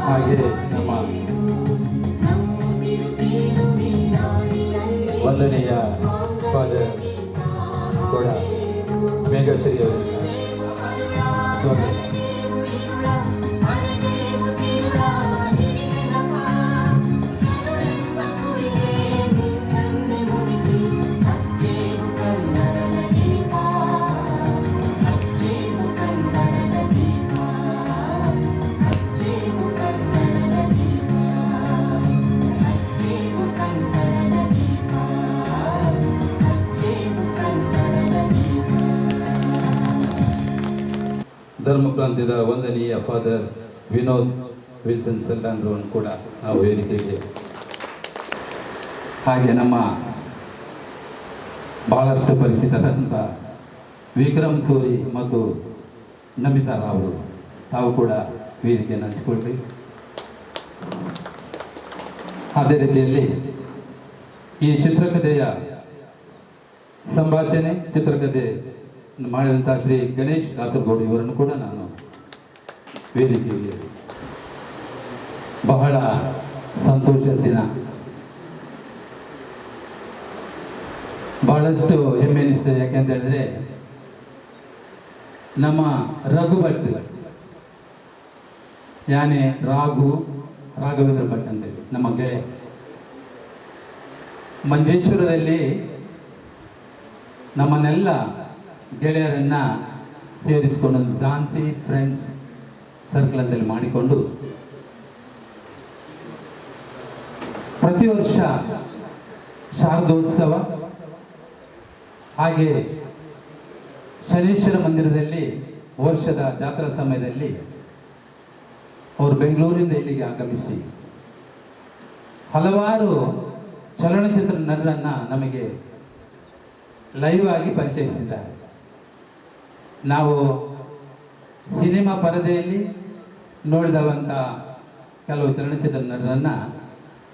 ಹಾಗೆ ನಮ್ಮ ವಂದನೆಯ ಫಾದರ್ ಕೂಡ ಮೇಘಶ್ರೀ ಅವರಿಂದ ಸ್ವಾಮಿ ಧರ್ಮ ಪ್ರಾಂತ್ಯದ ವಂದನೀಯ ಫಾದರ್ ವಿನೋದ್ ವಿಲ್ಸನ್ ಸೆಲ್ಲಾನ್ರನ್ನು ಕೂಡ ನಾವು ವೇದಿಕೆಗೆ, ಹಾಗೆ ನಮ್ಮ ಬಹಳಷ್ಟು ಪರಿಚಿತರಾದಂಥ ವಿಕ್ರಮ್ ಸೂರಿ ಮತ್ತು ನಮಿತಾ ರಾವ್ ತಾವು ಕೂಡ ವೇದಿಕೆಯನ್ನು ಹಂಚಿಕೊಳ್ಳಿ. ಅದೇ ರೀತಿಯಲ್ಲಿ ಈ ಚಿತ್ರಕಥೆಯ ಸಂಭಾಷಣೆ ಚಿತ್ರಕಥೆ ಮಾಡಿದಂಥ ಶ್ರೀ ಗಣೇಶ್ ಕಾಸರಗೋಡು ಇವರನ್ನು ಕೂಡ ನಾನು ವೇದಿಕೆಗೆ, ಬಹಳ ಸಂತೋಷದ ದಿನ, ಬಹಳಷ್ಟು ಹೆಮ್ಮೆ ಅನಿಸ್ತದೆ. ಯಾಕೆಂತ ಹೇಳಿದ್ರೆ ನಮ್ಮ ರಘು ಭಟ್ ಯಾನೆ ರಾಘವೇಂದ್ರ ಭಟ್ ಅಂತೇಳಿ ನಮ್ಮ ಗೆಳೆಯ ಮಂಜೇಶ್ವರದಲ್ಲಿ ನಮ್ಮನ್ನೆಲ್ಲ ಗೆಳೆಯರನ್ನ ಸೇರಿಸಿಕೊಂಡು ಝಾನ್ಸಿ ಫ್ರೆಂಡ್ಸ್ ಸರ್ಕಲ್ ಅಂತೇಳಿ ಮಾಡಿಕೊಂಡು ಪ್ರತಿ ವರ್ಷ ಶಾರದೋತ್ಸವ ಹಾಗೆ ಶನೇಶ್ವರ ಮಂದಿರದಲ್ಲಿ ವರ್ಷದ ಜಾತ್ರಾ ಸಮಯದಲ್ಲಿ ಅವರು ಬೆಂಗಳೂರಿನಿಂದ ಇಲ್ಲಿಗೆ ಆಗಮಿಸಿ ಹಲವಾರು ಚಲನಚಿತ್ರ ನಟರನ್ನ ನಮಗೆ ಲೈವ್ ಆಗಿ ಪರಿಚಯಿಸಿದ್ದಾರೆ. ನಾವು ಸಿನಿಮಾ ಪರದೆಯಲ್ಲಿ ನೋಡಿದವಂಥ ಕೆಲವು ಚಲನಚಿತ್ರ ನಟರನ್ನು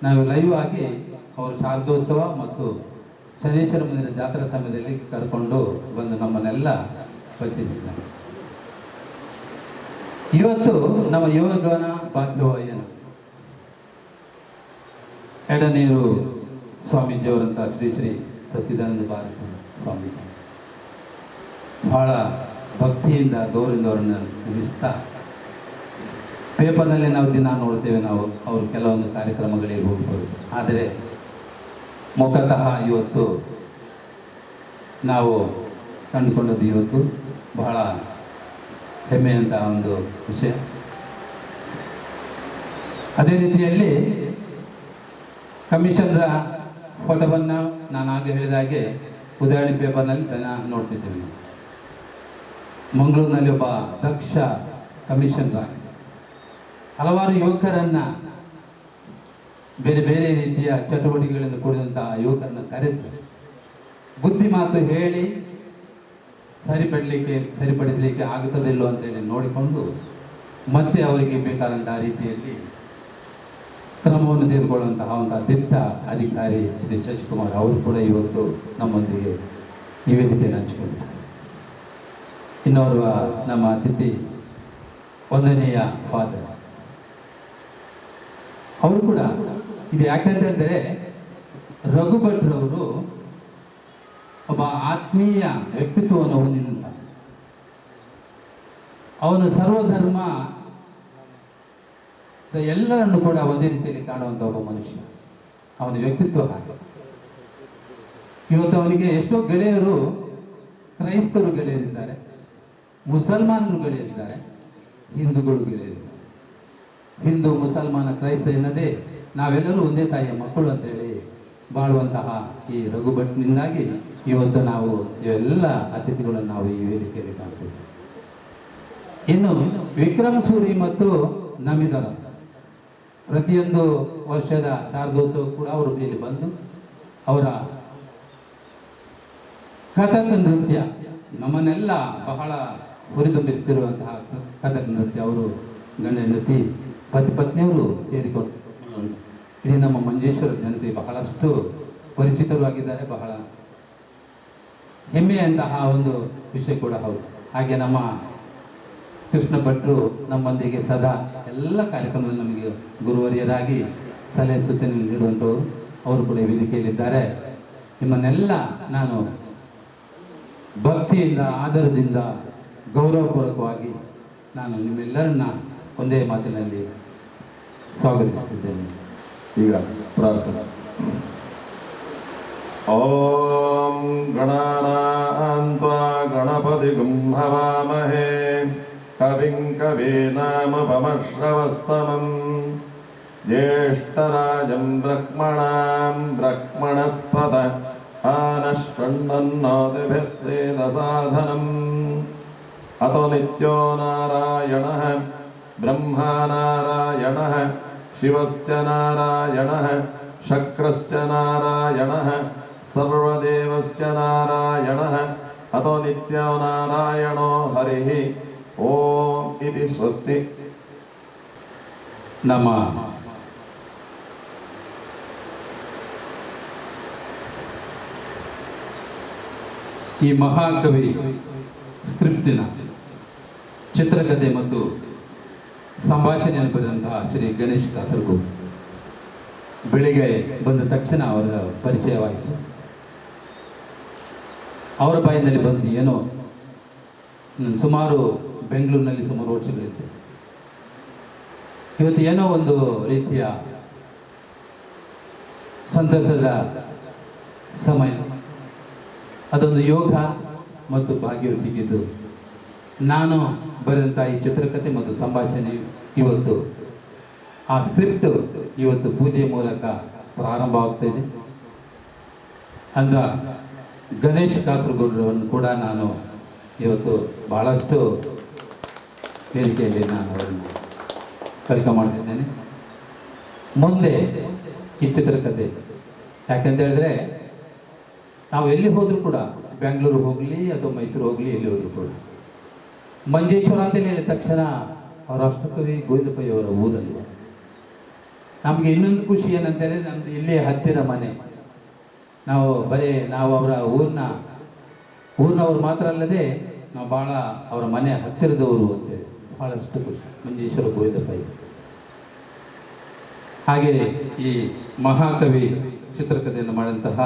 ನಾವು ಲೈವ್ ಆಗಿ ಅವರು ಶಾರದೋತ್ಸವ ಮತ್ತು ಶನೇಶ್ವರ ಮಂದಿರ ಜಾತ್ರಾ ಸಮಯದಲ್ಲಿ ಕರ್ಕೊಂಡು ಬಂದು ನಮ್ಮನ್ನೆಲ್ಲ ಪರಿಚಯಿಸಿದ್ದಾರೆ. ಇವತ್ತು ನಮ್ಮ ಯುವಗವನ ಭಾಗ್ಯವಾಯನ ಎಡನೀರು ಸ್ವಾಮೀಜಿಯವರಂಥ ಶ್ರೀ ಶ್ರೀ ಸಚ್ಚಿದಾನಂದ ಭಾರತಿ ಸ್ವಾಮೀಜಿ ಬಹಳ ಭಕ್ತಿಯಿಂದ ಗೌರವದಿಂದ ಅವರನ್ನು ನಿಲ್ಲಿಸ್ತಾ, ಪೇಪರ್ನಲ್ಲಿ ನಾವು ದಿನ ನೋಡ್ತೇವೆ, ನಾವು ಅವರು ಕೆಲವೊಂದು ಕಾರ್ಯಕ್ರಮಗಳಿಗೆ ಹೋಗ್ಬೋದು. ಆದರೆ ಮುಖತಃ ಇವತ್ತು ನಾವು ಕಂಡುಕೊಂಡದ್ದು ಇವತ್ತು ಬಹಳ ಹೆಮ್ಮೆಯಂಥ ಒಂದು ವಿಷಯ. ಅದೇ ರೀತಿಯಲ್ಲಿ ಕಮಿಷನರ ಫೋಟೋವನ್ನು ನಾನು ಆಗ ಹೇಳಿದಾಗೆ ಉದಯವಾಣಿ ಪೇಪರ್ನಲ್ಲಿ ಜನ ನೋಡ್ತಿದ್ದೇವೆ. ಮಂಗಳೂರಿನಲ್ಲಿ ಒಬ್ಬ ದಕ್ಷ ಕಮಿಷನರ್ ಹಲವಾರು ಯುವಕರನ್ನ ಬೇರೆ ಬೇರೆ ರೀತಿಯ ಚಟುವಟಿಕೆಗಳಿಂದ ಕೂಡಿದಂತಹ ಯುವಕರನ್ನ ಕರೆದು ಬುದ್ಧಿ ಮಾತು ಹೇಳಿ ಸರಿಪಡಿಸಲಿಕ್ಕೆ ಆಗುತ್ತದಿಲ್ಲೋ ಅಂತೇಳಿ ನೋಡಿಕೊಂಡು ಮತ್ತೆ ಅವರಿಗೆ ಬೇಕಾದಂತಹ ರೀತಿಯಲ್ಲಿ ಕ್ರಮವನ್ನು ತೆಗೆದುಕೊಳ್ಳುವಂತಹ ಒಂದು ದಿಟ್ಟ ಅಧಿಕಾರಿ ಶ್ರೀ ಶಶಿಕುಮಾರ್ ಅವರು ಕೂಡ ಇವತ್ತು ನಮ್ಮೊಂದಿಗೆ ಈ ವೇದಿಕೆಯನ್ನು ಹಂಚಿಕೊಂಡಿದ್ದಾರೆ. ಇನ್ನೋರ್ವ ನಮ್ಮ ಅತಿಥಿ ವಂದನೀಯ ಫಾದರ್ ಅವರು ಕೂಡ ಇದು ಯಾಕೆಂತಂದರೆ ರಘು ಭಟ್ರವರು ಒಬ್ಬ ಆತ್ಮೀಯ ವ್ಯಕ್ತಿತ್ವವನ್ನು ಹೊಂದಿದಂತ, ಅವನು ಸರ್ವಧರ್ಮ ಎಲ್ಲರನ್ನು ಕೂಡ ಒಂದೇ ರೀತಿಯಲ್ಲಿ ಕಾಣುವಂಥ ಒಬ್ಬ ಮನುಷ್ಯ. ಅವನ ವ್ಯಕ್ತಿತ್ವ ಹಾಗೆ. ಇವತ್ತು ಅವನಿಗೆ ಎಷ್ಟೋ ಗೆಳೆಯರು, ಕ್ರೈಸ್ತರು ಗೆಳೆಯರಿದ್ದಾರೆ, ಮುಸಲ್ಮಾನರು ಗೆಳೆಯರಿದ್ದಾರೆ, ಹಿಂದೂಗಳು ಗೆಳೆಯರಿದ್ದಾರೆ. ಹಿಂದೂ ಮುಸಲ್ಮಾನ ಕ್ರೈಸ್ತ ಎನ್ನದೇ ನಾವೆಲ್ಲರೂ ಒಂದೇ ತಾಯಿಯ ಮಕ್ಕಳು ಅಂತೇಳಿ ಬಾಳುವಂತಹ ಈ ರಘು ಭಟ್ನಿಂದಾಗಿ ಇವತ್ತು ನಾವು ಇವೆಲ್ಲ ಅತಿಥಿಗಳನ್ನು ನಾವು ಈ ವೇದಿಕೆಯಲ್ಲಿ ಕಾಣ್ತೀವಿ. ಇನ್ನು ವಿಕ್ರಮ್ ಸೂರಿ ಮತ್ತು ನಮಿತಾ ಪ್ರತಿಯೊಂದು ವರ್ಷದ ಶಾರದೋತ್ಸವ ಕೂಡ ಅವರು ಇಲ್ಲಿ ಬಂದು ಅವರ ಕಥಕ್ ನೃತ್ಯ ನಮ್ಮನ್ನೆಲ್ಲ ಬಹಳ ಹುರಿದುಂಬಿಸ್ತಿರುವಂತಹ ಕಥಕ್ ನೃತ್ಯ ಅವರು ಗಂಡ ಹೆಂಡತಿ ಪತಿ ಪತ್ನಿಯವರು ಸೇರಿಕೊಂಡು ಇಡೀ ನಮ್ಮ ಮಂಜೇಶ್ವರ ಜನತೆ ಬಹಳಷ್ಟು ಪರಿಚಿತರಾಗಿದ್ದಾರೆ. ಬಹಳ ಹೆಮ್ಮೆಯಂತಹ ಒಂದು ವಿಷಯ ಕೂಡ ಹೌದು. ಹಾಗೆ ನಮ್ಮ ಕೃಷ್ಣ ಭಟ್ರು ನಮ್ಮೊಂದಿಗೆ ಸದಾ ಎಲ್ಲ ಕಾರ್ಯಕ್ರಮದಲ್ಲಿ ನಮಗೆ ಗುರುವರಿಯರಾಗಿ ಸಲಹೆ ಸೂಚನೆ ನೀಡುವಂಥವ್ರು, ಅವರು ಕೂಡ ವೇದಿಕೆಯಲ್ಲಿದ್ದಾರೆ. ನಿಮ್ಮನ್ನೆಲ್ಲ ನಾನು ಭಕ್ತಿಯಿಂದ, ಆದರದಿಂದ, ಗೌರವಪೂರ್ವಕವಾಗಿ ನಾನು ನಿಮ್ಮೆಲ್ಲರನ್ನ ಒಂದೇ ಮಾತಿನಲ್ಲಿ ಸ್ವಾಗತಿಸುತ್ತಿದ್ದೇನೆ. ಈಗ ಪ್ರಾರ್ಥನೆ. ಓಂ ಗಣಾನಾನ್ತ್ವಾ ಗಣಪತಿಗುಂ ಹವಾಮಹೇ ಕವಿಂ ಕವೀನಾಮುಪಮಶ್ರವಸ್ತಮಂ ಜ್ಯೇಷ್ಠರಾಜಂ ಬ್ರಹ್ಮಣಾಂ ಬ್ರಹ್ಮಣಸ್ಪತ ಆನಶ್ವನ್ನೋತಿಭಿಃ ಸೇದಸಾಧನಂ ಅತೋ ನಿತ್ಯೋ ನಾರಾಯಣಃ ಬ್ರಹ್ಮಾ ನಾರಾಯಣಃ ಶಿವಶ್ಚ ನಾರಾಯಣಃ ಶಕ್ರಶ್ಚ ನಾರಾಯಣಃ ಸರ್ವದೇವಶ್ಚ ನಾರಾಯಣಃ ಅತೋ ನಿತ್ಯೋ ನಾರಾಯಣೋ ಹರಿಃ ಓಂ ಇತಿ ಸ್ವಸ್ತಿ. ನಮ್ಮ ಈ ಮಹಾಕವಿ ಸ್ಕ್ರಿಪ್ಟಿನ ಚಿತ್ರಕಥೆ ಮತ್ತು ಸಂಭಾಷಣೆಯನ್ನು ಬರೆದಂತಹ ಶ್ರೀ ಗಣೇಶ್ ಕಾಸರಗೋಡು ಬೆಳಿಗ್ಗೆ ಬಂದ ತಕ್ಷಣ ಅವರ ಪರಿಚಯವಾಯಿತು. ಅವರ ಬಾಯಿನಲ್ಲಿ ಬಂತು ಏನೋ, ಸುಮಾರು ಬೆಂಗಳೂರಿನಲ್ಲಿ ಸುಮಾರು ವರ್ಷಗಳಿತ್ತು. ಇವತ್ತು ಏನೋ ಒಂದು ರೀತಿಯ ಸಂತಸದ ಸಮಯ, ಅದೊಂದು ಯೋಗ ಮತ್ತು ಭಾಗ್ಯವು ಸಿಕ್ಕಿದ್ದು. ನಾನು ಬರೆದಂಥ ಈ ಚಿತ್ರಕಥೆ ಮತ್ತು ಸಂಭಾಷಣೆ ಇವತ್ತು ಆ ಸ್ಕ್ರಿಪ್ಟ್ ಇವತ್ತು ಪೂಜೆ ಮೂಲಕ ಪ್ರಾರಂಭ ಆಗ್ತಾಯಿದೆ. ಅಂದ ಗಣೇಶ್ ಕಾಸರಗೋಡ್ರವನ್ನು ಕೂಡ ನಾನು ಇವತ್ತು ಬಹಳಷ್ಟು ವೇದಿಕೆಯಲ್ಲಿ ನಾನು ಅವರನ್ನು ಕಲಿಕೆ ಮಾಡ್ತಿದ್ದೇನೆ. ಮುಂದೆ ಈ ಚಿತ್ರಕಥೆ ಯಾಕೆಂತ ಹೇಳಿದ್ರೆ, ನಾವು ಎಲ್ಲಿ ಹೋದರೂ ಕೂಡ, ಬೆಂಗಳೂರು ಹೋಗಲಿ ಅಥವಾ ಮೈಸೂರು ಹೋಗಲಿ, ಎಲ್ಲಿ ಹೋದರೂ ಕೂಡ ಮಂಜೇಶ್ವರ ಅಂತೇಳಿ ಹೇಳಿದ ತಕ್ಷಣ ಅವರ ರಾಷ್ಟ್ರಕವಿ ಗೋವಿಂದ ಪೈ ಅವರ ಊರಲ್ವ. ನಮಗೆ ಇನ್ನೊಂದು ಖುಷಿ ಏನಂತೇಳಿ, ನಮ್ದು ಇಲ್ಲೇ ಹತ್ತಿರ ಮನೆ. ನಾವು ಅವರ ಊರಿನವ್ರು ಮಾತ್ರ ಅಲ್ಲದೆ ನಾವು ಭಾಳ ಅವರ ಮನೆ ಹತ್ತಿರದವರು ಅಂತೇಳಿ ಭಾಳಷ್ಟು ಖುಷಿ. ಮಂಜೇಶ್ವರ ಗೋವಿಂದ ಪೈ. ಹಾಗೆ ಈ ಮಹಾಕವಿ ಚಿತ್ರಕಥೆಯನ್ನು ಮಾಡಿದಂತಹ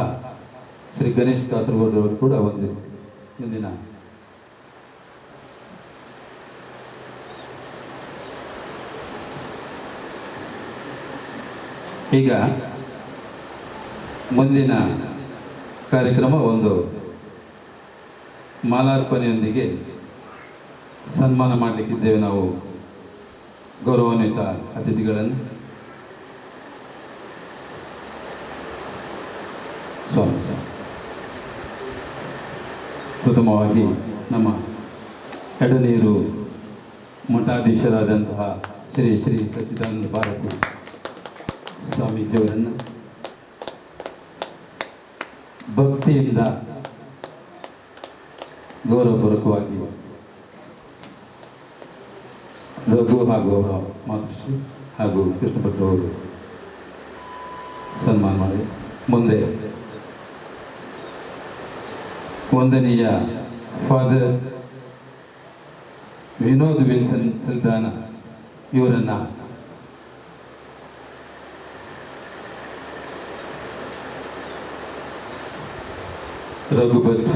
ಶ್ರೀ ಗಣೇಶ್ ಕಾಸರಗೋಡ್ರವರು ಕೂಡ ವಂದಿಸ್ತಾರೆ. ಮುಂದಿನ ಈಗ ಮುಂದಿನ ಕಾರ್ಯಕ್ರಮ ಒಂದು ಮಾಲಾರ್ಪಣೆಯೊಂದಿಗೆ ಸನ್ಮಾನ ಮಾಡಲಿಕ್ಕಿದ್ದೇವೆ ನಾವು ಗೌರವಾನ್ವಿತ ಅತಿಥಿಗಳನ್ನು. ಸ್ವಾಮಿ, ಪ್ರಥಮವಾಗಿ ನಮ್ಮ ಎಡನೀರು ಮಠಾಧೀಶರಾದಂತಹ ಶ್ರೀ ಶ್ರೀ ಸಚ್ಚಿದಾನಂದ ಭಾರತಿ ಸ್ವಾಮೀಜಿಯವರನ್ನು ಭಕ್ತಿಯಿಂದ ಗೌರವಪೂರ್ವಕವಾಗಿ ರಘು ಹಾಗೂ ಅವರ ಮಾತೃಶ್ರೀ ಹಾಗೂ ಕೃಷ್ಣ ಭಟ್ರು ಅವರು ಸನ್ಮಾನ ಮಾಡಿ, ಮುಂದೆ ವಂದನೀಯ ಫಾದರ್ ವಿನೋದ್ ವಿಲ್ಸನ್ ಸುಲ್ತಾನ ಇವರನ್ನ ರಘು ಭಟ್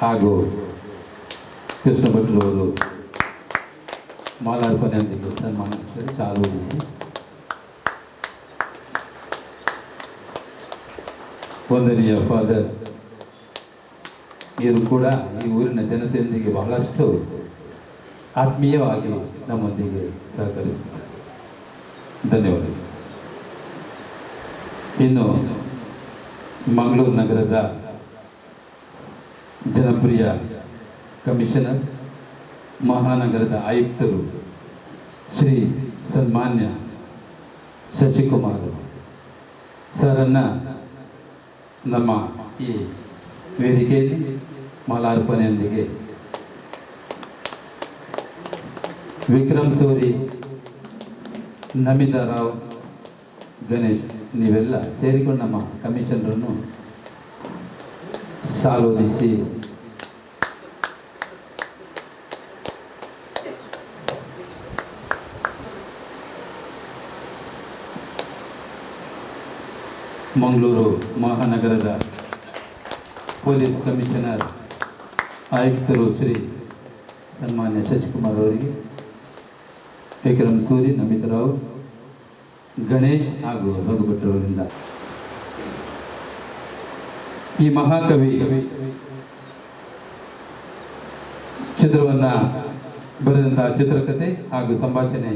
ಹಾಗೂ ಕೃಷ್ಣ ಭಟ್ರವರು ಮಾಲಾರ್ಪಣೆಯೊಂದಿಗೆ ಸನ್ಮಾನಿಸಿದರೆ ಚಾಲು ಹೊದಿಸಿ, ವಂದನೀಯ ಫಾದರ್ ಇವರು ಕೂಡ ಈ ಊರಿನ ಜನತೆಯೊಂದಿಗೆ ಬಹಳಷ್ಟು ಆತ್ಮೀಯವಾಗಿ ನಮ್ಮೊಂದಿಗೆ ಸಹಕರಿಸುತ್ತಾರೆ. ಧನ್ಯವಾದಗಳು. ಇನ್ನು ಮಂಗಳೂರು ನಗರದ ಜನಪ್ರಿಯ ಕಮಿಷನರ್, ಮಹಾನಗರದ ಆಯುಕ್ತರು ಶ್ರೀ ಸನ್ಮಾನ್ಯ ಶಶಿಕುಮಾರ್ ಸರನ್ನು ನಮ್ಮ ಈ ವೇದಿಕೆಯಲ್ಲಿ ಮಾಲಾರ್ಪಣೆಯೊಂದಿಗೆ ವಿಕ್ರಮ್ ಸೋರಿ, ನಮಿತಾ ರಾವ್, ಗಣೇಶ್ ನೀವೆಲ್ಲ ಸೇರಿಕೊಂಡು ನಮ್ಮ ಕಮಿಷನರನ್ನು ಸಾಲೋದಿಸಿ ಮಂಗಳೂರು ಮಹಾನಗರದ ಪೊಲೀಸ್ ಕಮಿಷನರ್ ಆಯುಕ್ತರು ಶ್ರೀ ಸನ್ಮಾನ್ಯ ಶಶಿಕುಮಾರ್ ಅವರಿಗೆ, ವಿಕ್ರಮ್ ಸೂರಿ, ನಮಿತ್ ರಾವ್, ಗಣೇಶ್ ಹಾಗೂ ರಘು ಭಟ್ರವರಿಂದ ಈ ಮಹಾಕವಿ ಚಿತ್ರವನ್ನು ಬರೆದಂತಹ ಚಿತ್ರಕಥೆ ಹಾಗೂ ಸಂಭಾಷಣೆ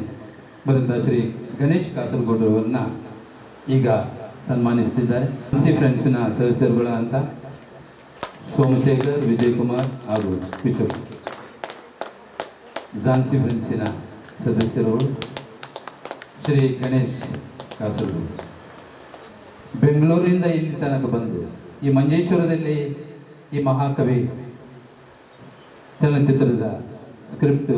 ಬರೆದಂತಹ ಶ್ರೀ ಗಣೇಶ್ ಕಾಸರಗೋಡರವರನ್ನ ಈಗ ಸನ್ಮಾನಿಸುತ್ತಿದ್ದಾರೆ. ಫ್ರೆಂಡ್ಸ್ನ ಸದಸ್ಯರುಗಳಂತ ಸೋಮಶೇಖರ್, ವಿಜಯ್ ಕುಮಾರ್ ಹಾಗೂ ವಿಶ್ವಕ್. ಝಾನ್ಸಿ ಫ್ರೆಂಡ್ಸಿನ ಸದಸ್ಯರು ಶ್ರೀ ಗಣೇಶ್ ಕಾಸರಗೋಡು ಬೆಂಗಳೂರಿನಿಂದ ಇಲ್ಲಿ ತನಕ ಬಂದು ಈ ಮಂಜೇಶ್ವರದಲ್ಲಿ ಈ ಮಹಾಕವಿ ಚಲನಚಿತ್ರದ ಸ್ಕ್ರಿಪ್ಟ್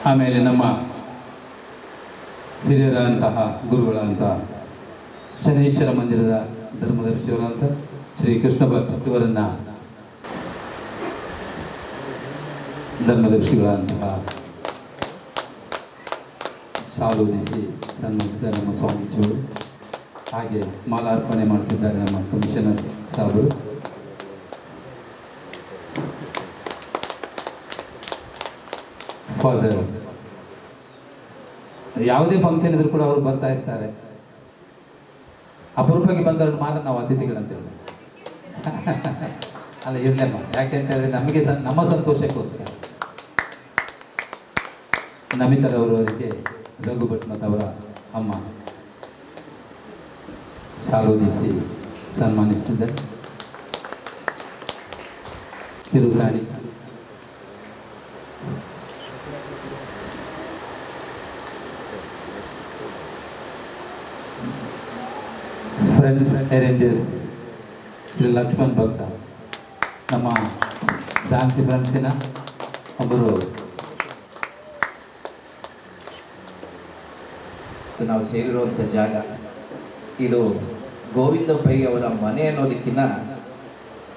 ಆಮೇಲೆ ನಮ್ಮ ಹಿರಿಯರಂತಹ ಗುರುಗಳಂತಹ ಶನೇಶ್ವರ ಮಂದಿರದ ಧರ್ಮದರ್ಶಿಯವರಂತ ಶ್ರೀ ಕೃಷ್ಣ ಭಟ್ ಇವರನ್ನ ಧರ್ಮದರ್ಶಿಗಳಂತಹ ಶಾಲೋದಿಸಿ ಸನ್ಮಾನಿಸಿದ ನಮ್ಮ ಸ್ವಾಮೀಜಿಯವರು, ಹಾಗೆ ಮಾಲಾರ್ಪಣೆ ಮಾಡ್ತಿದ್ದಾರೆ ನಮ್ಮ ಕಮಿಷನರ್ ಸಾಬರು. ಫಾದರ್ ಯಾವುದೇ ಫಂಕ್ಷನ್ ಇದ್ರೂ ಕೂಡ ಅವರು ಬರ್ತಾ ಇರ್ತಾರೆ. ಅಪರೂಪಕ್ಕೆ ಬಂದವರು ಮಾತ್ರ ನಾವು ಅತಿಥಿಗಳಂತೇಳಿ ಅಲ್ಲ ಇರ್ಲಮ್ಮ, ಯಾಕೆಂತ ಹೇಳಿದ್ರೆ ನಮಗೆ ನಮ್ಮ ಸಂತೋಷಕ್ಕೋಸ್ಕರ ನಮಿತರವರವರಿಗೆ ರಘು ಭಟ್ಮತ್ ಅವರ ಅಮ್ಮ ಶಾಲೋದಿಸಿ ಸನ್ಮಾನಿಸುತ್ತಿದ್ದಾರೆ. ಕಿರುಗಾಣಿ ಫ್ರೆಂಡ್ಸ್ ಅರೇಂಜರ್ಸ್ ಶ್ರೀ ಲಕ್ಷ್ಮಣ್ ಭಕ್ತ, ನಮ್ಮ ಝಾನ್ಸಿ ಫ್ರೆಂಡ್ಸಿನ ಒಬ್ಬರು. ನಾವು ಸೇರಿರುವಂಥ ಜಾಗ ಇದು ಗೋವಿಂದ ಪೈ ಅವರ ಮನೆ ಅನ್ನೋದಕ್ಕಿಂತ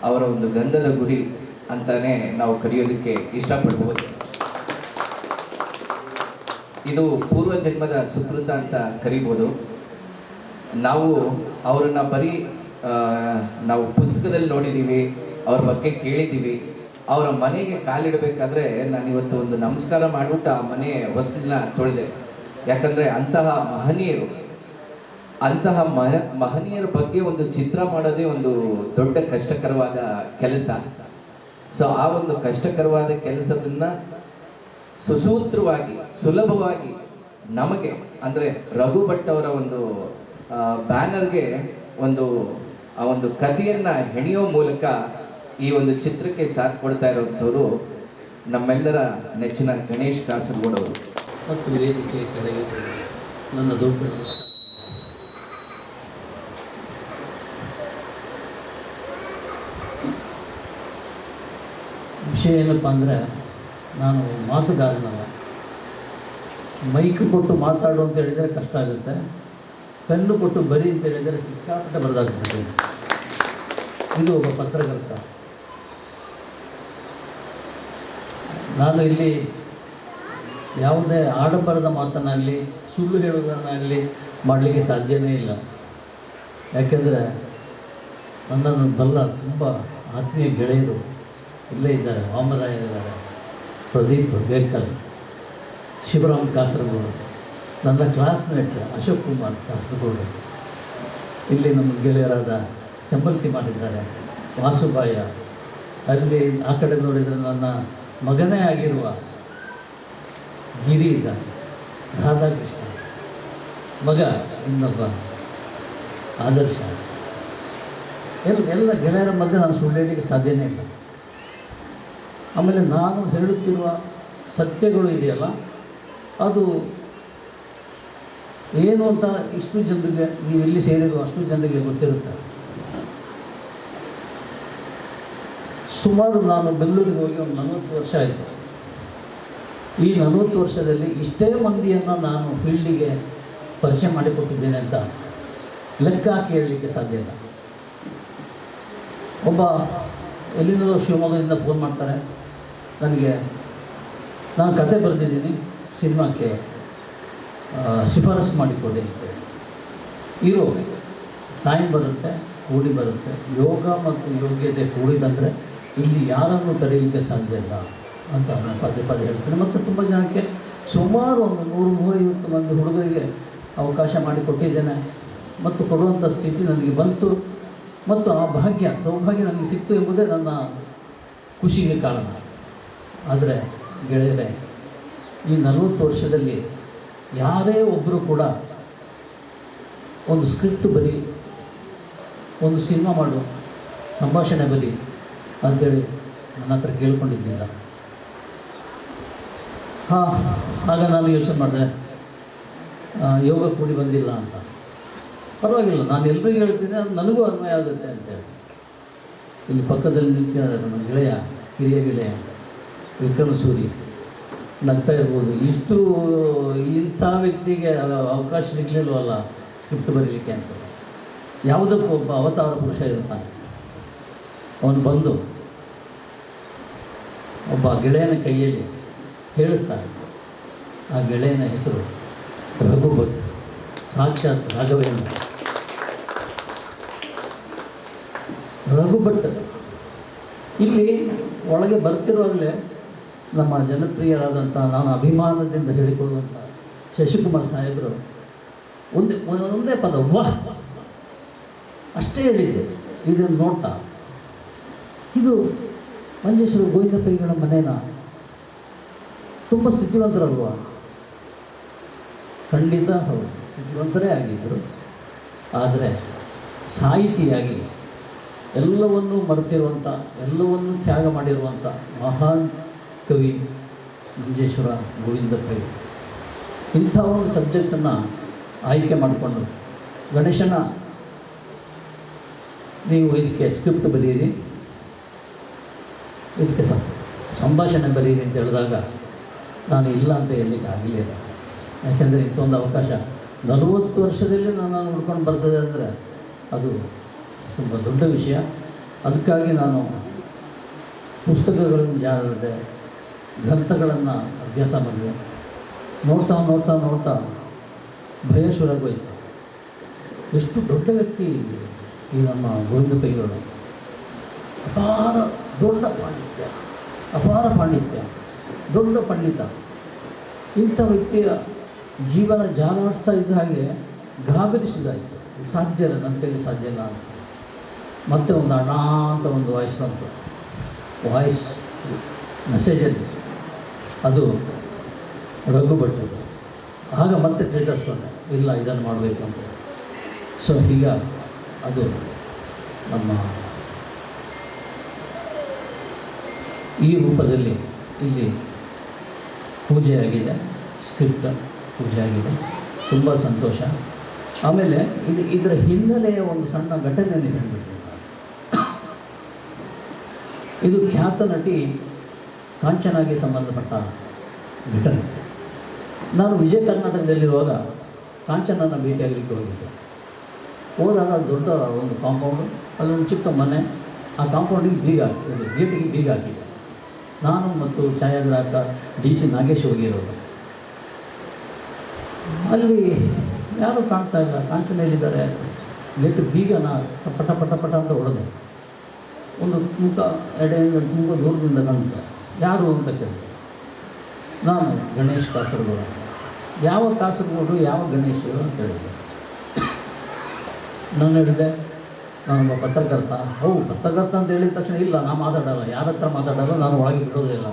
ಅವರ ಒಂದು ಗಂಧದ ಗುಡಿ ಅಂತಾನೆ ನಾವು ಕರೆಯೋದಕ್ಕೆ ಇಷ್ಟಪಡ್ಬೋದು. ಇದು ಪೂರ್ವ ಜನ್ಮದ ಸುಕೃತ ಅಂತ ಕರಿಬೋದು. ನಾವು ಅವರನ್ನು ಬರೀ ನಾವು ಪುಸ್ತಕದಲ್ಲಿ ನೋಡಿದ್ದೀವಿ, ಅವ್ರ ಬಗ್ಗೆ ಕೇಳಿದ್ದೀವಿ. ಅವರ ಮನೆಗೆ ಕಾಲಿಡಬೇಕಾದ್ರೆ ನಾನಿವತ್ತು ಒಂದು ನಮಸ್ಕಾರ ಮಾಡಿಬಿಟ್ಟು ಆ ಮನೆ ಹೊಸಲನ್ನ ತೊಳೆದೆ. ಯಾಕಂದರೆ ಅಂತಹ ಮಹನೀಯರ ಬಗ್ಗೆ ಒಂದು ಚಿತ್ರ ಮಾಡೋದೇ ಒಂದು ದೊಡ್ಡ ಕಷ್ಟಕರವಾದ ಕೆಲಸ. ಸೊ ಆ ಒಂದು ಕಷ್ಟಕರವಾದ ಕೆಲಸದನ್ನ ಸುಸೂತ್ರವಾಗಿ ಸುಲಭವಾಗಿ ನಮಗೆ ಅಂದರೆ ರಘು ಭಟ್ ಅವರ ಒಂದು ಬ್ಯಾನರ್ಗೆ ಆ ಒಂದು ಕಥೆಯನ್ನು ಹೆಣೆಯೋ ಮೂಲಕ ಈ ಒಂದು ಚಿತ್ರಕ್ಕೆ ಸಾಥ್ ಕೊಡ್ತಾ ಇರುವಂಥವರು ನಮ್ಮೆಲ್ಲರ ನೆಚ್ಚಿನ ಗಣೇಶ್ ಕಾಸರಗೋಡು ಅವರು. ಮತ್ತು ವೇದಿಕೆ ಕೆಳಗೆ ನನ್ನ ದೊಡ್ಡ ನಮಸ್ಕಾರ. ವಿಷಯ ಏನಪ್ಪ ಅಂದರೆ, ನಾನು ಮಾತುಗಾರನಲ್ಲ. ಮೈಕ್ ಕೊಟ್ಟು ಮಾತಾಡು ಅಂತ ಹೇಳಿದರೆ ಕಷ್ಟ ಆಗುತ್ತೆ, ಪೆನ್ನು ಕೊಟ್ಟು ಬರಿ ಅಂತ ಹೇಳಿದರೆ ಸಿಕ್ಕಾಪಟ್ಟೆ ಬರೆದಾಗ್ತದೆ. ಇದು ಒಬ್ಬ ಪತ್ರಕರ್ತ. ನಾನು ಇಲ್ಲಿ ಯಾವುದೇ ಆಡಂಬರದ ಮಾತನ್ನಾಗಲಿ ಸುಳ್ಳು ಹೇಳುವುದನ್ನಾಗಲಿ ಮಾಡಲಿಕ್ಕೆ ಸಾಧ್ಯವೇ ಇಲ್ಲ. ಯಾಕೆಂದರೆ ನನ್ನನ್ನು ಬಲ್ಲ ತುಂಬ ಆತ್ಮೀಯ ಗೆಳೆಯರು ಇಲ್ಲೇ ಇದ್ದಾರೆ. ವಾಮರಾಯ ಇದ್ದಾರೆ, ಪ್ರದೀಪ್ ಬೇಕಲ್, ಶಿವರಾಮ್ ಕಾಸರಗೋಡು, ನನ್ನ ಕ್ಲಾಸ್ಮೇಟ್ ಅಶೋಕ್ ಕುಮಾರ್ ಕಾಸರಗೋಡು, ಇಲ್ಲಿ ನಮ್ಮ ಗೆಳೆಯರಾದ ಚಂಬಲ್ತಿ ಮಾಡಿದ್ದಾರೆ, ವಾಸುಬಾಯ, ಅಲ್ಲಿ ಆ ಕಡೆ ನೋಡಿದರೆ ನನ್ನ ಮಗನೇ ಆಗಿರುವ ಗಿರಿ ಇದ್ದಾನೆ, ರಾಧಾಕೃಷ್ಣ ಮಗ ಇನ್ನೊಬ್ಬ ಆದರ್ಶ. ಎಲ್ಲ ಗೆಳೆಯರ ಮಧ್ಯೆ ನಾನು ಸುಳ್ಳು ಹೇಳಲಿಕ್ಕೆ ಸಾಧ್ಯನೇ ಇಲ್ಲ. ಆಮೇಲೆ ನಾನು ಹೇಳುತ್ತಿರುವ ಸತ್ಯಗಳು ಇದೆಯಲ್ಲ, ಅದು ಏನು ಅಂತ ಇಷ್ಟು ಜನರಿಗೆ, ನೀವು ಇಲ್ಲಿ ಸೇರಿರುವ ಅಷ್ಟು ಜನರಿಗೆ ಗೊತ್ತಿರುತ್ತೆ. ಸುಮಾರು ನಾನು ಬೆಂಗಳೂರಿಗೆ ಹೋಗಿ ಒಂದು 40 ವರ್ಷ ಆಯಿತು. ಈ 40 ವರ್ಷದಲ್ಲಿ ಇಷ್ಟೇ ಮಂದಿಯನ್ನು ನಾನು ಫೀಲ್ಡಿಗೆ ಪರಿಚಯ ಮಾಡಿಕೊಟ್ಟಿದ್ದೇನೆ ಅಂತ ಲೆಕ್ಕ ಹಾಕಿ ಹೇಳಲಿಕ್ಕೆ ಸಾಧ್ಯ ಇಲ್ಲ. ಒಬ್ಬ ಎಲ್ಲಿಂದಲೋ ಶಿವಮೊಗ್ಗದಿಂದ ಫೋನ್ ಮಾಡ್ತಾರೆ ನನಗೆ, ನಾನು ಕತೆ ಬರೆದಿದ್ದೀನಿ, ಸಿನಿಮಾಕ್ಕೆ ಶಿಫಾರಸು ಮಾಡಿಕೊಡಿ ಅಂತೇಳಿ. ಇರೋ ಟೈಮ್ ಬರುತ್ತೆ, ಕೂಡಿ ಬರುತ್ತೆ. ಯೋಗ ಮತ್ತು ಯೋಗ್ಯತೆ ಕೂಡಿದಂದರೆ ಇಲ್ಲಿ ಯಾರನ್ನು ತಡೆಯಲಿಕ್ಕೆ ಸಾಧ್ಯ ಇಲ್ಲ ಅಂತ ನಾನು ಪದೇ ಪದೇ ಹೇಳ್ತೇನೆ. ಮತ್ತು ತುಂಬ ಜನಕ್ಕೆ ಸುಮಾರು ಒಂದು 100-150 ಮಂದಿ ಹುಡುಗರಿಗೆ ಅವಕಾಶ ಮಾಡಿಕೊಟ್ಟಿದ್ದೇನೆ ಮತ್ತು ಕೊಡುವಂಥ ಸ್ಥಿತಿ ನನಗೆ ಬಂತು ಮತ್ತು ಆ ಸೌಭಾಗ್ಯ ನನಗೆ ಸಿಕ್ತು ಎಂಬುದೇ ನನ್ನ ಖುಷಿಗೆ ಕಾರಣ. ಆದರೆ ಗೆಳೆಯರೆ, ಈ 40 ವರ್ಷದಲ್ಲಿ ಯಾರೇ ಒಬ್ಬರು ಕೂಡ ಒಂದು ಸ್ಕ್ರಿಪ್ಟ್ ಬರಿ, ಒಂದು ಸಿನಿಮಾ ಮಾಡು, ಸಂಭಾಷಣೆ ಬರಿ ಅಂತೇಳಿ ನನ್ನ ಹತ್ರ ಕೇಳ್ಕೊಂಡಿದ್ದಿಲ್ಲ. ಆಗ ನಾನು ಯೋಚನೆ ಮಾಡಿದೆ, ಯೋಗ ಕೂಡಿ ಬಂದಿಲ್ಲ ಅಂತ. ಪರವಾಗಿಲ್ಲ, ನಾನು ಎಲ್ರಿಗೂ ಹೇಳ್ತೀನಿ, ಅದು ನನಗೂ ಅನ್ವಯ ಆಗುತ್ತೆ ಅಂತೇಳಿ. ಇಲ್ಲಿ ಪಕ್ಕದಲ್ಲಿ ನಿಂತಿದ್ದಾರೆ ನನ್ನ ಗೆಳೆಯ, ಹಿರಿಯ ಗೆಳೆಯ ವಿಕ್ರಮ ಸೂರಿ, ನಗ್ತಾ ಇರ್ಬೋದು. ಇಂಥ ವ್ಯಕ್ತಿಗೆ ಅವಕಾಶ ಸಿಗಲಿಲ್ವಲ್ಲ ಸ್ಕ್ರಿಪ್ಟ್ ಬರೀಲಿಕ್ಕೆ ಅಂತ. ಯಾವುದಕ್ಕೂ ಒಬ್ಬ ಅವತಾರ ಪುರುಷ ಇರ್ತಾನೆ. ಅವನು ಬಂದು ಒಬ್ಬ ಗೆಳೆಯನ ಕೈಯಲ್ಲಿ ಹೇಳಿಸ್ತಾನೆ. ಆ ಗೆಳೆಯನ ಹೆಸರು ರಘು ಭಟ್, ಸಾಕ್ಷಾತ್ ರಾಘವೇಂದ್ರ. ರಘು ಭಟ್ ಇಲ್ಲಿ ಒಳಗೆ ಬರ್ತಿರುವಾಗಲೇ ನಮ್ಮ ಜನಪ್ರಿಯರಾದಂಥ, ನಾನು ಅಭಿಮಾನದಿಂದ ಹೇಳಿಕೊಳ್ಳುವಂಥ ಶಶಿಕುಮಾರ್ ಸಾಹೇಬರು ಒಂದೇ ಪದ ವಾಹ್ ಅಷ್ಟೇ ಹೇಳಿದ್ದೆ. ಇದನ್ನು ನೋಡ್ತಾ, ಇದು ಮಂಜೇಶ್ವರ ಗೋವಿಂದ ಪೈಗಳ ಮನೇನ, ತುಂಬ ಸ್ಥಿತಿವಂತರಲ್ವ? ಖಂಡಿತ ಹೌದು, ಸ್ಥಿತಿವಂತರೇ ಆಗಿದ್ದರು. ಆದರೆ ಸಾಹಿತಿಯಾಗಿ ಎಲ್ಲವನ್ನೂ ಮರೆತಿರುವಂಥ, ಎಲ್ಲವನ್ನೂ ತ್ಯಾಗ ಮಾಡಿರುವಂಥ ಮಹಾನ್ ಕವಿ ಮಂಜೇಶ್ವರ ಗೋವಿಂದ ಪೈ. ಇಂಥ ಒಂದು ಸಬ್ಜೆಕ್ಟನ್ನು ಆಯ್ಕೆ ಮಾಡಿಕೊಂಡು, ಗಣೇಶನ ನೀವು ಇದಕ್ಕೆ ಸ್ಕ್ರಿಪ್ಟ್ ಬರೆಯಿರಿ, ಇದಕ್ಕೆ ಸಂಭಾಷಣೆ ಬರೆಯಿರಿ ಅಂತ ಹೇಳಿದಾಗ ನಾನು ಇಲ್ಲ ಅಂತ ಹೇಳಲಿಕ್ಕೆ ಆಗಲಿಲ್ಲ. ಯಾಕೆಂದರೆ ಇಂಥೊಂದು ಅವಕಾಶ 40 ವರ್ಷದಲ್ಲಿ ನಾನು ನೋಡ್ಕೊಂಡು ಬರ್ತದೆ ಅಂದರೆ ಅದು ತುಂಬ ದೊಡ್ಡ ವಿಷಯ. ಅದಕ್ಕಾಗಿ ನಾನು ಪುಸ್ತಕಗಳನ್ನು ಜಾರಿದೆ, ಗ್ರಂಥಗಳನ್ನು ಅಭ್ಯಾಸ ಮಾಡಿದೆ. ನೋಡ್ತಾ ನೋಡ್ತಾ ನೋಡ್ತಾ ಭಯ ಶುರುವಾಗೋಯ್ತು. ಎಷ್ಟು ದೊಡ್ಡ ವ್ಯಕ್ತಿ ಈ ನಮ್ಮ ಗೋವಿಂದ ಪೈಗಳು. ದೊಡ್ಡ ಪಾಂಡಿತ್ಯ, ಅಪಾರ ಪಾಂಡಿತ್ಯ, ದೊಡ್ಡ ಪಂಡಿತ. ಇಂಥ ವ್ಯಕ್ತಿಯ ಜೀವನ ಜಾಲಾಡಿಸ್ತಾ ಇದ್ದ ಹಾಗೆ ಗಾಬರಿಸಿದಾಯಿತು. ಸಾಧ್ಯ ಇಲ್ಲ, ನನ್ನ ಕೈಲಿ ಸಾಧ್ಯ ಇಲ್ಲ ಅಂತ. ಮತ್ತೆ ಒಂದು ಅಣ್ಣ ಅಂತ ಒಂದು ವಾಯ್ಸ್ ಬಂತು, ವಾಯ್ಸ್ ಮೆಸೇಜಲ್ಲಿ. ಅದು ರಘು ಭಟ್. ಆಗ ಮತ್ತೆ ಚೇತರಿಸ್ಕೊಂಡೆ, ಇಲ್ಲ ಇದನ್ನು ಮಾಡಬೇಕು ಅಂತ. ಸೊ ಈಗ ಅದು ನಮ್ಮ ಈ ರೂಪದಲ್ಲಿ ಇಲ್ಲಿ ಪೂಜೆಯಾಗಿದೆ, ಸ್ಕ್ರಿಪ್ಟ್ ಪೂಜೆಯಾಗಿದೆ. ತುಂಬ ಸಂತೋಷ. ಆಮೇಲೆ ಇದರ ಹಿನ್ನೆಲೆಯ ಒಂದು ಸಣ್ಣ ಘಟನೆಯನ್ನು ಹೇಳಿಬಿಡ್ತೀನಿ. ಇದು ಖ್ಯಾತ ನಟಿ ಕಾಂಚನಾಗೆ ಸಂಬಂಧಪಟ್ಟ ಘಟನೆ. ನಾನು ವಿಜಯ ಕರ್ನಾಟಕದಲ್ಲಿರುವಾಗ ಕಾಂಚನನ್ನು ಭೇಟಿಯಾಗಲಿಕ್ಕೆ ಹೋಗಿದ್ದೆ. ಹೋದಾಗ ದೊಡ್ಡ ಒಂದು ಕಾಂಪೌಂಡು, ಅಲ್ಲೊಂದು ಚಿಕ್ಕ ಮನೆ. ಆ ಕಾಂಪೌಂಡಿಗೆ ಬೀಗ ಹಾಕಿದೆ, ಗೇಟಿಗೆ ಬೀಗ ಹಾಕಿದೆ. ನಾನು ಮತ್ತು ಛಾಯಾಗ್ರಾಹಕ DC ನಾಗೇಶ್ ಹೋಗಿರೋದು. ಅಲ್ಲಿ ಯಾರೂ ಕಾಣ್ತಾ ಇಲ್ಲ, ಕಾಂಚನೆಯಲ್ಲಿದ್ದಾರೆ. ಗೇಟ್ ಬೀಗನ ಪಟ ಪಟ ಪಟ ಅಂತ ಹೊಡೆದೆ. ಒಂದು ಮುಖ ಎಡೆಯಿಂದ ತುಂಬ ದೂರದಿಂದ ಕಾಣ್ತ, ಯಾರು ಅಂತ ಕೇಳಿದೆ. ನಾನು ಗಣೇಶ್ ಕಾಸರಗೋಡು. ಯಾವ ಕಾಸರಗೋಡು, ಯಾವ ಗಣೇಶ್ ಅಂತ ಹೇಳಿದೆ. ನಾನು ಹೇಳಿದೆ, ನಾನೊಬ್ಬ ಪತ್ರಕರ್ತ. ಪತ್ರಕರ್ತ ಅಂತ ಹೇಳಿದ ತಕ್ಷಣ ಇಲ್ಲ, ನಾನು ಮಾತಾಡಲ್ಲ, ಯಾರ ಹತ್ರ ಮಾತಾಡಲ್ಲ, ನಾನು ಒಳಗೆ ಬಿಡೋದಿಲ್ಲ.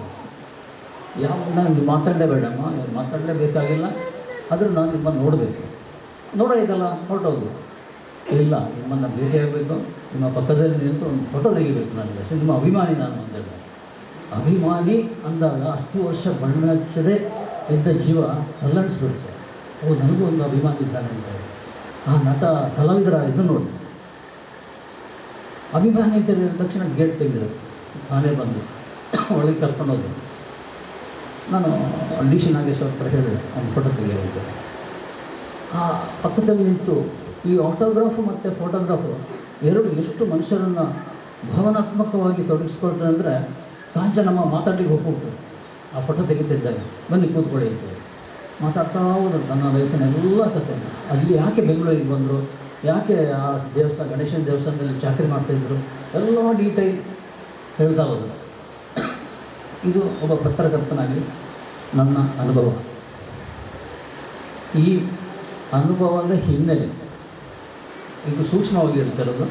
ನಾನು ಮಾತಾಡಲೇಬೇಡಮ್ಮ, ಮಾತಾಡಲೇಬೇಕಾಗಿಲ್ಲ, ಆದರೆ ನಾನು ನಿಮ್ಮನ್ನು ನೋಡಬೇಕು. ನೋಡೋದಲ್ಲ ಹೊರಟೋದು. ಇಲ್ಲ, ನಿಮ್ಮನ್ನು ಭೇಟಿಯಾಗಬೇಕು, ನಿಮ್ಮ ಪಕ್ಕದಲ್ಲಿ ನಿಂತು ಒಂದು ಫೋಟೋ ತೆಗಿಬೇಕು. ನನಗೆ ಸಿನಿಮಾ ಅಭಿಮಾನಿ ನಾನು ಅಂತೇಳಿ. ಅಭಿಮಾನಿ ಅಂದಾಗ ಅಷ್ಟು ವರ್ಷ ಬಣ್ಣ ಹಚ್ಚದೆ ಇದ್ದ ಜೀವ ತಲ್ಲಣಿಸ್ಬಿಡುತ್ತೆ. ನನಗೂ ಒಂದು ಅಭಿಮಾನಿ ಇದ್ದಾನೆ ಅಂತ ಹೇಳಿ. ಆ ನಟ ಕಲಾವಿದರ ಇದನ್ನು ನೋಡಿ, ಅಭಿಮಾನಿ ಅಂತ ಹೇಳಿದ ತಕ್ಷಣ ಗೇಟ್ ತೆಗೆದರು. ನಾನೇ ಬಂದು ಒಳಗೆ ಕರ್ಕೊಂಡೋದು. ನಾನು DC ನಾಗೇಶ್ವರ ಹತ್ರ ಹೇಳಿದೆ, ಒಂದು ಫೋಟೋ ತೆಗೆಯೋದು. ಆ ಪಕ್ಕದಲ್ಲಿ ನಿಂತು ಈ ಆಟೋಗ್ರಾಫು ಮತ್ತು ಫೋಟೋಗ್ರಾಫು ಎರಡು ಎಷ್ಟು ಮನುಷ್ಯರನ್ನು ಭಾವನಾತ್ಮಕವಾಗಿ ತೊಡಗಿಸ್ಕೊಳ್ತಾರೆ ಅಂದರೆ, ಕಾಂಚನಮ್ಮ ಮಾತಾಡಲಿಕ್ಕೆ ಹೋಗ್ಬಿಟ್ಟು ಆ ಫೋಟೋ ತೆಗಿತಿದ್ದಾರೆ, ಬನ್ನಿ ಕೂತ್ಕೊಳ್ಳಿ ಅಂತ. ಮಾತಾಡ್ತಾ ಹೋದ್ರು ನನ್ನ ಲೈಫಿನ ಎಲ್ಲ ಕಥೆ. ಅಲ್ಲಿ ಯಾಕೆ ಬೆಂಗಳೂರಿಗೆ ಬಂದರು, ಯಾಕೆ ಆ ದೇವಸ್ಥಾನ ಗಣೇಶನ ದೇವಸ್ಥಾನದಲ್ಲಿ ಚಾಕರಿ ಮಾಡ್ತಾಯಿದ್ರು, ಎಲ್ಲ ಡೀಟೈಲ್ ಹೇಳ್ತಾ ಹೋದರು. ಇದು ಒಬ್ಬ ಪತ್ರಕರ್ತನಾಗಿ ನನ್ನ ಅನುಭವ. ಈ ಅನುಭವದ ಹಿನ್ನೆಲೆ ಇದು ಸೂಕ್ಷ್ಮವಾಗಿ ಹೇಳ್ತಿರೋದು.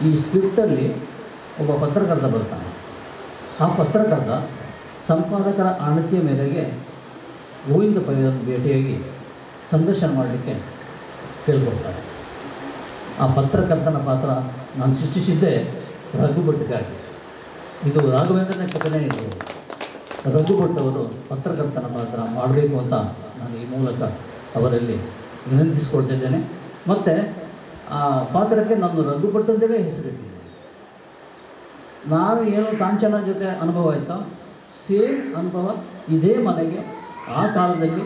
ಈ ಸ್ಕ್ರಿಪ್ಟಲ್ಲಿ ಒಬ್ಬ ಪತ್ರಕರ್ತ ಬರ್ತಾನೆ. ಆ ಪತ್ರಕರ್ತ ಸಂಪಾದಕರ ಅಣತಿಯ ಮೇರೆಗೆ ಗೋವಿಂದ ಪೈಯನ್ನು ಭೇಟಿಯಾಗಿ ಸಂದರ್ಶನ ಮಾಡಲಿಕ್ಕೆ ಕೇಳ್ಕೊಳ್ತಾರೆ. ಆ ಪತ್ರಕರ್ತನ ಪಾತ್ರ ನಾನು ಸೃಷ್ಟಿಸಿದ್ದೇ ರಘು ಭಟ್ಗಾಗಿ. ಇದು ರಾಘವೇಂದ್ರನ ಕಥೆನೇ ಇದು. ರಘು ಭಟ್ ಅವರು ಪತ್ರಕರ್ತನ ಪಾತ್ರ ಮಾಡಬೇಕು ಅಂತ ನಾನು ಈ ಮೂಲಕ ಅವರಲ್ಲಿ ವಿನಂತಿಸ್ಕೊಳ್ತಿದ್ದೇನೆ. ಮತ್ತು ಆ ಪಾತ್ರಕ್ಕೆ ನಾನು ರಘು ಭಟ್ ಅಂತಲೇ ಹೆಸರಿಟ್ಟಿದ್ದೇನೆ. ನಾನು ಏನು ಕಾಂಚನ ಜೊತೆ ಅನುಭವ ಆಯಿತೋ ಸೇಮ್ ಅನುಭವ ಇದೇ ಮನೆಗೆ ಆ ಕಾಲದಲ್ಲಿ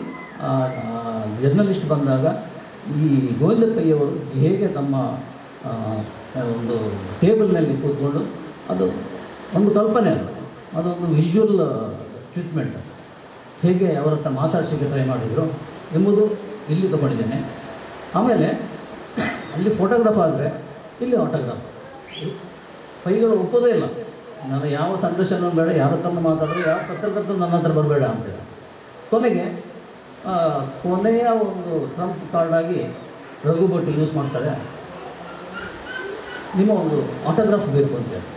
ಜರ್ನಲಿಸ್ಟ್ ಬಂದಾಗ ಈ ಗೋವಿಂದ ಪೈಯವರು ಹೇಗೆ ತಮ್ಮ ಒಂದು ಟೇಬಲ್ನಲ್ಲಿ ಕೂತ್ಕೊಂಡು, ಅದು ಒಂದು ಕಲ್ಪನೆ ಅಲ್ಲ, ಅದೊಂದು ವಿಜುವಲ್ ಟ್ರೀಟ್ಮೆಂಟ್, ಹೇಗೆ ಅವರ ಹತ್ರ ಮಾತಾಡ್ಸೋಕ್ಕೆ ಟ್ರೈ ಮಾಡಿದರು ಎಂಬುದು ಇಲ್ಲಿ ತಗೊಂಡಿದ್ದೇನೆ. ಆಮೇಲೆ ಅಲ್ಲಿ ಫೋಟೋಗ್ರಾಫ್ ಆದರೆ ಇಲ್ಲಿ ಆಟೋಗ್ರಾಫ್. ಪೈಗಳು ಒಪ್ಪೋದೇ ಇಲ್ಲ, ನಾನು ಯಾವ ಸಂದರ್ಶನ ಬೇಡ, ಯಾರ ಹತ್ರ ಮಾತಾಡಿದ್ರೆ ಯಾವ ಪತ್ರಕರ್ತರು ನನ್ನ ಹತ್ರ ಬರಬೇಡ ಅಂತೇಳಿ. ಕೊನೆಯ ಒಂದು ಟ್ರಂಪ್ ಕಾರ್ಡಾಗಿ ರಘು ಭಟ್ ಯೂಸ್ ಮಾಡ್ತಾರೆ, ನಿಮ್ಮ ಒಂದು ಆಟೋಗ್ರಾಫ್ ಬೇಕು ಅಂತೇಳಿ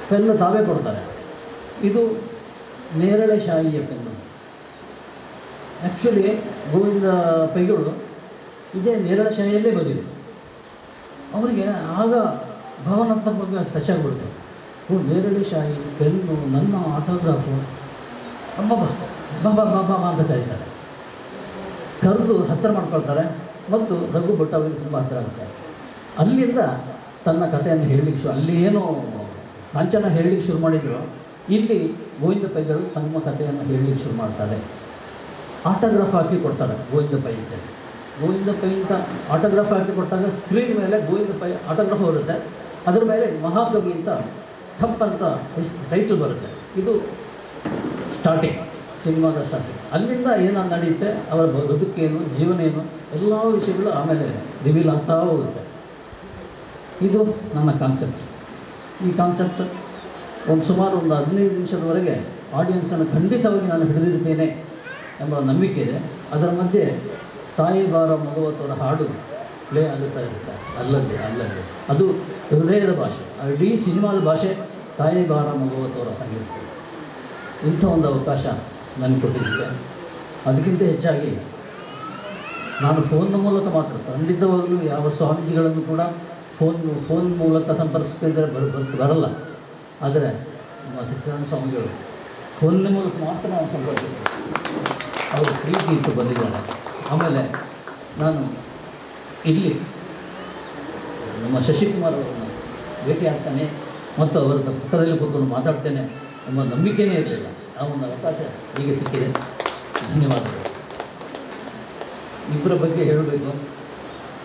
ಪೆನ್ನು ತಾವೇ ಕೊಡ್ತಾರೆ. ಇದು ನೇರಳೆ ಶಾಹಿಯ ಪೆನ್ನು. ಆ್ಯಕ್ಚುಲಿ ಗೋವಿಂದ ಪೈಗಳು ಇದೇ ನೇರಳೆ ಶಾಹಿಯಲ್ಲೇ ಬಂದಿದೆ. ಅವರಿಗೆ ಆಗ ಭಾವನಾತ್ಮಕವಾಗಿ ಟಚ್ ಆಗಿಬಿಡ್ತು. ನೇರಳೆ ಶಾಹಿ ಪೆನ್ನು, ನನ್ನ ಆಟೋಗ್ರಾಫು, ಬಾಬಾ ಬಾಬಾ ಬಾಬಾ ಅಂತ ಕರೀತಾರೆ. ಕರೆದು ಹತ್ತಿರ ಮಾಡ್ಕೊಳ್ತಾರೆ ಮತ್ತು ರಘು ಭಟ್ ಅವರಿಗೆ ತುಂಬ ಹತ್ತಿರ ಆಗುತ್ತೆ. ಅಲ್ಲಿಂದ ತನ್ನ ಕಥೆಯನ್ನು ಹೇಳಲಿಕ್ಕೆ ಅಲ್ಲಿ ಏನು ಕಾಂಚನ ಹೇಳಲಿಕ್ಕೆ ಶುರು ಮಾಡಿದ್ರು, ಇಲ್ಲಿ ಗೋವಿಂದ ಪೈಗಳು ತಮ್ಮ ಕಥೆಯನ್ನು ಹೇಳಲಿಕ್ಕೆ ಶುರು ಮಾಡ್ತಾರೆ. ಆಟೋಗ್ರಾಫ್ ಹಾಕಿ ಕೊಡ್ತಾರೆ ಗೋವಿಂದ ಪೈ ಅಂತ. ಗೋವಿಂದ ಪೈ ಅಂತ ಆಟೋಗ್ರಾಫ್ ಹಾಕಿ ಕೊಟ್ಟಾಗ ಸ್ಕ್ರೀನ್ ಮೇಲೆ ಗೋವಿಂದ ಪೈ ಆಟೋಗ್ರಾಫ್ ಬರುತ್ತೆ, ಅದರ ಮೇಲೆ ಮಹಾಕವಿ ಅಂತ ಥಪ್ ಅಂತ ಟೈಟಲ್ ಬರುತ್ತೆ. ಇದು ಸ್ಟಾರ್ಟಿಂಗ್, ಸಿನಿಮಾದ ಸ್ಟಾರ್ಟಿಂಗ್. ಅಲ್ಲಿಂದ ಏನಾದ್ರು ನಡೆಯುತ್ತೆ, ಅವರ ಬದುಕೇನು, ಜೀವನ ಏನು, ಎಲ್ಲ ವಿಷಯಗಳು ಆಮೇಲೆ ರಿವೀಲ್ ಆಗ್ತಾ ಹೋಗುತ್ತೆ. ಇದು ನನ್ನ ಕಾನ್ಸೆಪ್ಟ್. ಈ ಕಾನ್ಸೆಪ್ಟ್ ಸುಮಾರು ಒಂದು 15 ನಿಮಿಷದವರೆಗೆ ಆಡಿಯನ್ಸನ್ನು ಖಂಡಿತವಾಗಿ ನಾನು ಹಿಡಿದಿರ್ತೇನೆ ಎಂಬ ನಂಬಿಕೆ ಇದೆ. ಅದರ ಮಧ್ಯೆ ತಾಯಿ ಬಾರ ಮಗುವತ್ತವರ ಹಾಡು ಪ್ಲೇ ಆಗುತ್ತಾ ಇರುತ್ತೆ ಅಲ್ಲದೆ. ಅದು ಹೃದಯದ ಭಾಷೆ, ಇಡೀ ಸಿನಿಮಾದ ಭಾಷೆ ತಾಯಿ ಬಾರ ಮಗುವತ್ತವರ ಸಂಗೀತ. ಇಂಥ ಒಂದು ಅವಕಾಶ ನನಗೆ ಕೊಟ್ಟಿದ್ದೆ. ಅದಕ್ಕಿಂತ ಹೆಚ್ಚಾಗಿ ನಾನು ಫೋನ್ನ ಮೂಲಕ ಮಾತ್ರ, ಖಂಡಿತವಾಗಲೂ ಯಾವ ಸ್ವಾಮೀಜಿಗಳನ್ನು ಕೂಡ ಫೋನ್ ಮೂಲಕ ಸಂಪರ್ಕಿಸಿದ್ರೆ ಬರಲ್ಲ. ಆದರೆ ನಮ್ಮ ಸತ್ಯಾನಂದ ಸ್ವಾಮಿಗಳು ಫೋನ್ನ ಮೂಲಕ ಮಾತ್ರ ನಾವು ಸಂಪರ್ಕಿಸ್ತೀವಿ. ಅವರು ಪ್ರೀತಿ ಇತ್ತು ಬಂದಿದ್ದಾರೆ. ಆಮೇಲೆ ನಾನು ಇಲ್ಲಿ ನಮ್ಮ ಶಶಿಕುಮಾರ್ ಅವರನ್ನು ಭೇಟಿ ಆಗ್ತಾನೆ ಮತ್ತು ಅವರ ಪಕ್ಕದಲ್ಲಿ ಕೂತ್ಕೊಂಡು ಮಾತಾಡ್ತೇನೆ ಎಂಬ ನಂಬಿಕೆಯೇ ಇರಲಿಲ್ಲ. ಆ ಒಂದು ಅವಕಾಶ ಈಗ ಸಿಕ್ಕಿದೆ. ಧನ್ಯವಾದಗಳು. ಇಬ್ಬರ ಬಗ್ಗೆ ಹೇಳಬೇಕು.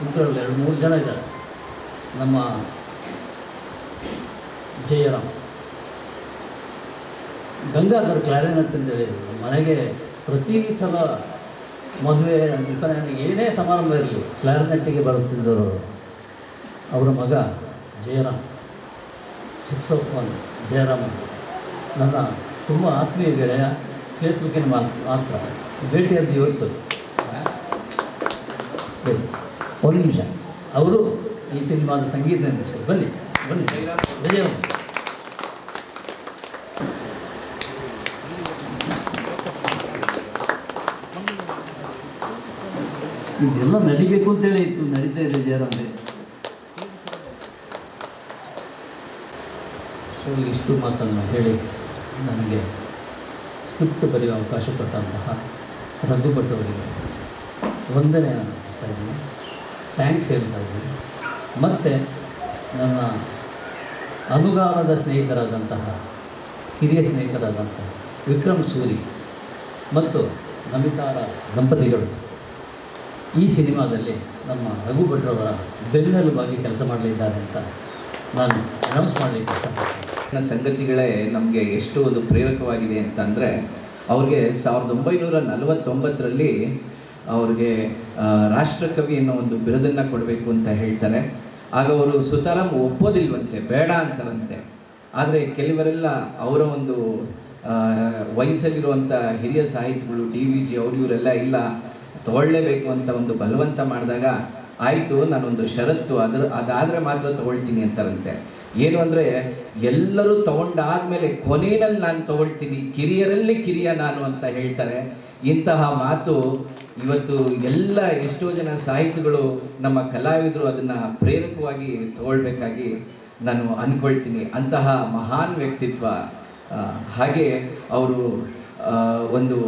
ಇಬ್ಬರಲ್ಲಿ 2-3 ಜನ ಇದ್ದಾರೆ. ನಮ್ಮ ಜಯರಾಮ್, ಗಂಗಾಧರ್ ಕ್ಲಾರಿನೆಟ್ ಅಂತ ಹೇಳಿದರು. ಮನೆಗೆ ಪ್ರತಿ ಸಲ ಮದುವೆ ಏನೇ ಸಮಾರಂಭ ಇರಲಿ ಕ್ಲಾರಿನೆಟ್ಟಿಗೆ ಬರುತ್ತಿದ್ದರು. ಅವರ ಮಗ ಜಯರಾಮ್, 601 ಜಯರಾಮ್ ನನ್ನ ತುಂಬ ಆತ್ಮೀಯ ಗೆಳೆಯ. ಫೇಸ್ಬುಕ್ಕಿನ ಮಾತ್ರ ಭೇಟಿಯಾದ ಇವತ್ತು. ಒಂದು ನಿಮಿಷ, ಅವರು ಈ ಸಿನಿಮಾದ ಸಂಗೀತ ನಿರ್ದೇಶಕರು. ಬನ್ನಿ ಜಯರಾಮ್. ಇದೆಲ್ಲ ನಡಿಬೇಕು ಅಂತೇಳಿ ಇತ್ತು, ನಡೀತಾ ಇದೆ ಜಯರಾಮ್ಗೆ. ಸೊ ಇಷ್ಟು ಮಾತನ್ನು ಹೇಳಿ ನನಗೆ ಸ್ಕ್ರಿಪ್ಟ್ ಬರೆಯುವ ಅವಕಾಶ ಕೊಟ್ಟಂತಹ ರಘು ಭಟ್ ಅವರಿಗೆ ವಂದನೆ ಅನಿಸ್ತಾ ಇದ್ದೀನಿ, ಥ್ಯಾಂಕ್ಸ್ ಹೇಳ್ತಾ ಇದ್ದೀನಿ. ಮತ್ತು ನನ್ನ ಅನುಗಾಲದ ಸ್ನೇಹಿತರಾದಂತಹ ಹಿರಿಯ ಸ್ನೇಹಿತರಾದಂತಹ ವಿಕ್ರಮ್ ಸೂರಿ ಮತ್ತು ನಮಿತಾರ ದಂಪತಿಗಳು ಈ ಸಿನಿಮಾದಲ್ಲಿ ನಮ್ಮ ರಘು ಭಟ್ರವರ ಬೆನ್ನೆಲುಬಾಗಿ ಕೆಲಸ ಮಾಡಲಿದ್ದಾರೆ ಅಂತ ನಾನು ಅನೌನ್ಸ್ ಮಾಡಲಿಕ್ಕೆ ಇಷ್ಟಪಡ್ತೀನಿ. ಸಂಗತಿಗಳೇ ನಮಗೆ ಎಷ್ಟು ಅದು ಪ್ರೇರಕವಾಗಿದೆ ಅಂತಂದರೆ, ಅವ್ರಿಗೆ 1949ರಲ್ಲಿ ಅವ್ರಿಗೆ ರಾಷ್ಟ್ರಕವಿ ಅನ್ನೋ ಒಂದು ಬಿರುದನ್ನು ಕೊಡಬೇಕು ಅಂತ ಹೇಳ್ತಾರೆ. ಆಗ ಅವರು ಸುತಾರಾಮ್ ಒಪ್ಪೋದಿಲ್ವಂತೆ, ಬೇಡ ಅಂತಾರಂತೆ. ಆದರೆ ಕೆಲವರೆಲ್ಲ ಅವರ ಒಂದು ವಯಸ್ಸಲ್ಲಿರುವಂಥ ಹಿರಿಯ ಸಾಹಿತಿಗಳು DVG ಇವರೆಲ್ಲ ಇಲ್ಲ ತಗೊಳ್ಳೇಬೇಕು ಅಂತ ಒಂದು ಬಲವಂತ ಮಾಡಿದಾಗ ಆಯಿತು, ನಾನೊಂದು ಷರತ್ತು ಅದಾದರೆ ಮಾತ್ರ ತಗೊಳ್ತೀನಿ ಅಂತಾರಂತೆ. ಏನು ಅಂದರೆ ಎಲ್ಲರೂ ತಗೊಂಡಾದ್ಮೇಲೆ ಕೊನೆಯಲ್ಲಿ ನಾನು ತಗೊಳ್ತೀನಿ, ಕಿರಿಯರಲ್ಲಿ ಕಿರಿಯ ನಾನು ಅಂತ ಹೇಳ್ತಾರೆ. ಇಂತಹ ಮಾತು ಇವತ್ತು ಎಲ್ಲ ಎಷ್ಟೋ ಜನ ಸಾಹಿತಿಗಳು, ನಮ್ಮ ಕಲಾವಿದರು ಅದನ್ನು ಪ್ರೇರಕವಾಗಿ ತಗೊಳ್ಬೇಕಾಗಿ ನಾನು ಅಂದ್ಕೊಳ್ತೀನಿ. ಅಂತಹ ಮಹಾನ್ ವ್ಯಕ್ತಿತ್ವ. ಹಾಗೆ ಅವರು ಒಂದು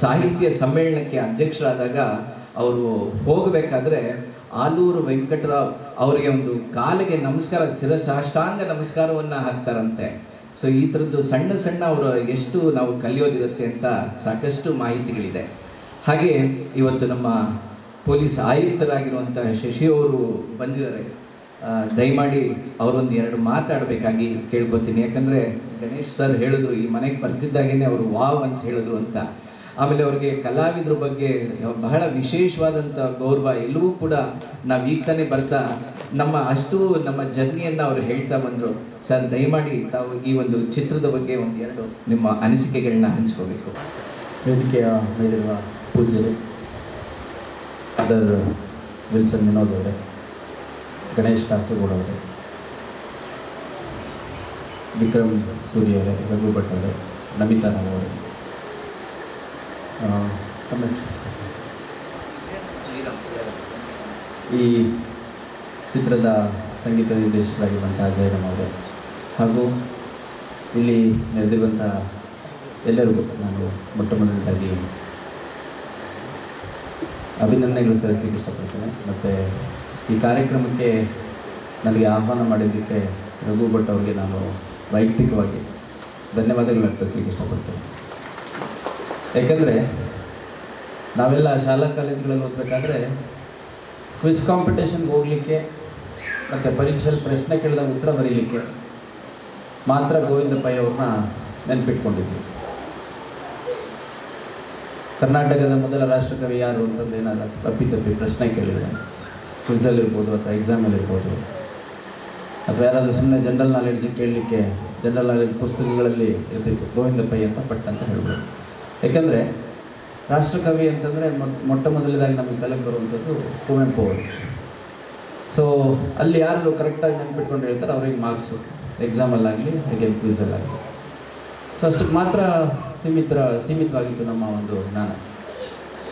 ಸಾಹಿತ್ಯ ಸಮ್ಮೇಳನಕ್ಕೆ ಅಧ್ಯಕ್ಷರಾದಾಗ ಅವರು ಹೋಗಬೇಕಾದ್ರೆ ಆಲೂರು ವೆಂಕಟರಾವ್ ಅವರಿಗೆ ಒಂದು ಕಾಲಿಗೆ ನಮಸ್ಕಾರ, ಶಿರಸಾಷ್ಟಾಂಗ ನಮಸ್ಕಾರವನ್ನು ಹಾಕ್ತಾರಂತೆ. ಸೊ ಈ ಥರದ್ದು ಸಣ್ಣ ಸಣ್ಣ ಅವರು ಎಷ್ಟು ನಾವು ಕಲಿಯೋದಿರುತ್ತೆ ಅಂತ ಸಾಕಷ್ಟು ಮಾಹಿತಿಗಳಿದೆ. ಹಾಗೆ ಇವತ್ತು ನಮ್ಮ ಪೊಲೀಸ್ ಆಯುಕ್ತರಾಗಿರುವಂಥ ಶಶಿ ಅವರು ಬಂದಿದ್ದಾರೆ. ದಯಮಾಡಿ ಅವರೊಂದು 2 ಮಾತಾಡಬೇಕಾಗಿ ಕೇಳ್ಕೊತೀನಿ. ಯಾಕಂದರೆ ಗಣೇಶ್ ಸರ್ ಹೇಳಿದ್ರು, ಈ ಮನೆಗೆ ಬರ್ತಿದ್ದಾಗೇನೆ ಅವರು ವಾವ್ ಅಂತ ಹೇಳಿದ್ರು ಅಂತ. ಆಮೇಲೆ ಅವ್ರಿಗೆ ಕಲಾವಿದ್ರ ಬಗ್ಗೆ ಬಹಳ ವಿಶೇಷವಾದಂಥ ಗೌರವ. ಎಲ್ಲವೂ ಕೂಡ ನಾವು ಈಗ ತಾನೇ ಬರ್ತಾ ನಮ್ಮ ಜರ್ನಿಯನ್ನು ಅವರು ಹೇಳ್ತಾ ಬಂದರು. ಸರ್ ದಯಮಾಡಿ ತಾವು ಈ ಒಂದು ಚಿತ್ರದ ಬಗ್ಗೆ 1-2 ನಿಮ್ಮ ಅನಿಸಿಕೆಗಳನ್ನ ಹಂಚ್ಕೋಬೇಕು. ವೇದಿಕೆಯ ಮೇಲಿರುವ ಪೂಜ್ಯರು ಅದರ್ ವಿಲ್ಸನ್ ವಿನೋದ್ ಅವರೇ, ಗಣೇಶ್ ಕಾಸರಗೋಡು ಅವರೇ, ವಿಕ್ರಮ್ ಸೂರ್ಯ ಅವರೇ, ರಘು ಭಟ್ ಅವರೇ, ನಮಿತಾ ರಾವ್ ಅವರೇ, ಈ ಚಿತ್ರದ ಸಂಗೀತ ನಿರ್ದೇಶಕರಾಗಿರುವಂಥ ಜಯರಾಮ್ ಅವರೇ, ಹಾಗೂ ಇಲ್ಲಿ ನೆರೆದಿರುವಂಥ ಎಲ್ಲರಿಗೂ ನಾನು ಮೊಟ್ಟಮೊದಲನೇದಾಗಿ ಅಭಿನಂದನೆಗಳು ಸಲ್ಲಿಸಲಿಕ್ಕೆ ಇಷ್ಟಪಡ್ತೇನೆ. ಮತ್ತು ಈ ಕಾರ್ಯಕ್ರಮಕ್ಕೆ ನನಗೆ ಆಹ್ವಾನ ಮಾಡಿದ್ದಕ್ಕೆ ರಘು ಭಟ್ ಅವರಿಗೆ ನಾನು ವೈಯಕ್ತಿಕವಾಗಿ ಧನ್ಯವಾದಗಳು ಅರ್ಪಿಸಲಿಕ್ಕೆ ಇಷ್ಟಪಡ್ತೇನೆ. ಯಾಕಂದರೆ ನಾವೆಲ್ಲ ಶಾಲಾ ಕಾಲೇಜುಗಳಲ್ಲಿ ಓದಬೇಕಾದ್ರೆ ಕ್ವಿಜ್ ಕಾಂಪಿಟೇಷನ್ಗೆ ಹೋಗಲಿಕ್ಕೆ ಮತ್ತು ಪರೀಕ್ಷೆಯಲ್ಲಿ ಪ್ರಶ್ನೆ ಕೇಳಿದಾಗ ಉತ್ತರ ಬರೀಲಿಕ್ಕೆ ಮಾತ್ರ ಗೋವಿಂದ ಪೈ ಅವ್ರನ್ನ ನೆನಪಿಟ್ಕೊಂಡಿದ್ವಿ. ಕರ್ನಾಟಕದ ಮೊದಲ ರಾಷ್ಟ್ರಕವಿ ಯಾರು ಅಂತಂದು ಏನಾದ್ರು ತಪ್ಪಿ ಪ್ರಶ್ನೆ ಕೇಳಿದರೆ ಕ್ವಿಝಲ್ಲಿರ್ಬೋದು ಅಥವಾ ಎಕ್ಸಾಮಲ್ಲಿರ್ಬೋದು, ಅಥವಾ ಯಾರಾದರೂ ಸುಮ್ಮನೆ ಜನರಲ್ ನಾಲೆಡ್ಜ್ ಕೇಳಲಿಕ್ಕೆ ಜನರಲ್ ನಾಲೆಡ್ಜ್ ಪುಸ್ತಕಗಳಲ್ಲಿ ಇರ್ತಿತ್ತು, ಗೋವಿಂದ ಪೈ ಅಂತ ಪಟ್ಟಂತ ಹೇಳ್ಬೋದು. ಯಾಕಂದರೆ ರಾಷ್ಟ್ರಕವಿ ಅಂತಂದರೆ ಮೊಟ್ಟ ಮೊದಲದಾಗಿ ನಮಗೆ ತಲೆಗೆ ಬರುವಂಥದ್ದು ಕುವೆಂಪು ಅವರು. ಸೊ ಅಲ್ಲಿ ಯಾರು ಕರೆಕ್ಟಾಗಿ ನೆನ್ಪಿಟ್ಕೊಂಡು ಹೇಳ್ತಾರೆ ಅವ್ರಿಗೆ ಮಾರ್ಕ್ಸು, ಎಕ್ಸಾಮಲ್ಲಾಗಲಿ ಹಾಗೆ ಕ್ವಿಝಲ್ಲಾಗಲಿ. ಸೊ ಅಷ್ಟಕ್ಕೆ ಮಾತ್ರ ಸೀಮಿತವಾಗಿತ್ತು ನಮ್ಮ ಒಂದು ಜ್ಞಾನ.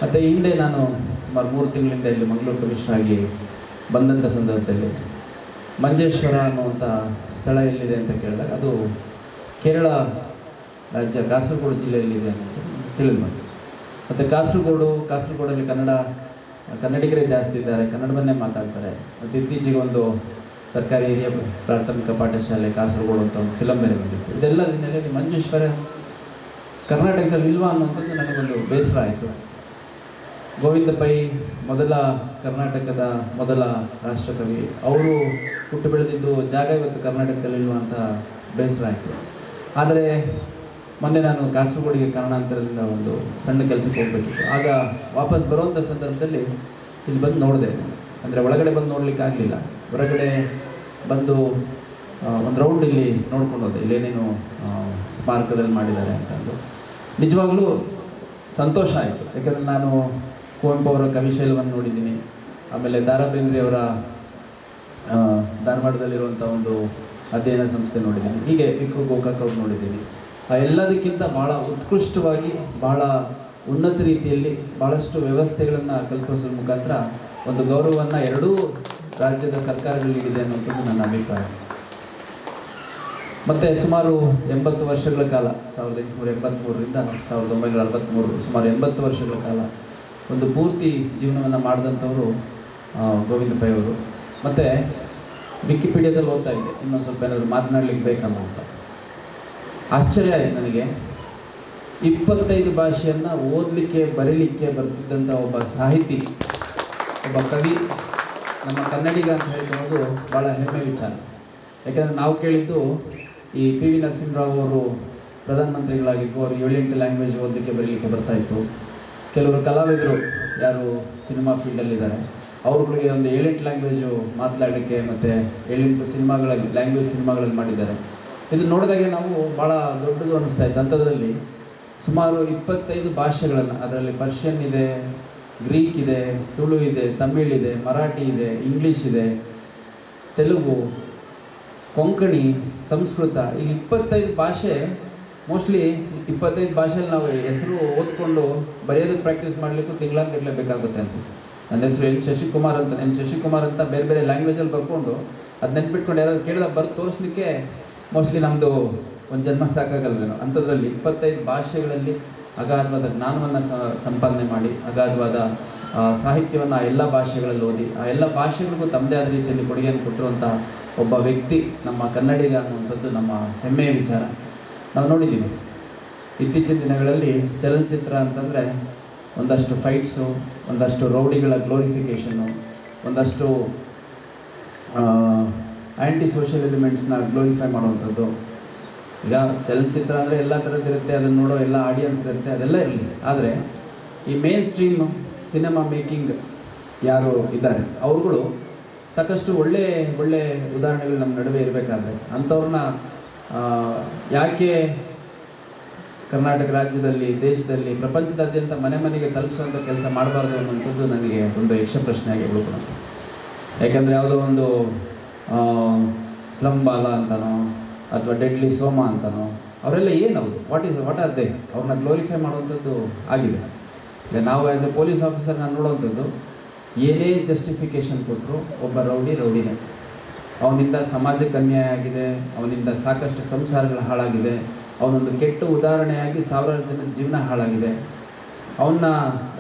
ಮತ್ತು ಹಿಂದೆ ನಾನು ಸುಮಾರು 3 ತಿಂಗಳಿಂದ ಇಲ್ಲಿ ಮಂಗಳೂರು ಕಮಿಷನರ್ ಆಗಿ ಬಂದಂಥ ಸಂದರ್ಭದಲ್ಲಿ ಮಂಜೇಶ್ವರ ಅನ್ನುವಂಥ ಸ್ಥಳ ಎಲ್ಲಿದೆ ಅಂತ ಕೇಳಿದಾಗ ಅದು ಕೇರಳ ರಾಜ್ಯ ಕಾಸರಗೋಡು ಜಿಲ್ಲೆಯಲ್ಲಿದೆ ಅನ್ನೋದು ತಿಳಿದು ಬಂತು. ಮತ್ತು ಕಾಸರಗೋಡಲ್ಲಿ ಕನ್ನಡಿಗರೇ ಜಾಸ್ತಿ ಇದ್ದಾರೆ, ಕನ್ನಡವನ್ನೇ ಮಾತಾಡ್ತಾರೆ. ಮತ್ತು ಇತ್ತೀಚೆಗೆ ಒಂದು ಸರ್ಕಾರಿ ಹಿರಿಯ ಪ್ರಾಥಮಿಕ ಪಾಠಶಾಲೆ ಕಾಸರಗೋಡು ಅಂತ ಒಂದು ಫಿಲಮ್ ಬೇರೆ ಬಂದಿತ್ತು. ಇದೆಲ್ಲ ಹಿನ್ನೆಲೆಯಲ್ಲಿ ಮಂಜೇಶ್ವರ ಕರ್ನಾಟಕದಲ್ಲಿ ಇಲ್ವಾ ಅನ್ನೋಂಥದ್ದು ನನಗೊಂದು ಬೇಸರ ಆಯಿತು. ಗೋವಿಂದ ಪೈ ಕರ್ನಾಟಕದ ಮೊದಲ ರಾಷ್ಟ್ರಕವಿ, ಅವರು ಹುಟ್ಟು ಬೆಳೆದಿದ್ದು ಜಾಗ ಇವತ್ತು ಕರ್ನಾಟಕದಲ್ಲಿಲ್ವ ಅಂತ ಬೇಸರ ಆಯಿತು. ಆದರೆ ಮೊನ್ನೆ ನಾನು ಕಾಸರಗೋಡಿಗೆ ಕಾರಣಾಂತರದಿಂದ ಒಂದು ಸಣ್ಣ ಕೆಲಸಕ್ಕೆ ಹೋಗಬೇಕಿತ್ತು. ಆಗ ವಾಪಸ್ ಬರುವಂಥ ಸಂದರ್ಭದಲ್ಲಿ ಇಲ್ಲಿ ಬಂದು ನೋಡಿದೆ. ಅಂದರೆ ಒಳಗಡೆ ಬಂದು ನೋಡಲಿಕ್ಕೆ ಆಗಲಿಲ್ಲ, ಹೊರಗಡೆ ಬಂದು ಒಂದು ರೌಂಡ್ ಇಲ್ಲಿ ನೋಡ್ಕೊಂಡು ಹೋದೆ, ಇಲ್ಲೇನೇನು ಸ್ಮಾರಕದಲ್ಲಿ ಮಾಡಿದ್ದಾರೆ ಅಂತಂದು. ನಿಜವಾಗ್ಲೂ ಸಂತೋಷ ಆಯಿತು. ಯಾಕಂದರೆ ನಾನು ಕುವೆಂಪು ಅವರ ಕವಿಶೈಲವನ್ನು ನೋಡಿದ್ದೀನಿ, ಆಮೇಲೆ ದ ರಾ ಬೇಂದ್ರೆಯವರ ಧಾರವಾಡದಲ್ಲಿರುವಂಥ ಒಂದು ಅಧ್ಯಯನ ಸಂಸ್ಥೆ ನೋಡಿದ್ದೀನಿ, ಹೀಗೆ ವಿಕ್ರು ಗೋಕಾಕ್ ಅವ್ರು ನೋಡಿದ್ದೀನಿ. ಆ ಎಲ್ಲದಕ್ಕಿಂತ ಭಾಳ ಉತ್ಕೃಷ್ಟವಾಗಿ, ಭಾಳ ಉನ್ನತ ರೀತಿಯಲ್ಲಿ ಭಾಳಷ್ಟು ವ್ಯವಸ್ಥೆಗಳನ್ನು ಕಲ್ಪಿಸೋದ್ರ ಮುಖಾಂತರ ಒಂದು ಗೌರವವನ್ನು ಎರಡೂ ರಾಜ್ಯದ ಸರ್ಕಾರಗಳು ನೀಡಿದೆ ಅನ್ನೋಂಥದ್ದು ನನ್ನ ಅಭಿಪ್ರಾಯ. ಮತ್ತು ಸುಮಾರು 80 ವರ್ಷಗಳ ಕಾಲ, 1883ರಿಂದ 1963, ಸುಮಾರು 80 ವರ್ಷಗಳ ಕಾಲ ಒಂದು ಪೂರ್ತಿ ಜೀವನವನ್ನು ಮಾಡಿದಂಥವರು ಗೋವಿಂದ ಪೈ ಅವರು. ಮತ್ತು ವಿಕಿಪೀಡಿಯಾದಲ್ಲಿ ಓದ್ತಾ ಇದ್ದೆ, ಇನ್ನೊಂದು ಸ್ವಲ್ಪ ಏನಾದರೂ ಮಾತನಾಡಲಿಕ್ಕೆ ಬೇಕಲ್ಲ ಅಂತ. ಆಶ್ಚರ್ಯ ಆಯಿತು ನನಗೆ. 25 ಭಾಷೆಯನ್ನು ಓದಲಿಕ್ಕೆ ಬರೀಲಿಕ್ಕೆ ಬರ್ತಿದ್ದಂಥ ಒಬ್ಬ ಸಾಹಿತಿ, ಒಬ್ಬ ಕವಿ, ನಮ್ಮ ಕನ್ನಡಿಗ ಅಂತ ಹೇಳ್ಕೊಳ್ಳೋದು ಭಾಳ ಹೆಮ್ಮೆ ವಿಚಾರ. ಯಾಕಂದರೆ ನಾವು ಕೇಳಿದ್ದು ಈ PV ನರಸಿಂಹರಾವ್ ಅವರು ಪ್ರಧಾನಮಂತ್ರಿಗಳಾಗಿದ್ದು ಅವರು 7-8 ಲ್ಯಾಂಗ್ವೇಜ್ ಓದಲಿಕ್ಕೆ ಬರೀಲಿಕ್ಕೆ ಬರ್ತಾಯಿತ್ತು. ಕೆಲವರು ಕಲಾವಿದರು ಯಾರು ಸಿನಿಮಾ ಫೀಲ್ಡಲ್ಲಿದ್ದಾರೆ ಅವ್ರುಗಳಿಗೆ ಒಂದು 7-8 ಲ್ಯಾಂಗ್ವೇಜು ಮಾತನಾಡಲಿಕ್ಕೆ ಮತ್ತು 7-8 ಸಿನಿಮಾಗಳಲ್ಲಿ ಸಿನಿಮಾಗಳಲ್ಲಿ ಮಾಡಿದ್ದಾರೆ. ಇದು ನೋಡಿದಾಗೆ ನಾವು ಭಾಳ ದೊಡ್ಡದು ಅನ್ನಿಸ್ತಾ ಇತ್ತು. ಅಂಥದ್ರಲ್ಲಿ ಸುಮಾರು 25 ಭಾಷೆಗಳನ್ನು, ಅದರಲ್ಲಿ ಪರ್ಷಿಯನ್ ಇದೆ, ಗ್ರೀಕ್ ಇದೆ, ತುಳು ಇದೆ, ತಮಿಳ್ ಇದೆ, ಮರಾಠಿ ಇದೆ, ಇಂಗ್ಲೀಷ್ ಇದೆ, ತೆಲುಗು, ಕೊಂಕಣಿ, ಸಂಸ್ಕೃತ, ಈ 25 ಭಾಷೆ. ಮೋಸ್ಟ್ಲಿ 25 ಭಾಷೆಯಲ್ಲಿ ನಾವು ಹೆಸರು ಓದ್ಕೊಂಡು ಬರೆಯೋದಕ್ಕೆ ಪ್ರಾಕ್ಟೀಸ್ ಮಾಡಲಿಕ್ಕೂ ತಿಂಗಳಾಗಟ್ಟಲೆ ಬೇಕಾಗುತ್ತೆ ಅನಿಸುತ್ತೆ. ನನ್ನ ಹೆಸರು ಎನ್ ಶಶಿಕುಮಾರ್ ಅಂತ ಬೇರೆ ಬೇರೆ ಲ್ಯಾಂಗ್ವೇಜಲ್ಲಿ ಬರ್ಕೊಂಡು ಅದು ನೆನ್ಪಿಟ್ಕೊಂಡು ಯಾರಾದ್ರು ಕೇಳಿದಾಗ ಬರೆದು ತೋರಿಸ್ಲಿಕ್ಕೆ ಮೋಸ್ಟ್ಲಿ ನಮ್ಮದು ಒಂದು ಜನ್ಮ ಸಾಕಾಗಲ್ವೇನೋ. ಅಂಥದ್ರಲ್ಲಿ 25 ಭಾಷೆಗಳಲ್ಲಿ ಅಗಾಧವಾದ ಜ್ಞಾನವನ್ನು ಸಂಪಾದನೆ ಮಾಡಿ, ಅಗಾಧವಾದ ಸಾಹಿತ್ಯವನ್ನು ಆ ಎಲ್ಲ ಭಾಷೆಗಳಲ್ಲಿ ಓದಿ, ಆ ಎಲ್ಲ ಭಾಷೆಗಳಿಗೂ ತಮ್ಮದೇ ಆದ ರೀತಿಯಲ್ಲಿ ಕೊಡುಗೆಯನ್ನು ಕೊಟ್ಟಿರುವಂಥ ಒಬ್ಬ ವ್ಯಕ್ತಿ ನಮ್ಮ ಕನ್ನಡಿಗ ಅನ್ನುವಂಥದ್ದು ನಮ್ಮ ಹೆಮ್ಮೆಯ ವಿಚಾರ. ನಾವು ನೋಡಿದ್ದೀವಿ ಇತ್ತೀಚಿನ ದಿನಗಳಲ್ಲಿ ಚಲನಚಿತ್ರ ಅಂತಂದರೆ ಒಂದಷ್ಟು ಫೈಟ್ಸು, ಒಂದಷ್ಟು ರೌಡಿಗಳ ಗ್ಲೋರಿಫಿಕೇಷನ್ನು, ಒಂದಷ್ಟು ಆ್ಯಂಟಿ ಸೋಷಿಯಲ್ ಎಲಿಮೆಂಟ್ಸ್ನ ಗ್ಲೋರಿಫೈ ಮಾಡುವಂಥದ್ದು. ಈಗ ಚಲನಚಿತ್ರ ಅಂದರೆ ಎಲ್ಲ ಥರದ್ದಿರುತ್ತೆ, ಅದನ್ನು ನೋಡೋ ಎಲ್ಲ ಆಡಿಯನ್ಸ್ ಇರುತ್ತೆ, ಅದೆಲ್ಲ ಇರಲಿ. ಆದರೆ ಈ ಮೇನ್ ಸ್ಟ್ರೀಮ್ ಸಿನಿಮಾ ಮೇಕಿಂಗ್ ಯಾರು ಇದ್ದಾರೆ ಅವ್ರುಗಳು ಸಾಕಷ್ಟು ಒಳ್ಳೆ ಉದಾಹರಣೆಗಳು ನಮ್ಮ ನಡುವೆ ಇರಬೇಕಾದ್ರೆ ಅಂಥವ್ರನ್ನ ಯಾಕೆ ಕರ್ನಾಟಕ ರಾಜ್ಯದಲ್ಲಿ, ದೇಶದಲ್ಲಿ, ಪ್ರಪಂಚದಾದ್ಯಂತ ಮನೆ ಮನೆಗೆ ತಲುಪಿಸುವಂಥ ಕೆಲಸ ಮಾಡಬಾರ್ದು ಅನ್ನುವಂಥದ್ದು ನನಗೆ ಒಂದು ಯಕ್ಷ ಪ್ರಶ್ನೆಯಾಗಿ ಉಳ್ಕೊಳ್ಳುತ್ತೆ. ಯಾಕೆಂದರೆ ಯಾವುದೋ ಒಂದು ಸ್ಲಮ್ ಬಾಲ ಅಂತನೋ ಅಥವಾ ಡೆಡ್ಲಿ ಸೋಮ ಅಂತನೋ ಅವರೆಲ್ಲ ಏನವರು ವಾಟ್ ಆರ್ ದೇ, ಅವ್ರನ್ನ ಗ್ಲೋರಿಫೈ ಮಾಡುವಂಥದ್ದು ಆಗಿದೆ. ಈಗ ನಾವು ಆ್ಯಸ್ ಎ ಪೊಲೀಸ್ ಆಫೀಸರ್ ನಾನು ನೋಡುವಂಥದ್ದು, ಏನೇ ಜಸ್ಟಿಫಿಕೇಷನ್ ಕೊಟ್ಟರು ಒಬ್ಬ ರೌಡಿನೇ, ಅವನಿಂದ ಸಮಾಜಕ್ಕೆ ಅನ್ಯಾಯ ಆಗಿದೆ, ಅವನಿಂದ ಸಾಕಷ್ಟು ಸಂಸಾರಗಳು ಹಾಳಾಗಿದೆ, ಅವನೊಂದು ಕೆಟ್ಟ ಉದಾಹರಣೆಯಾಗಿ ಸಾವಿರಾರು ಜನ ಜೀವನ ಹಾಳಾಗಿದೆ, ಅವನ್ನ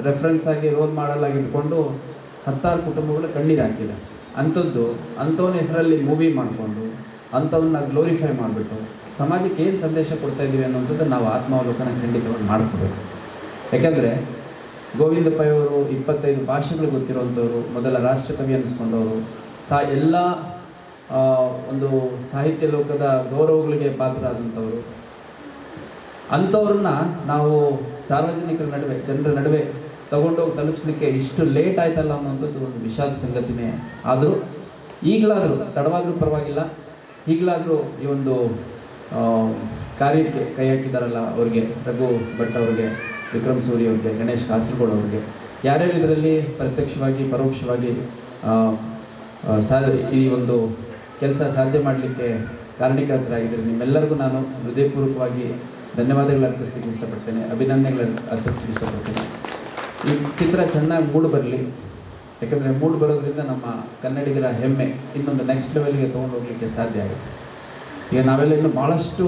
ರೆಫರೆನ್ಸ್ ಆಗಿ ರೋಲ್ ಮಾಡಲಾಗಿ ಇಟ್ಕೊಂಡು 10 ಕುಟುಂಬಗಳು ಕಣ್ಣೀರು ಹಾಕಿದೆ. ಅಂಥವನ ಹೆಸರಲ್ಲಿ ಮೂವಿ ಮಾಡಿಕೊಂಡು ಅಂಥವನ್ನ ಗ್ಲೋರಿಫೈ ಮಾಡಿಬಿಟ್ಟು ಸಮಾಜಕ್ಕೆ ಏನು ಸಂದೇಶ ಕೊಡ್ತಾ ಇದ್ದೀವಿ ಅನ್ನೋಂಥದ್ದು ನಾವು ಆತ್ಮಾವಲೋಕನ ಖಂಡಿತವಾಗಿ ಮಾಡಿಕೊಡ್ಬೇಕು. ಯಾಕೆಂದರೆ ಗೋವಿಂದ ಪೈ ಅವರು 25 ಭಾಷೆಗಳು ಗೊತ್ತಿರುವಂಥವ್ರು, ಮೊದಲ ರಾಷ್ಟ್ರಕವಿ ಅನ್ನಿಸ್ಕೊಂಡವರು, ಎಲ್ಲ ಒಂದು ಸಾಹಿತ್ಯ ಲೋಕದ ಗೌರವಗಳಿಗೆ ಪಾತ್ರರಾದಂಥವರು. ಅಂಥವ್ರನ್ನ ನಾವು ಸಾರ್ವಜನಿಕರ ನಡುವೆ, ಜನರ ನಡುವೆ ತಗೊಂಡೋಗಿ ತಲುಪಿಸ್ಲಿಕ್ಕೆ ಇಷ್ಟು ಲೇಟ್ ಆಯ್ತಲ್ಲ ಅನ್ನೋಂಥದ್ದು ಒಂದು ವಿಷಾದ ಸಂಗತಿನೇ. ಆದರೂ ಈಗಲಾದರೂ, ತಡವಾದರೂ ಪರವಾಗಿಲ್ಲ, ಈಗಲಾದರೂ ಈ ಒಂದು ಕಾರ್ಯಕ್ಕೆ ಕೈ ಹಾಕಿದಾರಲ್ಲ ಅವ್ರಿಗೆ, ರಘು ಭಟ್ ಅವ್ರಿಗೆ, ವಿಕ್ರಮ್ ಸೂರಿ ಅವ್ರಿಗೆ, ಗಣೇಶ್ ಕಾಸರಗೋಡು ಅವ್ರಿಗೆ, ಯಾರ್ಯಾರು ಇದರಲ್ಲಿ ಪ್ರತ್ಯಕ್ಷವಾಗಿ ಪರೋಕ್ಷವಾಗಿ ಈ ಒಂದು ಕೆಲಸ ಸಾಧ್ಯ ಮಾಡಲಿಕ್ಕೆ ಕಾರಣೀಕರ್ತರಾಗಿದ್ದರೆ ನಿಮ್ಮೆಲ್ಲರಿಗೂ ನಾನು ಹೃದಯಪೂರ್ವಕವಾಗಿ ಧನ್ಯವಾದಗಳು ಅರ್ಪಿಸ್ಲಿಕ್ಕೆ ಇಷ್ಟಪಡ್ತೇನೆ, ಅಭಿನಂದನೆಗಳು ಅರ್ಪಿಸ್ಲಿಕ್ಕೆ ಇಷ್ಟಪಡ್ತೇನೆ. ಈ ಚಿತ್ರ ಚೆನ್ನಾಗಿ ಮೂಡಿ ಬರಲಿ. ಯಾಕಂದರೆ ಮೂಡಿ ಬರೋದ್ರಿಂದ ನಮ್ಮ ಕನ್ನಡಿಗರ ಹೆಮ್ಮೆ ಇನ್ನೊಂದು ನೆಕ್ಸ್ಟ್ ಲೆವೆಲ್ಗೆ ತೊಗೊಂಡು ಹೋಗಲಿಕ್ಕೆ ಸಾಧ್ಯ ಆಗುತ್ತೆ. ಈಗ ನಾವೆಲ್ಲ ಇನ್ನೂ ಭಾಳಷ್ಟು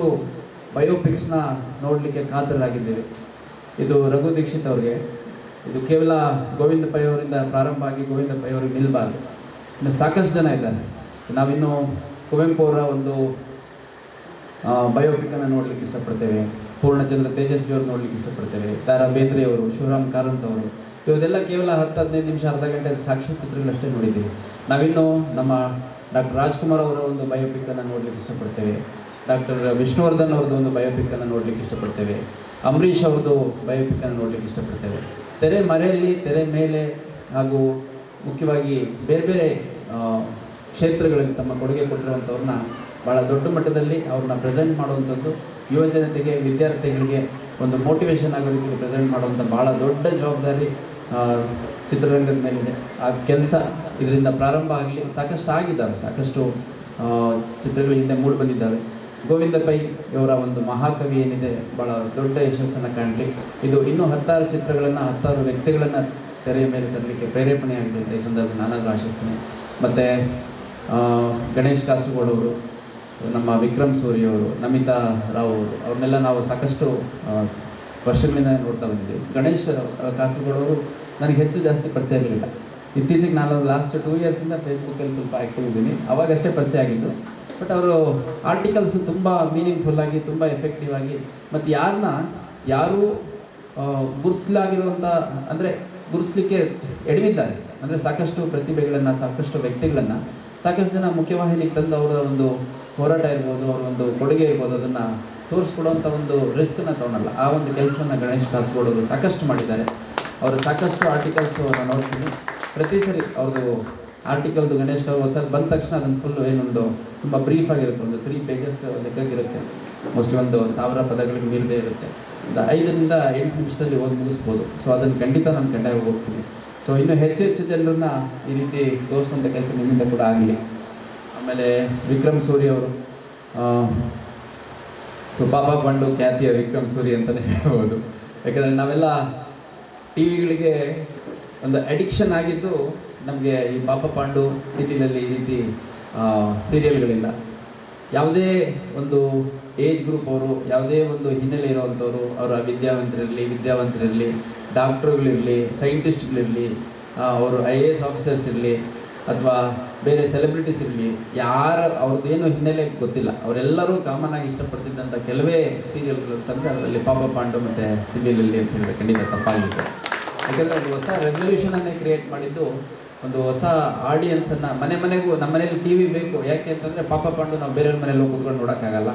ಬಯೋಪಿಕ್ಸ್ನ ನೋಡಲಿಕ್ಕೆ ಕಾತರರಾಗಿದ್ದೇವೆ. ಇದು ರಘು ದೀಕ್ಷಿತ್ ಅವ್ರಿಗೆ, ಇದು ಕೇವಲ ಗೋವಿಂದ ಪೈ ಅವರಿಂದ ಪ್ರಾರಂಭ ಆಗಿ ಗೋವಿಂದ ಪೈ ಅವರಿಗೆ ನಿಲ್ಲಬಾರ್ದು. ಇನ್ನು ಸಾಕಷ್ಟು ಜನ ಇದ್ದಾರೆ. ನಾವಿನ್ನು ಕುವೆಂಪು ಅವರ ಒಂದು ಬಯೋಪಿಕನ್ನು ನೋಡಲಿಕ್ಕೆ ಇಷ್ಟಪಡ್ತೇವೆ, ಪೂರ್ಣಚಂದ್ರ ತೇಜಸ್ವಿ ಅವರು ನೋಡಲಿಕ್ಕೆ ಇಷ್ಟಪಡ್ತೇವೆ, ದಾರಾ ಬೇಂದ್ರೆ ಅವರು, ಶಿವರಾಮ್ ಕಾರಂತ್ ಅವರು, ಇವರೆಲ್ಲ ಕೇವಲ 10-15 ನಿಮಿಷ, ಅರ್ಧ ಗಂಟೆ ಸಾಕ್ಷ್ಯಚಿತ್ರಗಳಷ್ಟೇ ನೋಡಿದ್ದೀವಿ. ನಾವಿನ್ನು ನಮ್ಮ ಡಾಕ್ಟರ್ ರಾಜ್ಕುಮಾರ್ ಅವರ ಒಂದು ಬಯೋಪಿಕನ್ನು ನೋಡಲಿಕ್ಕೆ ಇಷ್ಟಪಡ್ತೇವೆ, ಡಾಕ್ಟರ್ ವಿಷ್ಣುವರ್ಧನ್ ಅವ್ರದ್ದು ಒಂದು ಬಯೋಪಿಕನ್ನು ನೋಡಲಿಕ್ಕೆ ಇಷ್ಟಪಡ್ತೇವೆ, ಅಂಬರೀಷ್ ಅವ್ರದ್ದು ಬಯೋಪಿಕನ್ನು ನೋಡಲಿಕ್ಕೆ ಇಷ್ಟಪಡ್ತೇವೆ. ತೆರೆ ಮರೆಯಲ್ಲಿ, ತೆರೆ ಮೇಲೆ ಹಾಗೂ ಮುಖ್ಯವಾಗಿ ಬೇರೆ ಬೇರೆ ಕ್ಷೇತ್ರಗಳಲ್ಲಿ ತಮ್ಮ ಕೊಡುಗೆ ಕೊಟ್ಟಿರುವಂಥವ್ರನ್ನ ಭಾಳ ದೊಡ್ಡ ಮಟ್ಟದಲ್ಲಿ ಅವ್ರನ್ನ ಪ್ರೆಸೆಂಟ್ ಮಾಡುವಂಥದ್ದು, ಯುವ ಜನತೆಗೆ, ವಿದ್ಯಾರ್ಥಿಗಳಿಗೆ ಒಂದು ಮೋಟಿವೇಶನ್ ಆಗೋ ರೀತಿಯಲ್ಲಿ ಪ್ರೆಸೆಂಟ್ ಮಾಡುವಂಥ ಭಾಳ ದೊಡ್ಡ ಜವಾಬ್ದಾರಿ ಚಿತ್ರರಂಗದ ಮೇಲಿದೆ. ಆ ಕೆಲಸ ಇದರಿಂದ ಪ್ರಾರಂಭ ಆಗಲಿ. ಸಾಕಷ್ಟು ಆಗಿದ್ದಾವೆ, ಸಾಕಷ್ಟು ಚಿತ್ರಗಳು ಹಿಂದೆ ಮೂಡಿ ಬಂದಿದ್ದಾವೆ. ಗೋವಿಂದ ಪೈ ಇವರ ಒಂದು ಮಹಾಕವಿ ಏನಿದೆ ಭಾಳ ದೊಡ್ಡ ಯಶಸ್ಸನ್ನು ಕಾಣಲಿ. ಇದು ಇನ್ನೂ 10 ಚಿತ್ರಗಳನ್ನು, 10 ವ್ಯಕ್ತಿಗಳನ್ನು ತೆರೆಯ ಮೇಲೆ ತರಲಿಕ್ಕೆ ಪ್ರೇರೇಪಣೆ ಆಗಿದೆ ಅಂತ ಈ ಸಂದರ್ಭದಲ್ಲಿ ನಾನಾದರೂ ಆಶಿಸ್ತೀನಿ. ಮತ್ತು ಗಣೇಶ್ ಕಾಸರಗೋಡು ಅವರು, ನಮ್ಮ ವಿಕ್ರಮ್ ಸೂರಿ ಅವರು, ನಮಿತಾ ರಾವ್ ಅವರು, ಅವ್ರನ್ನೆಲ್ಲ ನಾವು ಸಾಕಷ್ಟು ವರ್ಷಗಳಿಂದ ನೋಡ್ತಾ ಬಂದಿದ್ದೀವಿ. ಗಣೇಶ್ ಕಾಸರಗೋಡು ಅವರು ನನಗೆ ಹೆಚ್ಚು ಜಾಸ್ತಿ ಪರಿಚಯ ಇರಲಿಲ್ಲ. ಇತ್ತೀಚೆಗೆ ನಾನು ಲಾಸ್ಟ್ 2 ಇಯರ್ಸಿಂದ ಫೇಸ್ಬುಕ್ಕಲ್ಲಿ ಸ್ವಲ್ಪ ಆ್ಯಕ್ಟಿವ್ ಇದ್ದೀನಿ. ಅವಾಗಷ್ಟೇ ಪರಿಚಯ ಆಗಿದ್ದು. ಬಟ್ ಅವರು ಆರ್ಟಿಕಲ್ಸ್ ತುಂಬ ಮೀನಿಂಗ್ಫುಲ್ಲಾಗಿ, ತುಂಬ ಎಫೆಕ್ಟಿವ್ ಆಗಿ, ಮತ್ತು ಯಾರು ಗುರುತಿಸಲಾಗಿರುವಂಥ, ಅಂದರೆ ಗುರುತಿಸ್ಲಿಕ್ಕೆ ಎಡವಿದ್ದಾರೆ, ಅಂದರೆ ಸಾಕಷ್ಟು ಪ್ರತಿಭೆಗಳನ್ನು, ಸಾಕಷ್ಟು ವ್ಯಕ್ತಿಗಳನ್ನು ಸಾಕಷ್ಟು ಜನ ಮುಖ್ಯವಾಹಿನಿಗೆ ತಂದು ಅವರ ಒಂದು ಹೋರಾಟ ಇರ್ಬೋದು, ಅವರ ಒಂದು ಕೊಡುಗೆ ಇರ್ಬೋದು, ಅದನ್ನು ತೋರಿಸ್ಕೊಡುವಂಥ ಒಂದು ರಿಸ್ಕನ್ನು ತೊಗೊಳಲ್ಲ. ಆ ಒಂದು ಕೆಲಸವನ್ನು ಗಣೇಶ್ ಕಾಸರಗೋಡು ಅವರು ಸಾಕಷ್ಟು ಮಾಡಿದ್ದಾರೆ. ಅವರು ಸಾಕಷ್ಟು ಆರ್ಟಿಕಲ್ಸು ನಾನು ನೋಡ್ತೀನಿ. ಪ್ರತಿ ಸರಿ ಅವ್ರದ್ದು ಆರ್ಟಿಕಲ್ದು ಗಣೇಶ್ ಕಾಸರಗೋಡು ಸರ್ ಬಂದ ತಕ್ಷಣ ಅದನ್ನು ಫುಲ್ಲು ಏನೊಂದು ತುಂಬ ಬ್ರೀಫ್ ಆಗಿರುತ್ತೆ, ಒಂದು 3 ಪೇಜಸ್ ಲೆಕ್ಕಕ್ಕಿರುತ್ತೆ. ಮೋಸ್ಟ್ಲಿ ಒಂದು 1000 ಪದಗಳಿಗೆ ಮೀರದೇ ಇರುತ್ತೆ. ಒಂದು 5ರಿಂದ 8 ನಿಮಿಷದಲ್ಲಿ ಓದಿ ಮುಗಿಸ್ಬೋದು. ಸೊ ಅದನ್ನು ಖಂಡಿತ ನಾನು ಕಡ್ಡಾಯ ಹೋಗ್ತೀನಿ. ಸೊ ಇನ್ನೂ ಹೆಚ್ಚು ಜನರನ್ನ ಈ ರೀತಿ ತೋರಿಸುವಂಥ ಕೆಲಸ ನಿಮ್ಮಿಂದ ಕೂಡ ಆಗಲಿ. ಆಮೇಲೆ ವಿಕ್ರಮ್ ಸೂರಿ ಅವರು, ಸೊ ಪಾಪ ಪಂಡು ಖ್ಯಾತಿಯ ವಿಕ್ರಮ್ ಸೂರಿ ಅಂತಲೇ ಹೇಳ್ಬೋದು. ಯಾಕಂದರೆ ನಾವೆಲ್ಲ ಟಿ ವಿಗಳಿಗೆ ಒಂದು ಅಡಿಕ್ಷನ್ ಆಗಿದ್ದು ನಮಗೆ ಈ ಪಾಪ ಪಾಂಡು ಸಿಟಿಯಲ್ಲಿ ಈ ರೀತಿ ಸೀರಿಯಲ್ಗಳಿಂದ ಯಾವುದೇ ಒಂದು ಏಜ್ ಗ್ರೂಪ್ ಅವರು, ಯಾವುದೇ ಒಂದು ಹಿನ್ನೆಲೆ ಇರುವಂಥವ್ರು, ಅವರ ವಿದ್ಯಾವಂತರಿರಲಿ, ಡಾಕ್ಟ್ರುಗಳಿರಲಿ, ಸೈಂಟಿಸ್ಟ್ಗಳಿರಲಿ, ಅವರು IAS ಆಫೀಸರ್ಸ್ ಇರಲಿ ಅಥವಾ ಬೇರೆ ಸೆಲೆಬ್ರಿಟೀಸ್ ಇರಲಿ, ಅವ್ರದ್ದೇನು ಹಿನ್ನೆಲೆ ಗೊತ್ತಿಲ್ಲ, ಅವರೆಲ್ಲರೂ ಕಾಮನ್ ಆಗಿ ಇಷ್ಟಪಡ್ತಿದ್ದಂಥ ಕೆಲವೇ ಸೀರಿಯಲ್ಗಳು ಅಂತಂದರೆ ಅದರಲ್ಲಿ ಪಾಪ ಪಾಂಡು ಮತ್ತು ಸಿಬಿಎಲ್ ಅಂತ ಹೇಳಿದ್ರೆ ಖಂಡಿತ ತಪ್ಪಾಗಿತ್ತು. ಯಾಕೆಂದರೆ ಅದು ಹೊಸ ರೆವಲ್ಯೂಷನನ್ನೇ ಕ್ರಿಯೇಟ್ ಮಾಡಿದ್ದು, ಒಂದು ಹೊಸ ಆಡಿಯನ್ಸನ್ನು ಮನೆಗೂ ನಮ್ಮ ಮನೇಲಿ ಟಿ ವಿ ಬೇಕು. ಯಾಕೆ ಅಂತಂದರೆ ಪಾಪ ಪಾಂಡು ನಾವು ಬೇರೆಯವ್ರ ಮನೇಲಿ ಹೋಗಿ ಕೂತ್ಕೊಂಡು ನೋಡೋಕ್ಕಾಗಲ್ಲ,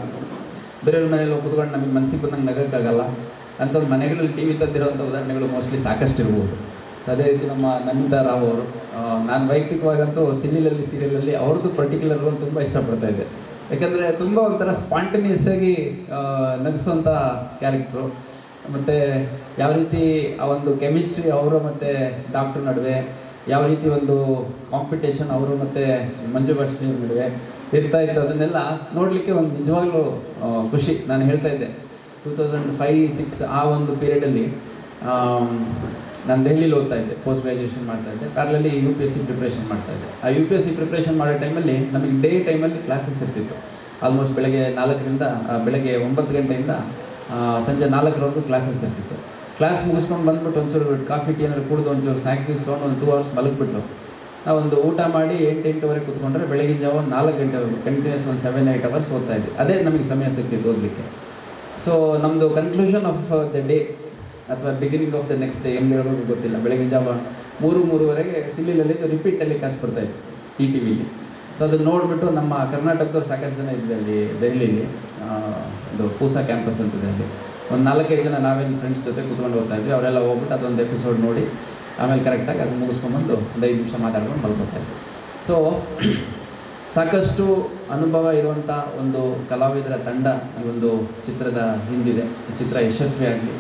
ಬೇರೆಯವ್ರ ಮನೇಲಿ ಹೋಗಿ ಕೂತ್ಕೊಂಡು ನಮಗೆ ಮನಸ್ಸಿಗೆ ಬಂದಂಗೆ ನಗೋಕ್ಕಾಗಲ್ಲ. ಅಂಥದ್ದು ಮನೆಗಳಲ್ಲಿ ಟಿ ವಿ ತಂದಿರೋಂಥ ಉದಾಹರಣೆಗಳು ಮೋಸ್ಟ್ಲಿ ಸಾಕಷ್ಟು ಇರ್ಬೋದು. ಸೊ ಅದೇ ರೀತಿ ನಮ್ಮ ನಮಿತಾ ರಾವ್ ಅವರು, ನಾನು ವೈಯಕ್ತಿಕವಾಗಂತೂ ಸೀರಿಯಲಲ್ಲಿ ಅವ್ರದ್ದು ಪರ್ಟಿಕ್ಯುಲರ್ ರೋಲ್ ತುಂಬ ಇಷ್ಟಪಡ್ತಾ ಇದ್ದೆ. ಯಾಕೆಂದರೆ ತುಂಬ ಒಂಥರ ಸ್ಪಾಂಟೇನಿಯಸ್ ಆಗಿ ನಗಿಸುವಂಥ ಕ್ಯಾರೆಕ್ಟ್ರು. ಮತ್ತು ಯಾವ ರೀತಿ ಆ ಒಂದು ಕೆಮಿಸ್ಟ್ರಿ ಅವರು ಮತ್ತು ಡಾಕ್ಟ್ರ್ ನಡುವೆ, ಯಾವ ರೀತಿ ಒಂದು ಕಾಂಪಿಟೇಷನ್ ಅವರು ಮತ್ತು ಮಂಜು ಭಾಷಿ ನಡುವೆ ಇರ್ತಾ ಇತ್ತು, ಅದನ್ನೆಲ್ಲ ನೋಡಲಿಕ್ಕೆ ಒಂದು ನಿಜವಾಗ್ಲೂ ಖುಷಿ. ನಾನು ಹೇಳ್ತಾ ಇದ್ದೆ 2005-06 ಆ ಒಂದು ಪೀರಿಯಡಲ್ಲಿ ನಾನು ದೆಹಲಿಲಿ ಓದ್ತಾ ಇದ್ದೆ, ಪೋಸ್ಟ್ ಗ್ರ್ಯಾಜುಯೇಷನ್ ಮಾಡ್ತಾಯಿದ್ದೆ. ಪ್ಯಾರಲಲ್ಲಿ UPSC ಪ್ರಿಪ್ರೇಷನ್ ಮಾಡ್ತಾಯಿದ್ದೆ. ಆ UPSC ಪ್ರಿಪ್ರೇಷನ್ ಮಾಡೋ ಟೈಮಲ್ಲಿ ನಮಗೆ ಡೇ ಟೈಮಲ್ಲಿ ಕ್ಲಾಸಸ್ ಇರ್ತಿತ್ತು. ಆಲ್ಮೋಸ್ಟ್ ಬೆಳಗ್ಗೆ 9 ಗಂಟೆಯಿಂದ ಸಂಜೆ 4ರವರೆಗೂ ಕ್ಲಾಸಸ್ ಇರ್ತಿತ್ತು. ಕ್ಲಾಸ್ ಮುಗಿಸ್ಕೊಂಡು ಬಂದ್ಬಿಟ್ಟು ಒಂಚೂರು ಕಾಫಿ ಟೀ ಏನಾದ್ರು ಕುಡಿದು ಒಂಚೂರು ಸ್ನ್ಯಾಕ್ಸ್ ತೊಗೊಂಡು ಒಂದು 2 ಅವರ್ಸ್ ಮಲಗಿಬಿಟ್ಟು ನಾವೊಂದು ಊಟ ಮಾಡಿ 8-8ವರೆಗೆ ಕೂತ್ಕೊಂಡ್ರೆ ಬೆಳಗಿನ ಜಾವ 4 ಗಂಟೆವರೆಗೂ ಕಂಟಿನ್ಯೂಸ್ ಒಂದು 7-8 ಅವರ್ಸ್ ಓದ್ತಾ ಇದ್ವಿ. ಅದೇ ನಮಗೆ ಸಮಯ ಸಿಗ್ತಿತ್ತು ಓದಲಿಕ್ಕೆ. ಸೊ ನಮ್ಮದು ಕನ್ಕ್ಲೂಷನ್ ಆಫ್ ದ ಡೇ ಅಥವಾ beginning of the next day ಏನು ಹೇಳೋದು ಗೊತ್ತಿಲ್ಲ. ಬೆಳಗಿನ ಜಾವ 3-3ವರೆಗೆ ಸಿಲ್ಲಿಲಲ್ಲಿ ರಿಪೀಟಲ್ಲಿ ಕಾಸು ಬರ್ತಾಯಿತ್ತು TTVಲಿ. ಸೊ ಅದನ್ನು ನೋಡಿಬಿಟ್ಟು ನಮ್ಮ ಕರ್ನಾಟಕದವ್ರು ಸಾಕಷ್ಟು ಜನ ಇದ್ದೆ ಅಲ್ಲಿ ದೆಹಲಿಲಿ, ಇದು ಪೂಸಾ ಕ್ಯಾಂಪಸ್ ಅಂತಿದೆ ಅಲ್ಲಿ. ಒಂದು 4-5 ಜನ ನಾವೇನು ಫ್ರೆಂಡ್ಸ್ ಜೊತೆ ಕೂತ್ಕೊಂಡು ಓದ್ತಾ ಇದ್ವಿ. ಅವರೆಲ್ಲ ಹೋಗ್ಬಿಟ್ಟು ಅದೊಂದು ಎಪಿಸೋಡ್ ನೋಡಿ ಆಮೇಲೆ ಕರೆಕ್ಟಾಗಿ ಅದು ಮುಗಿಸ್ಕೊಂಬಂದು ಒಂದು 5 ನಿಮಿಷ ಮಾತಾಡ್ಕೊಂಡು ಮಲ್ಕೋತಾ ಇದ್ವಿ. ಸೊ ಸಾಕಷ್ಟು ಅನುಭವ ಇರುವಂಥ ಒಂದು ಕಲಾವಿದರ ತಂಡ ಈ ಒಂದು ಚಿತ್ರದ ಹಿಂದಿದೆ. ಈ ಚಿತ್ರ ಯಶಸ್ವಿಯಾಗಲಿ.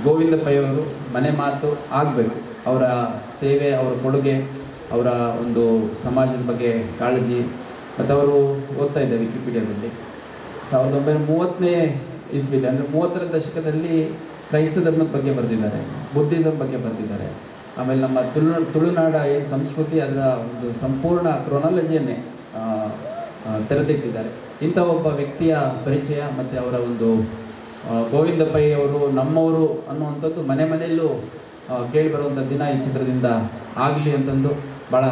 ಗೋವಿಂದ ಪೈ ಅವರು ಮನೆ ಮಾತು ಆಗಬೇಕು. ಅವರ ಸೇವೆ, ಅವರ ಕೊಡುಗೆ, ಅವರ ಒಂದು ಸಮಾಜದ ಬಗ್ಗೆ ಕಾಳಜಿ. ಮತ್ತು ಅವರು ಓದ್ತಾ ಇದ್ದೆ ವಿಕಿಪೀಡಿಯಾದಲ್ಲಿ 1930ನೇ ಇಸ್ವಿಲಿ, ಅಂದರೆ 30ರ ದಶಕದಲ್ಲಿ ಕ್ರೈಸ್ತ ಧರ್ಮದ ಬಗ್ಗೆ ಬರೆದಿದ್ದಾರೆ, ಬುದ್ಧಿಸಮ್ ಬಗ್ಗೆ ಬರೆದಿದ್ದಾರೆ. ಆಮೇಲೆ ನಮ್ಮ ತುಳುನಾಡ ಏನು ಸಂಸ್ಕೃತಿ ಅದರ ಒಂದು ಸಂಪೂರ್ಣ ಕ್ರೊನಾಲಜಿಯನ್ನೇ ತೆರೆದಿಟ್ಟಿದ್ದಾರೆ. ಇಂಥ ಒಬ್ಬ ವ್ಯಕ್ತಿಯ ಪರಿಚಯ ಮತ್ತು ಅವರ ಒಂದು ಗೋವಿಂದ ಪೈ ಅವರು ನಮ್ಮವರು ಅನ್ನುವಂಥದ್ದು ಮನೆಯಲ್ಲೂ ಕೇಳಿ ಬರುವಂಥ ದಿನ ಈ ಚಿತ್ರದಿಂದ ಆಗಲಿ ಅಂತಂದು ಭಾಳ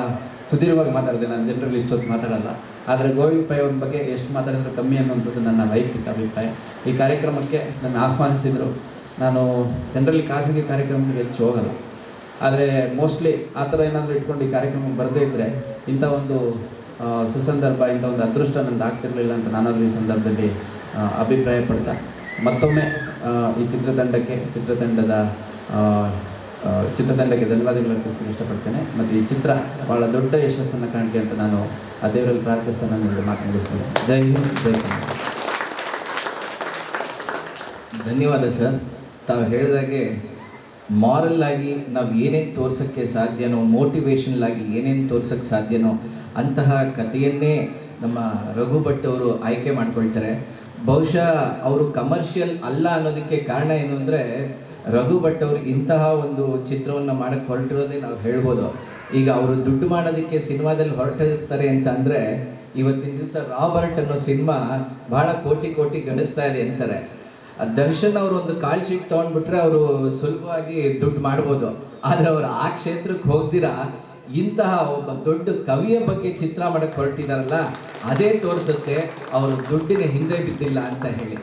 ಸುದೀರ್ಘವಾಗಿ ಮಾತಾಡಿದೆ. ನಾನು ಜನರಲ್ಲಿ ಇಷ್ಟೊತ್ತು ಮಾತಾಡಲ್ಲ, ಆದರೆ ಗೋವಿಂದ ಪೈ ಅವ್ರ ಬಗ್ಗೆ ಎಷ್ಟು ಮಾತಾಡಿದ್ರು ಕಮ್ಮಿ ಅನ್ನುವಂಥದ್ದು ನನ್ನ ವೈಯಕ್ತಿಕ ಅಭಿಪ್ರಾಯ. ಈ ಕಾರ್ಯಕ್ರಮಕ್ಕೆ ನನ್ನ ಆಹ್ವಾನಿಸಿದರು. ನಾನು ಜನರಲ್ಲಿ ಖಾಸಗಿ ಕಾರ್ಯಕ್ರಮಕ್ಕೆ ಹೆಚ್ಚು ಹೋಗಲ್ಲ, ಆದರೆ ಮೋಸ್ಟ್ಲಿ ಆ ಥರ ಏನಾದರೂ ಇಟ್ಕೊಂಡು ಈ ಕಾರ್ಯಕ್ರಮಕ್ಕೆ ಬರದೇ ಇದ್ದರೆ ಇಂಥ ಒಂದು ಸುಸಂದರ್ಭ, ಇಂಥ ಒಂದು ಅದೃಷ್ಟ ನಂದು ಆಗ್ತಿರಲಿಲ್ಲ ಅಂತ ನಾನಾದರೂ ಈ ಸಂದರ್ಭದಲ್ಲಿ ಅಭಿಪ್ರಾಯ ಪಡ್ತಾ ಮತ್ತೊಮ್ಮೆ ಈ ಚಿತ್ರತಂಡಕ್ಕೆ ಧನ್ಯವಾದಗಳು ಅರ್ಪಿಸಲಿಕ್ಕೆ ಇಷ್ಟಪಡ್ತೇನೆ. ಮತ್ತು ಈ ಚಿತ್ರ ಭಾಳ ದೊಡ್ಡ ಯಶಸ್ಸನ್ನು ಕಾಣಲಿ ಅಂತ ನಾನು ಆ ದೇವರಲ್ಲಿ ಪ್ರಾರ್ಥಿಸ್ತಾ ನಾನು ಮಾತು ಮುಗಿಸ್ತೇನೆ. ಜೈ ಹಿಂದ್, ಜೈ ಕನ್ನಡ. ಧನ್ಯವಾದ ಸರ್. ತಾವು ಹೇಳಿದಾಗೆ ಮಾರಲ್ ಆಗಿ ನಾವು ಏನೇನು ತೋರ್ಸೋಕ್ಕೆ ಸಾಧ್ಯನೋ, ಮೋಟಿವೇಶನಲ್ ಆಗಿ ಏನೇನು ತೋರ್ಸೋಕ್ಕೆ ಸಾಧ್ಯನೋ ಅಂತಹ ಕಥೆಯನ್ನೇ ನಮ್ಮ ರಘು ಭಟ್ ಅವರು ಆಯ್ಕೆ ಮಾಡ್ಕೊಳ್ತಾರೆ. ಬಹುಶಃ ಅವರು ಕಮರ್ಷಿಯಲ್ ಅಲ್ಲ ಅನ್ನೋದಕ್ಕೆ ಕಾರಣ ಏನು ಅಂದರೆ, ರಘು ಭಟ್ ಅವರು ಇಂತಹ ಒಂದು ಚಿತ್ರವನ್ನು ಮಾಡೋಕ್ಕೆ ಹೊರಟಿರೋದೇ ನಾವು ಹೇಳ್ಬೋದು. ಈಗ ಅವರು ದುಡ್ಡು ಮಾಡೋದಕ್ಕೆ ಸಿನಿಮಾದಲ್ಲಿ ಹೊರಟಿರ್ತಾರೆ ಅಂತ ಅಂದರೆ, ಇವತ್ತಿನ ದಿವಸ ರಾಬರ್ಟ್ ಅನ್ನೋ ಸಿನಿಮಾ ಭಾಳ ಕೋಟಿ ಗಳಿಸ್ತಾ ಇದೆ ಅಂತಾರೆ. ದರ್ಶನ್ ಅವರು ಒಂದು ಕಾಲ್ ಶೀಟ್ ತೊಗೊಂಡ್ಬಿಟ್ರೆ ಅವರು ಸುಲಭವಾಗಿ ದುಡ್ಡು ಮಾಡ್ಬೋದು. ಆದರೆ ಅವರು ಆ ಕ್ಷೇತ್ರಕ್ಕೆ ಹೋಗ್ದಿರಾ ಇಂತಹ ಒಬ್ಬ ದೊಡ್ಡ ಕವಿಯ ಬಗ್ಗೆ ಚಿತ್ರ ಮಾಡಕ್ಕೆ ಹೊರಟಿದಾರಲ್ಲ, ಅದೇ ತೋರಿಸುತ್ತೆ ಅವರು ದುಡ್ಡಿನ ಹಿಂದೆ ಬಿದ್ದಿಲ್ಲ ಅಂತ ಹೇಳಿ.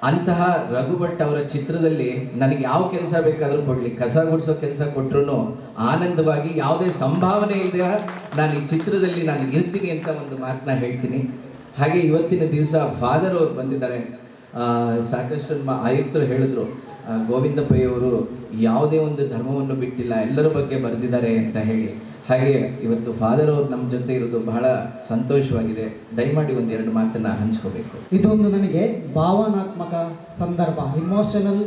ಅಂತಹ ರಘು ಭಟ್ ಅವರ ಚಿತ್ರದಲ್ಲಿ ನನಗೆ ಯಾವ ಕೆಲಸ ಬೇಕಾದರೂ ಕೊಡಲಿ, ಕಸ ಗುಡಿಸೋ ಕೆಲಸ ಕೊಟ್ಟರು ಆನಂದವಾಗಿ, ಯಾವುದೇ ಸಂಭಾವನೆ ಇದೆ ನಾನು ಈ ಚಿತ್ರದಲ್ಲಿ ನಾನು ಇರ್ತೀನಿ ಅಂತ ಒಂದು ಮಾತನ್ನ ಹೇಳ್ತೀನಿ. ಹಾಗೆ ಇವತ್ತಿನ ದಿವಸ ಫಾದರ್ ಅವರು ಬಂದಿದ್ದಾರೆ. ಸಾಕಷ್ಟು ನಮ್ಮ ಆಯುಕ್ತರು ಹೇಳಿದ್ರು, ಗೋವಿಂದ ಪೈ ಅವರು ಯಾವುದೇ ಒಂದು ಧರ್ಮವನ್ನು ಬಿಟ್ಟಿಲ್ಲ, ಎಲ್ಲರ ಬಗ್ಗೆ ಬರೆದಿದ್ದಾರೆ ಅಂತ ಹೇಳಿ. ಹಾಗೆ ಇವತ್ತು ಫಾದರ್ ಅವರು ನಮ್ಮ ಜೊತೆ ಇರೋದು ಬಹಳ ಸಂತೋಷವಾಗಿದೆ. ದಯಮಾಡಿ ಒಂದೆರಡು ಮಾತನ್ನ ಹಂಚ್ಕೋಬೇಕು. ಇದೊಂದು ನನಗೆ ಭಾವನಾತ್ಮಕ ಸಂದರ್ಭ, ಇಮೋಷನಲ್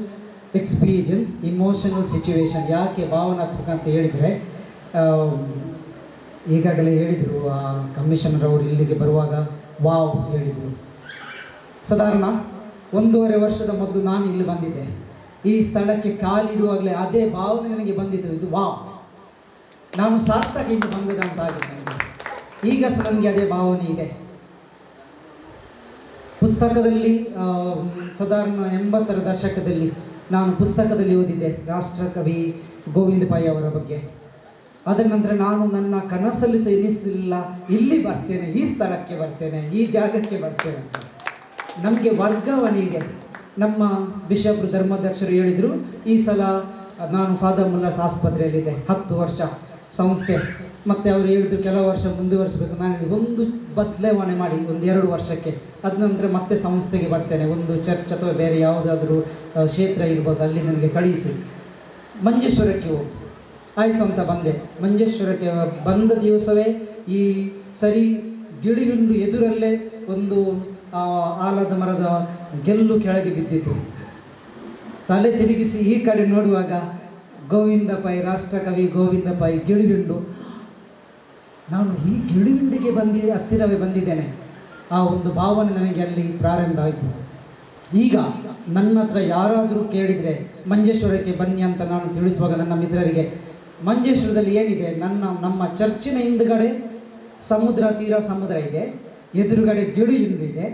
ಎಕ್ಸ್ಪೀರಿಯನ್ಸ್, ಇಮೋಷನಲ್ ಸಿಚುವೇಶನ್. ಯಾಕೆ ಭಾವನಾತ್ಮಕ ಅಂತ ಹೇಳಿದರೆ, ಈಗಾಗಲೇ ಹೇಳಿದರು ಕಮಿಷನರ್ ಅವರು ಇಲ್ಲಿಗೆ ಬರುವಾಗ ವಾವ್ ಹೇಳಿದರು. ಸಾಧಾರಣ 1.5 ವರ್ಷದ ಮೊದಲು ನಾನು ಇಲ್ಲಿ ಬಂದಿದ್ದೆ. ಈ ಸ್ಥಳಕ್ಕೆ ಕಾಲಿಡುವಾಗಲೇ ಅದೇ ಭಾವನೆ ನನಗೆ ಬಂದಿತ್ತು, ಇದು ವಾವ್, ನಾನು ಸಾರ್ಥಕ ಇಲ್ಲಿ ಬಂದದಂತಾಗಿದೆ ನನಗೆ. ಈಗ ಸಹ ನನಗೆ ಅದೇ ಭಾವನೆ ಇದೆ. ಪುಸ್ತಕದಲ್ಲಿ ಸಾಧಾರಣ 80ರ ದಶಕದಲ್ಲಿ ನಾನು ಪುಸ್ತಕದಲ್ಲಿ ಓದಿದ್ದೆ ರಾಷ್ಟ್ರಕವಿ ಗೋವಿಂದ ಪೈ ಅವರ ಬಗ್ಗೆ. ಅದರ ನಂತರ ನಾನು ನನ್ನ ಕನಸಲ್ಲಿ ಸಹ ಎನಿಸಲಿಲ್ಲ ಇಲ್ಲಿ ಬರ್ತೇನೆ, ಈ ಸ್ಥಳಕ್ಕೆ ಬರ್ತೇನೆ, ಈ ಜಾಗಕ್ಕೆ ಬರ್ತೇನೆ ಅಂತ. ನಮಗೆ ವರ್ಗಾವಣೆ ಇದೆ. ನಮ್ಮ ಬಿಷಪ್ ಧರ್ಮಾಧ್ಯಕ್ಷರು ಹೇಳಿದರು, ಈ ಸಲ ನಾನು ಫಾದರ್ ಮುಲ್ಲರ್ಸ್ ಆಸ್ಪತ್ರೆಯಲ್ಲಿದೆ, 10 ವರ್ಷ ಸಂಸ್ಥೆ. ಮತ್ತು ಅವರು ಹೇಳಿದ್ರು ಕೆಲವು ವರ್ಷ ಮುಂದುವರಿಸಬೇಕು. ನಾನು ಹೇಳಿ ಒಂದು ಬದಲಾವಣೆ ಮಾಡಿ 1-2 ವರ್ಷಕ್ಕೆ, ಅದ ನಂತರ ಮತ್ತೆ ಸಂಸ್ಥೆಗೆ ಬರ್ತೇನೆ, ಒಂದು ಚರ್ಚ್ ಅಥವಾ ಬೇರೆ ಯಾವುದಾದ್ರೂ ಕ್ಷೇತ್ರ ಇರ್ಬೋದು, ಅಲ್ಲಿ ನನಗೆ ಕಳಿಸಿ ಮಂಜೇಶ್ವರಕ್ಕೆ ಹೋಗಿ ಆಯಿತು ಅಂತ ಬಂದೆ. ಮಂಜೇಶ್ವರಕ್ಕೆ ಬಂದ ದಿವಸವೇ ಈ ಸರಿ ಗಿಳಿಬಿಂಡು ಎದುರಲ್ಲೇ ಒಂದು ಆಲದ ಮರದ ಗೆಲ್ಲು ಕೆಳಗೆ ಬಿದ್ದಿತು. ತಲೆ ತಿರುಗಿಸಿ ಈ ಕಡೆ ನೋಡುವಾಗ ಗೋವಿಂದ ಪೈ, ರಾಷ್ಟ್ರಕವಿ ಗೋವಿಂದ ಪೈ, ಗಿಳಿಬಿಂಡು. ನಾನು ಈ ಗಿಳಿಬಿಂಡಿಗೆ ಹತ್ತಿರವೇ ಬಂದಿದ್ದೇನೆ. ಆ ಒಂದು ಭಾವನೆ ನನಗೆ ಅಲ್ಲಿ ಪ್ರಾರಂಭ ಆಯಿತು. ಈಗ ನನ್ನ ಹತ್ರ ಯಾರಾದರೂ ಕೇಳಿದರೆ ಮಂಜೇಶ್ವರಕ್ಕೆ ಬನ್ನಿ ಅಂತ ನಾನು ತಿಳಿಸುವಾಗ ನನ್ನ ಮಿತ್ರರಿಗೆ, ಮಂಜೇಶ್ವರದಲ್ಲಿ ಏನಿದೆ, ನಮ್ಮ ಚರ್ಚಿನ ಹಿಂದುಗಡೆ ಸಮುದ್ರ ಇದೆ, ಎದುರುಗಡೆ ಗಿಳಿಬಿಂಡು ಇದೆ,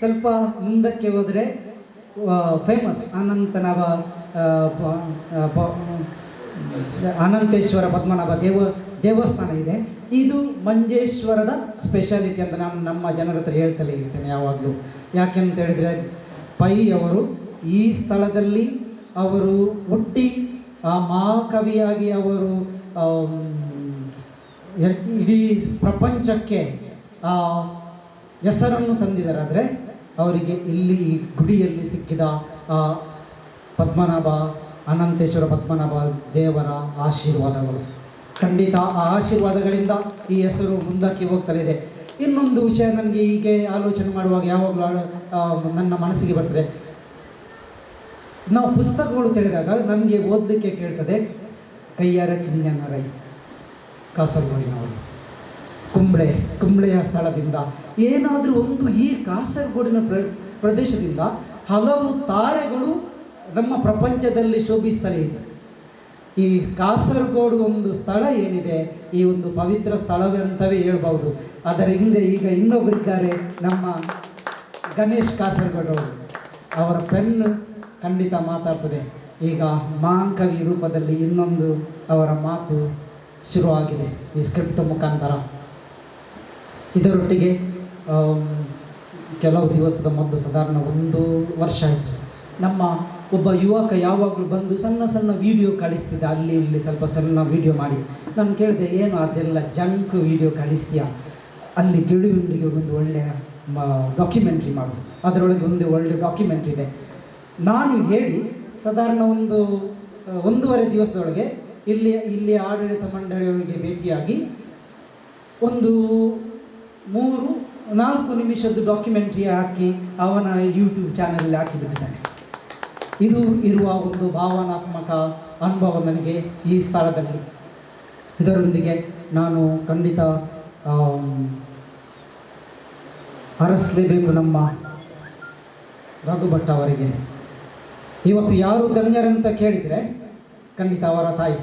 ಸ್ವಲ್ಪ ಮುಂದಕ್ಕೆ ಹೋದರೆ ಫೇಮಸ್ ಅನಂತೇಶ್ವರ ಪದ್ಮನಾಭ ದೇವಸ್ಥಾನ ಇದೆ. ಇದು ಮಂಜೇಶ್ವರದ ಸ್ಪೆಷಾಲಿಟಿ ಅಂತ ನಾನು ನಮ್ಮ ಜನರ ಹತ್ರ ಹೇಳ್ತಲೇ ಇರ್ತೇನೆ ಯಾವಾಗಲೂ. ಯಾಕೆಂತ ಹೇಳಿದರೆ, ಪೈ ಅವರು ಈ ಸ್ಥಳದಲ್ಲಿ ಅವರು ಹುಟ್ಟಿ ಆ ಮಹಾಕವಿಯಾಗಿ ಅವರು ಇಡೀ ಪ್ರಪಂಚಕ್ಕೆ ಹೆಸರನ್ನು ತಂದಿದ್ದಾರೆ. ಆದರೆ ಅವರಿಗೆ ಇಲ್ಲಿ ಈ ಗುಡಿಯಲ್ಲಿ ಸಿಕ್ಕಿದ ಪದ್ಮನಾಭ, ಅನಂತೇಶ್ವರ ಪದ್ಮನಾಭ ದೇವರ ಆಶೀರ್ವಾದಗಳು, ಖಂಡಿತ ಆ ಆಶೀರ್ವಾದಗಳಿಂದ ಈ ಹೆಸರು ಮುಂದಕ್ಕೆ ಹೋಗ್ತಲೇ ಇದೆ. ಇನ್ನೊಂದು ವಿಷಯ ನನಗೆ ಹೀಗೆ ಆಲೋಚನೆ ಮಾಡುವಾಗ ಯಾವಾಗಲೂ ನನ್ನ ಮನಸ್ಸಿಗೆ ಬರ್ತದೆ. ನಾವು ಪುಸ್ತಕಗಳು ತೆರೆದಾಗ ನಮಗೆ ಓದಲಿಕ್ಕೆ ಕೇಳ್ತದೆ ಕೈಯಾರ ಕಿಂಜನರೈ, ಕಾಸರಗೋಡಿನವರು, ಕುಂಬ್ಳೆಯ ಸ್ಥಳದಿಂದ ಏನಾದರೂ ಒಂದು ಈ ಕಾಸರಗೋಡಿನ ಪ್ರದೇಶದಿಂದ ಹಲವು ತಾರೆಗಳು ನಮ್ಮ ಪ್ರಪಂಚದಲ್ಲಿ ಶೋಭಿಸ್ತಲೇ ಇದೆ. ಈ ಕಾಸರಗೋಡು ಒಂದು ಸ್ಥಳ ಏನಿದೆ, ಈ ಒಂದು ಪವಿತ್ರ ಸ್ಥಳದಂತವೇ ಹೇಳ್ಬೋದು. ಅದರ ಹಿಂದೆ ಈಗ ಇನ್ನೊಬ್ಬರಿದ್ದಾರೆ, ನಮ್ಮ ಗಣೇಶ್ ಕಾಸರಗೋಡು ಅವರು. ಅವರ ಪೆನ್ನು ಖಂಡಿತ ಮಾತಾಡ್ತದೆ. ಈಗ ಮಹಾನ್ ಕವಿ ರೂಪದಲ್ಲಿ ಇನ್ನೊಂದು ಅವರ ಮಾತು ಶುರುವಾಗಿದೆ ಈ ಸ್ಕ್ರಿಪ್ಟ್ ಮುಖಾಂತರ. ಇದರೊಟ್ಟಿಗೆ ಕೆಲವು ದಿವಸದ ಮೊದಲು, ಸಾಧಾರಣ 1 ವರ್ಷ ಆಯಿತು, ನಮ್ಮ ಒಬ್ಬ ಯುವಕ ಯಾವಾಗಲೂ ಬಂದು ಸಣ್ಣ ವೀಡಿಯೋ ಕಳಿಸ್ತಿದ್ದ, ಅಲ್ಲಿ ಇಲ್ಲಿ ಸ್ವಲ್ಪ ಸಣ್ಣ ವೀಡಿಯೋ ಮಾಡಿ. ನಾನು ಕೇಳಿದೆ, ಏನು ಅದೆಲ್ಲ ಜಂಕ್ ವೀಡಿಯೋ ಕಳಿಸ್ತೀಯಾ, ಅಲ್ಲಿ ಗಿಳಿಬಿಂಡಿಗೆ ಒಂದು ಒಳ್ಳೆಯ ಡಾಕ್ಯುಮೆಂಟ್ರಿ ಮಾಡು, ಅದರೊಳಗೆ ಒಂದು ಒಳ್ಳೆಯ ಡಾಕ್ಯುಮೆಂಟ್ರಿ ಇದೆ. ನಾನು ಹೇಳಿ ಸಾಧಾರಣ 1.5 ದಿವಸದೊಳಗೆ ಇಲ್ಲಿ ಆಡಳಿತ ಮಂಡಳಿಯವರಿಗೆ ಭೇಟಿಯಾಗಿ ಒಂದು 3-4 ನಿಮಿಷದ್ದು ಡಾಕ್ಯುಮೆಂಟ್ರಿ ಹಾಕಿ ಅವನ ಯೂಟ್ಯೂಬ್ ಚಾನಲಲ್ಲಿ ಹಾಕಿಬಿಟ್ಟಿದ್ದಾನೆ. ಇದು ಇರುವ ಒಂದು ಭಾವನಾತ್ಮಕ ಅನುಭವ ನನಗೆ ಈ ಸ್ಥಳದಲ್ಲಿ. ಇದರೊಂದಿಗೆ ನಾನು ಖಂಡಿತ ಹರಸಲೇಬೇಕು ನಮ್ಮ ರಘು ಭಟ್ ಅವರಿಗೆ. ಇವತ್ತು ಯಾರು ಧನ್ಯರಂತ ಕೇಳಿದರೆ ಖಂಡಿತ ಅವರ ತಾಯಿ,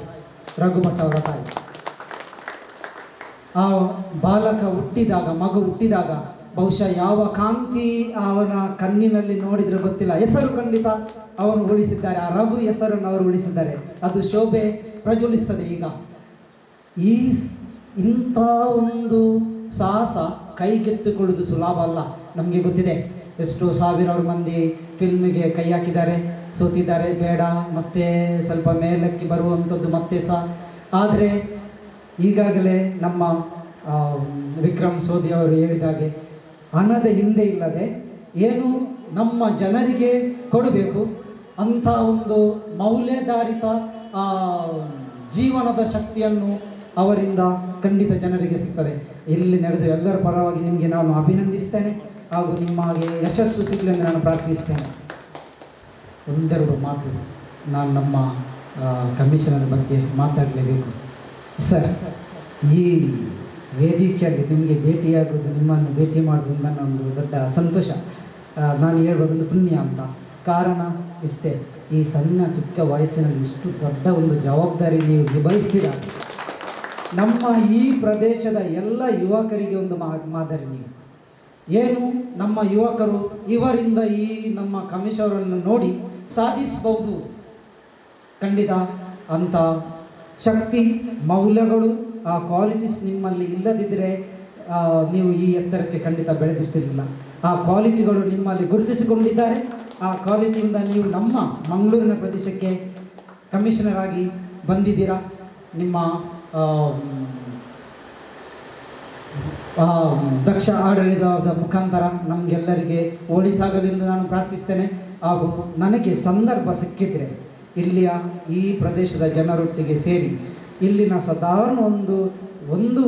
ರಘು ಭಟ್ ಅವರ ತಾಯಿ. ಆ ಬಾಲಕ ಹುಟ್ಟಿದಾಗ, ಮಗು ಹುಟ್ಟಿದಾಗ ಬಹುಶಃ ಯಾವ ಕಾಂತಿ ಅವನ ಕಣ್ಣಿನಲ್ಲಿ ನೋಡಿದರೆ ಗೊತ್ತಿಲ್ಲ. ಹೆಸರು ಖಂಡಿತ ಅವರು ಉಳಿಸಿದ್ದಾರೆ, ಆ ರಘು ಹೆಸರನ್ನು ಅವರು ಉಳಿಸಿದ್ದಾರೆ. ಅದು ಶೋಭೆ ಪ್ರಜ್ವಲಿಸ್ತದೆ. ಈಗ ಇಂಥ ಒಂದು ಸಾಹಸ ಕೈಗೆತ್ತಿಕೊಳ್ಳುವುದು ಸುಲಭ ಅಲ್ಲ. ನಮಗೆ ಗೊತ್ತಿದೆ, ಎಷ್ಟೋ ಸಾವಿರಾರು ಮಂದಿ ಫಿಲ್ಮಿಗೆ ಕೈ ಹಾಕಿದ್ದಾರೆ, ಸೋತಿದ್ದಾರೆ, ಬೇಡ ಮತ್ತೆ ಸ್ವಲ್ಪ ಮೇಲಕ್ಕೆ ಬರುವಂಥದ್ದು ಮತ್ತೆ ಸಹ. ಆದರೆ ಈಗಾಗಲೇ ನಮ್ಮ ವಿಕ್ರಮ್ ಸೋದಿ ಅವರು ಹೇಳಿದಾಗೆ ಹಣದ ಹಿಂದೆ ಇಲ್ಲದೆ ಏನು ನಮ್ಮ ಜನರಿಗೆ ಕೊಡಬೇಕು. ಅಂಥ ಒಂದು ಮೌಲ್ಯಾಧಾರಿತ ಜೀವನದ ಶಕ್ತಿಯನ್ನು ಅವರಿಂದ ಖಂಡಿತ ಜನರಿಗೆ ಸಿಗ್ತದೆ. ಇಲ್ಲಿ ನಡೆದ ಎಲ್ಲರ ಪರವಾಗಿ ನಿಮಗೆ ನಾನು ಅಭಿನಂದಿಸ್ತೇನೆ ಹಾಗೂ ನಿಮಗೆ ಯಶಸ್ಸು ಸಿಗಲಿ ಎಂದು ನಾನು ಪ್ರಾರ್ಥಿಸ್ತೇನೆ. ಒಂದೆರಡು ಮಾತು ನಾನು ನಮ್ಮ ಕಮಿಷನರ್ ಬಗ್ಗೆ ಮಾತಾಡಲೇಬೇಕು. ಸರ್, ಈ ವೇದಿಕೆಯಲ್ಲಿ ನಿಮಗೆ ಭೇಟಿಯಾಗೋದು, ನಿಮ್ಮನ್ನು ಭೇಟಿ ಮಾಡೋದು ನನ್ನ ಒಂದು ದೊಡ್ಡ ಸಂತೋಷ. ನಾನು ಹೇಳ್ಬೋದೊಂದು ಪುಣ್ಯ ಅಂತ. ಕಾರಣ ಇಷ್ಟೇ, ಈ ಸಣ್ಣ ಚಿಕ್ಕ ವಯಸ್ಸಿನಲ್ಲಿ ಇಷ್ಟು ದೊಡ್ಡ ಒಂದು ಜವಾಬ್ದಾರಿ ನೀವು ನಿಭಾಯಿಸ್ತೀರ. ನಮ್ಮ ಈ ಪ್ರದೇಶದ ಎಲ್ಲ ಯುವಕರಿಗೆ ಒಂದು ಮಾದರಿ ನೀವು. ಏನು ನಮ್ಮ ಯುವಕರು ಇವರಿಂದ ಈ ನಮ್ಮ ಕಮಿಷನರನ್ನು ನೋಡಿ ಸಾಧಿಸಬಹುದು. ಖಂಡಿತ ಅಂಥ ಶಕ್ತಿ, ಮೌಲ್ಯಗಳು, ಆ ಕ್ವಾಲಿಟೀಸ್ ನಿಮ್ಮಲ್ಲಿ ಇಲ್ಲದಿದ್ದರೆ ನೀವು ಈ ಎತ್ತರಕ್ಕೆ ಖಂಡಿತ ಬೆಳೆದಿರ್ತಿರಲಿಲ್ಲ. ಆ ಕ್ವಾಲಿಟಿಗಳು ನಿಮ್ಮಲ್ಲಿ ಗುರುತಿಸಿಕೊಂಡಿದ್ದಾರೆ. ಆ ಕ್ವಾಲಿಟಿಯಿಂದ ನೀವು ನಮ್ಮ ಮಂಗಳೂರಿನ ಪ್ರದೇಶಕ್ಕೆ ಕಮಿಷನರ್ ಆಗಿ ಬಂದಿದ್ದೀರಾ. ನಿಮ್ಮ ದಕ್ಷ ಆಡಳಿತದ ಮುಖಾಂತರ ನಮಗೆಲ್ಲರಿಗೆ ಒಳಿತಾಗಲಿ ಎಂದು ನಾನು ಪ್ರಾರ್ಥಿಸ್ತೇನೆ. ಹಾಗೂ ನನಗೆ ಸಂದರ್ಭ ಸಿಕ್ಕಿದರೆ ಇಲ್ಲಿಯ ಈ ಪ್ರದೇಶದ ಜನರೊಟ್ಟಿಗೆ ಸೇರಿ ಇಲ್ಲಿನ ಸಾಧಾರಣ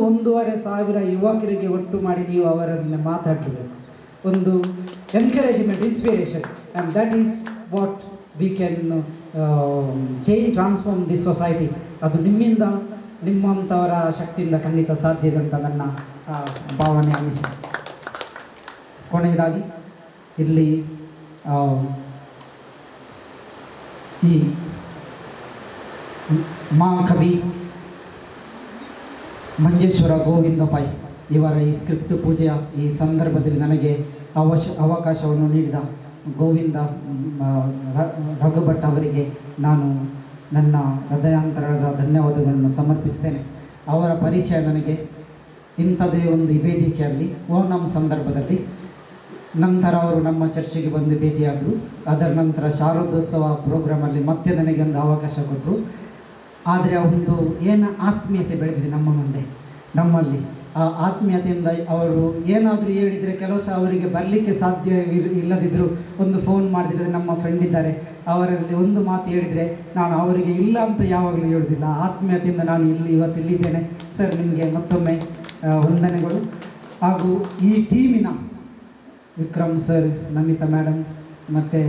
ಒಂದೂವರೆ ಸಾವಿರ ಯುವಕರಿಗೆ ಒಟ್ಟು ಮಾಡಿ ನೀವು ಅವರನ್ನು ಮಾತಾಡಬೇಕು. ಒಂದು encouragement, inspiration, and that is what we can change, transform this society. ಅದು ನಿಮ್ಮಿಂದ, ನಿಮ್ಮಂಥವರ ಶಕ್ತಿಯಿಂದ ಖಂಡಿತ ಸಾಧ್ಯ ಇದೆ ಅಂತ ನನ್ನ ಭಾವನೆ ಅನಿಸಿದೆ. ಕೊನೆಯದಾಗಿ ಇಲ್ಲಿ ಈ ಮಹಾಕವಿ ಮಂಜೇಶ್ವರ ಗೋವಿಂದ ಪೈ ಇವರ ಈ ಸ್ಕ್ರಿಪ್ಟ್ ಪೂಜೆಯ ಈ ಸಂದರ್ಭದಲ್ಲಿ ನನಗೆ ಅವಕಾಶವನ್ನು ನೀಡಿದ ಗೋವಿಂದ ರಘುಭಟ್ ಅವರಿಗೆ ನಾನು ನನ್ನ ಹೃದಯಾಂತರದ ಧನ್ಯವಾದಗಳನ್ನು ಸಮರ್ಪಿಸ್ತೇನೆ. ಅವರ ಪರಿಚಯ ನನಗೆ ಇಂಥದೇ ಒಂದು ವೇದಿಕೆಯಲ್ಲಿ ಓಣಂ ಸಂದರ್ಭದಲ್ಲಿ, ನಂತರ ಅವರು ನಮ್ಮ ಚರ್ಚೆಗೆ ಬಂದು ಭೇಟಿಯಾದರು. ಅದರ ನಂತರ ಶಾರದೋತ್ಸವ ಪ್ರೋಗ್ರಾಮಲ್ಲಿ ಮತ್ತೆ ನನಗೆ ಒಂದು ಅವಕಾಶ ಕೊಟ್ಟರು. ಆದರೆ ಒಂದು ಏನು ಆತ್ಮೀಯತೆ ಬೆಳೆದಿದೆ ನಮ್ಮ ಮುಂದೆ, ನಮ್ಮಲ್ಲಿ ಆ ಆತ್ಮೀಯತೆಯಿಂದ ಅವರು ಏನಾದರೂ ಹೇಳಿದರೆ, ಕೆಲವು ಸಹ ಅವರಿಗೆ ಬರಲಿಕ್ಕೆ ಸಾಧ್ಯ ಇಲ್ಲದಿದ್ದರೂ ಒಂದು ಫೋನ್ ಮಾಡಿದರೆ, ನಮ್ಮ ಫ್ರೆಂಡ್ ಇದ್ದಾರೆ ಅವರಲ್ಲಿ ಒಂದು ಮಾತು ಹೇಳಿದರೆ ನಾನು ಅವರಿಗೆ ಇಲ್ಲ ಅಂತ ಯಾವಾಗಲೂ ಹೇಳೋದಿಲ್ಲ. ಆತ್ಮೀಯತೆಯಿಂದ ನಾನು ಇವತ್ತಿಲ್ಲಿದ್ದೇನೆ. ಸರ್, ನಿಮಗೆ ಮತ್ತೊಮ್ಮೆ ವಂದನೆಗಳು. ಹಾಗೂ ಈ ಟೀಮಿನ ವಿಕ್ರಮ್ ಸರ್, ನಮಿತಾ ಮೇಡಮ್ ಮತ್ತು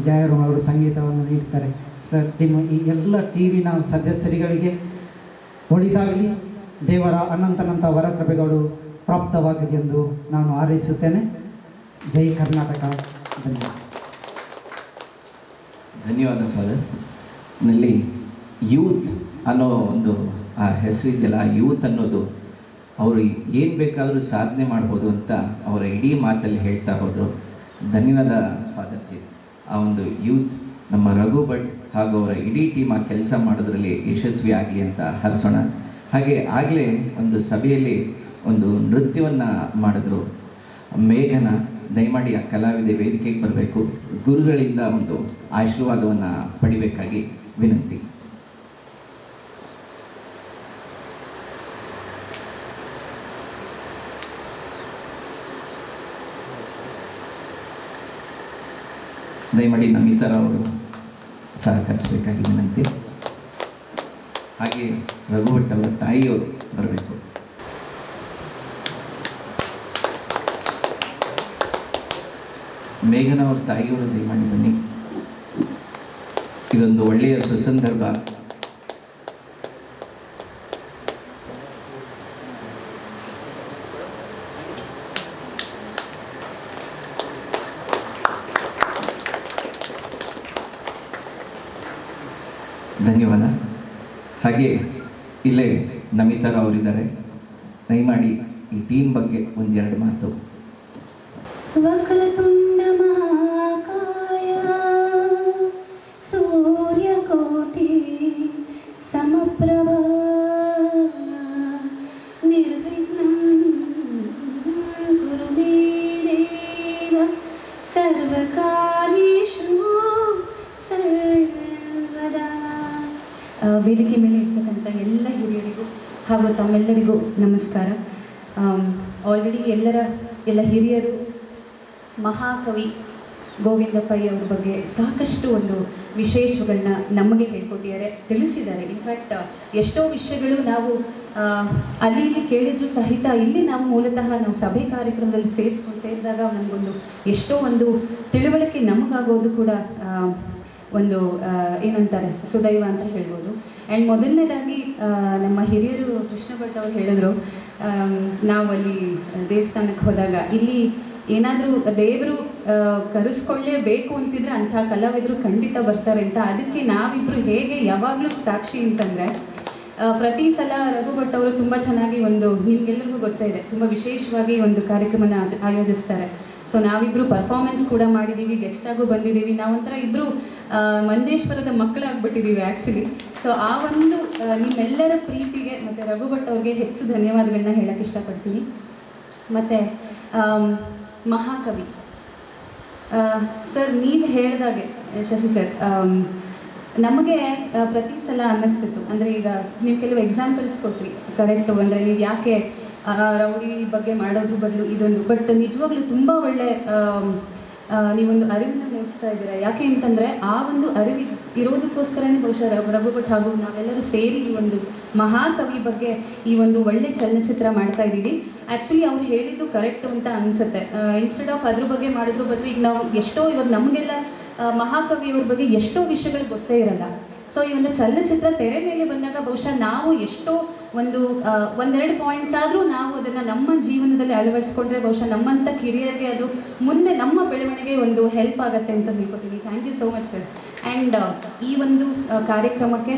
ಜಯರು ಅವರು ಸಂಗೀತವನ್ನು ನೀಡ್ತಾರೆ. ಸರ್, ಈ ಎಲ್ಲ ಟೀಮಿನ ಸದಸ್ಯರುಗಳಿಗೆ ಒಳಿತಾಗಲಿ, ದೇವರ ಅನಂತ ವರಕೃಪೆಗಳು ಪ್ರಾಪ್ತವಾಗಲಿ ಎಂದು ನಾನು ಹಾರೈಸುತ್ತೇನೆ. ಜೈ ಕರ್ನಾಟಕ. ಧನ್ಯವಾದ ಫಾದರ್. ನಲ್ಲಿ ಯೂತ್ ಅನ್ನೋ ಒಂದು ಆ ಹೆಸರಿದೆಯಲ್ಲ, ಆ ಯೂತ್ ಅನ್ನೋದು ಅವರು ಏನು ಬೇಕಾದರೂ ಸಾಧನೆ ಮಾಡ್ಬೋದು ಅಂತ ಅವರ ಇಡೀ ಮಾತಲ್ಲಿ ಹೇಳ್ತಾ ಹೋದರು. ಧನ್ಯವಾದ ಫಾದರ್ಜಿ. ಆ ಒಂದು ಯೂತ್ ನಮ್ಮ ರಘುಭಟ್ ಹಾಗೂ ಅವರ ಇಡೀ ಟೀಮ್ ಆ ಕೆಲಸ ಮಾಡೋದ್ರಲ್ಲಿ ಯಶಸ್ವಿ ಆಗಲಿ ಅಂತ ಹರಿಸೋಣ. ಹಾಗೆ ಆಗಲೇ ಒಂದು ಸಭೆಯಲ್ಲಿ ಒಂದು ನೃತ್ಯವನ್ನು ಮಾಡಿದ್ರು. ಮೇಘನ, ದಯಮಾಡಿ ಆ ಕಲಾವಿದೆ ವೇದಿಕೆಗೆ ಬರಬೇಕು. ಗುರುಗಳಿಂದ ಒಂದು ಆಶೀರ್ವಾದವನ್ನು ಪಡಿಬೇಕಾಗಿ ವಿನಂತಿ. ದಯಮಾಡಿ ನಮಿತಾ ಅವರು ಸಹಕರಿಸಬೇಕಾಗಿ ವಿನಂತಿ. ಹಾಗೆ ರಘುಭಟ್ ಅವರ ತಾಯಿಯವರು ಬರಬೇಕು. ಮೇಘನ ಅವ್ರ ತಾಯಿಯವರು ದಯಮಾಡಿ ಬನ್ನಿ. ಇದೊಂದು ಒಳ್ಳೆಯ ಸುಸಂದರ್ಭ. ಧನ್ಯವಾದ. ಹಾಗೆ ಇಲ್ಲೇ ನಮಿತಾ ಅವರಿದ್ದಾರೆ. ದಯಮಾಡಿ ಈ ಟೀಮ್ ಬಗ್ಗೆ ಒಂದೆರಡು ಮಾತು. ವಕ್ರತುಂಡ ಮಹಾಕಾಯ ಸೂರ್ಯಕೋಟಿ ಸಮಪ್ರಭ ನಿರ್ವಿಘ್ನಂ ಕುರು ಮೇ ದೇವ ಸರ್ವಕಾರ್ಯೇಷು ಸರ್ವದಾ. ವೇದಿಕೆ ಮೇಲೆ ಇರ್ತಕ್ಕಂಥ ಎಲ್ಲ ಹಿರಿಯರಿಗೂ ಹಾಗೂ ತಮ್ಮೆಲ್ಲರಿಗೂ ನಮಸ್ಕಾರ. ಆಲ್ರೆಡಿ ಎಲ್ಲ ಹಿರಿಯರು ಮಹಾಕವಿ ಗೋವಿಂದ ಪೈ ಅವ್ರ ಬಗ್ಗೆ ಸಾಕಷ್ಟು ಒಂದು ವಿಶೇಷಗಳನ್ನ ನಮಗೆ ಹೇಳ್ಕೊಟ್ಟಿದ್ದಾರೆ, ತಿಳಿಸಿದ್ದಾರೆ. ಇನ್ಫ್ಯಾಕ್ಟ್ ಎಷ್ಟೋ ವಿಷಯಗಳು ನಾವು ಅಲ್ಲಿ ಇಲ್ಲಿ ಕೇಳಿದ್ರು ಸಹಿತ ಇಲ್ಲಿ ನಾವು ಮೂಲತಃ ನಾವು ಸಭೆ ಕಾರ್ಯಕ್ರಮದಲ್ಲಿ ಸೇರಿದಾಗ ನಮಗೊಂದು ಎಷ್ಟೋ ಒಂದು ತಿಳುವಳಿಕೆ ನಮಗಾಗೋದು ಕೂಡ ಒಂದು ಏನಂತಾರೆ ಸುದೈವ ಅಂತ ಹೇಳ್ಬೋದು. ಆ್ಯಂಡ್ ಮೊದಲನೇದಾಗಿ ನಮ್ಮ ಹಿರಿಯರು ಕೃಷ್ಣ ಭಟ್ ಅವರು ಹೇಳಿದ್ರು, ನಾವು ಅಲ್ಲಿ ದೇವಸ್ಥಾನಕ್ಕೆ ಹೋದಾಗ ಇಲ್ಲಿ ಏನಾದರೂ ದೇವರು ಕರೆಸ್ಕೊಳ್ಳೇಬೇಕು ಅಂತಿದ್ರೆ ಅಂಥ ಕಲಾವಿದರು ಖಂಡಿತ ಬರ್ತಾರೆ ಅಂತ. ಅದಕ್ಕೆ ನಾವಿಬ್ಬರು ಹೇಗೆ ಯಾವಾಗಲೂ ಸಾಕ್ಷಿ ಅಂತಂದರೆ, ಪ್ರತಿ ಸಲ ರಘು ಭಟ್ ಅವರು ತುಂಬ ಚೆನ್ನಾಗಿ ಒಂದು ನಿಮ್ಗೆಲ್ಲರಿಗೂ ಗೊತ್ತೇ ಇದೆ, ತುಂಬ ವಿಶೇಷವಾಗಿ ಒಂದು ಕಾರ್ಯಕ್ರಮನ ಆಯೋಜಿಸ್ತಾರೆ. ಸೊ ನಾವಿಬ್ಬರು ಪರ್ಫಾರ್ಮೆನ್ಸ್ ಕೂಡ ಮಾಡಿದ್ದೀವಿ, ಗೆಸ್ಟಾಗೂ ಬಂದಿದ್ದೀವಿ. ನಾವೊಂಥರ ಇಬ್ಬರು ಮಂಜೇಶ್ವರದ ಮಕ್ಕಳಾಗ್ಬಿಟ್ಟಿದ್ದೀವಿ ಆ್ಯಕ್ಚುಲಿ. ಸೊ ಆ ಒಂದು ನಿಮ್ಮೆಲ್ಲರ ಪ್ರೀತಿಗೆ ಮತ್ತು ರಘು ಭಟ್ ಅವ್ರಿಗೆ ಹೆಚ್ಚು ಧನ್ಯವಾದಗಳನ್ನ ಹೇಳೋಕ್ಕೆ ಇಷ್ಟಪಡ್ತೀನಿ. ಮತ್ತು ಮಹಾಕವಿ ಸರ್, ನೀವು ಹೇಳಿದಾಗೆ ಶಶಿ ಸರ್, ನಮಗೆ ಪ್ರತಿ ಸಲ ಅನ್ನಿಸ್ತಿತ್ತು, ಅಂದರೆ ಈಗ ನೀವು ಕೆಲವು ಎಕ್ಸಾಂಪಲ್ಸ್ ಕೊಟ್ರಿ, ಕರೆಕ್ಟು. ಅಂದರೆ ನೀವು ಯಾಕೆ ರೌಡಿ ಬಗ್ಗೆ ಮಾಡೋದ್ರ ಬದಲು ಇದೊಂದು, ಬಟ್ ನಿಜವಾಗ್ಲೂ ತುಂಬ ಒಳ್ಳೆ ನೀವೊಂದು ಅರಿವನ್ನು ಮೂಡಿಸ್ತಾ ಇದ್ದೀರಾ. ಯಾಕೆ ಅಂತಂದರೆ ಆ ಒಂದು ಅರಿವು ಇರೋದಕ್ಕೋಸ್ಕರನೇ ಬಹುಶಃ ರಘು ಭಟ್ ಹಾಗೂ ನಾವೆಲ್ಲರೂ ಸೇರಿ ಈ ಒಂದು ಮಹಾಕವಿ ಬಗ್ಗೆ ಈ ಒಂದು ಒಳ್ಳೆ ಚಲನಚಿತ್ರ ಮಾಡ್ತಾ ಇದ್ದೀವಿ. ಆ್ಯಕ್ಚುಲಿ ಅವ್ರು ಹೇಳಿದ್ದು ಕರೆಕ್ಟು ಅಂತ ಅನಿಸುತ್ತೆ. ಇನ್ಸ್ಟೆಡ್ ಆಫ್ ಅದ್ರ ಬಗ್ಗೆ ಮಾಡೋದ್ರ ಬದಲು ಈಗ ನಾವು ಎಷ್ಟೋ ಇವಾಗ ನಮಗೆಲ್ಲ ಮಹಾಕವಿಯವ್ರ ಬಗ್ಗೆ ಎಷ್ಟೋ ವಿಷಯಗಳು ಗೊತ್ತೇ ಇರಲ್ಲ. ಸೊ ಈ ಒಂದು ಚಲನಚಿತ್ರ ತೆರೆ ಮೇಲೆ ಬಂದಾಗ ಬಹುಶಃ ನಾವು ಎಷ್ಟೋ ಒಂದೆರಡು ಪಾಯಿಂಟ್ಸ್ ಆದರೂ ನಾವು ಅದನ್ನು ನಮ್ಮ ಜೀವನದಲ್ಲಿ ಅಳವಡಿಸ್ಕೊಂಡ್ರೆ ಬಹುಶಃ ನಮ್ಮಂಥ ಕಿರಿಯರಿಗೆ ಅದು ಮುಂದೆ ನಮ್ಮ ಬೆಳವಣಿಗೆ ಒಂದು ಹೆಲ್ಪ್ ಆಗುತ್ತೆ ಅಂತ ತಿಳ್ಕೊತೀನಿ. Thank you so much sir. And ಈ ಒಂದು ಕಾರ್ಯಕ್ರಮಕ್ಕೆ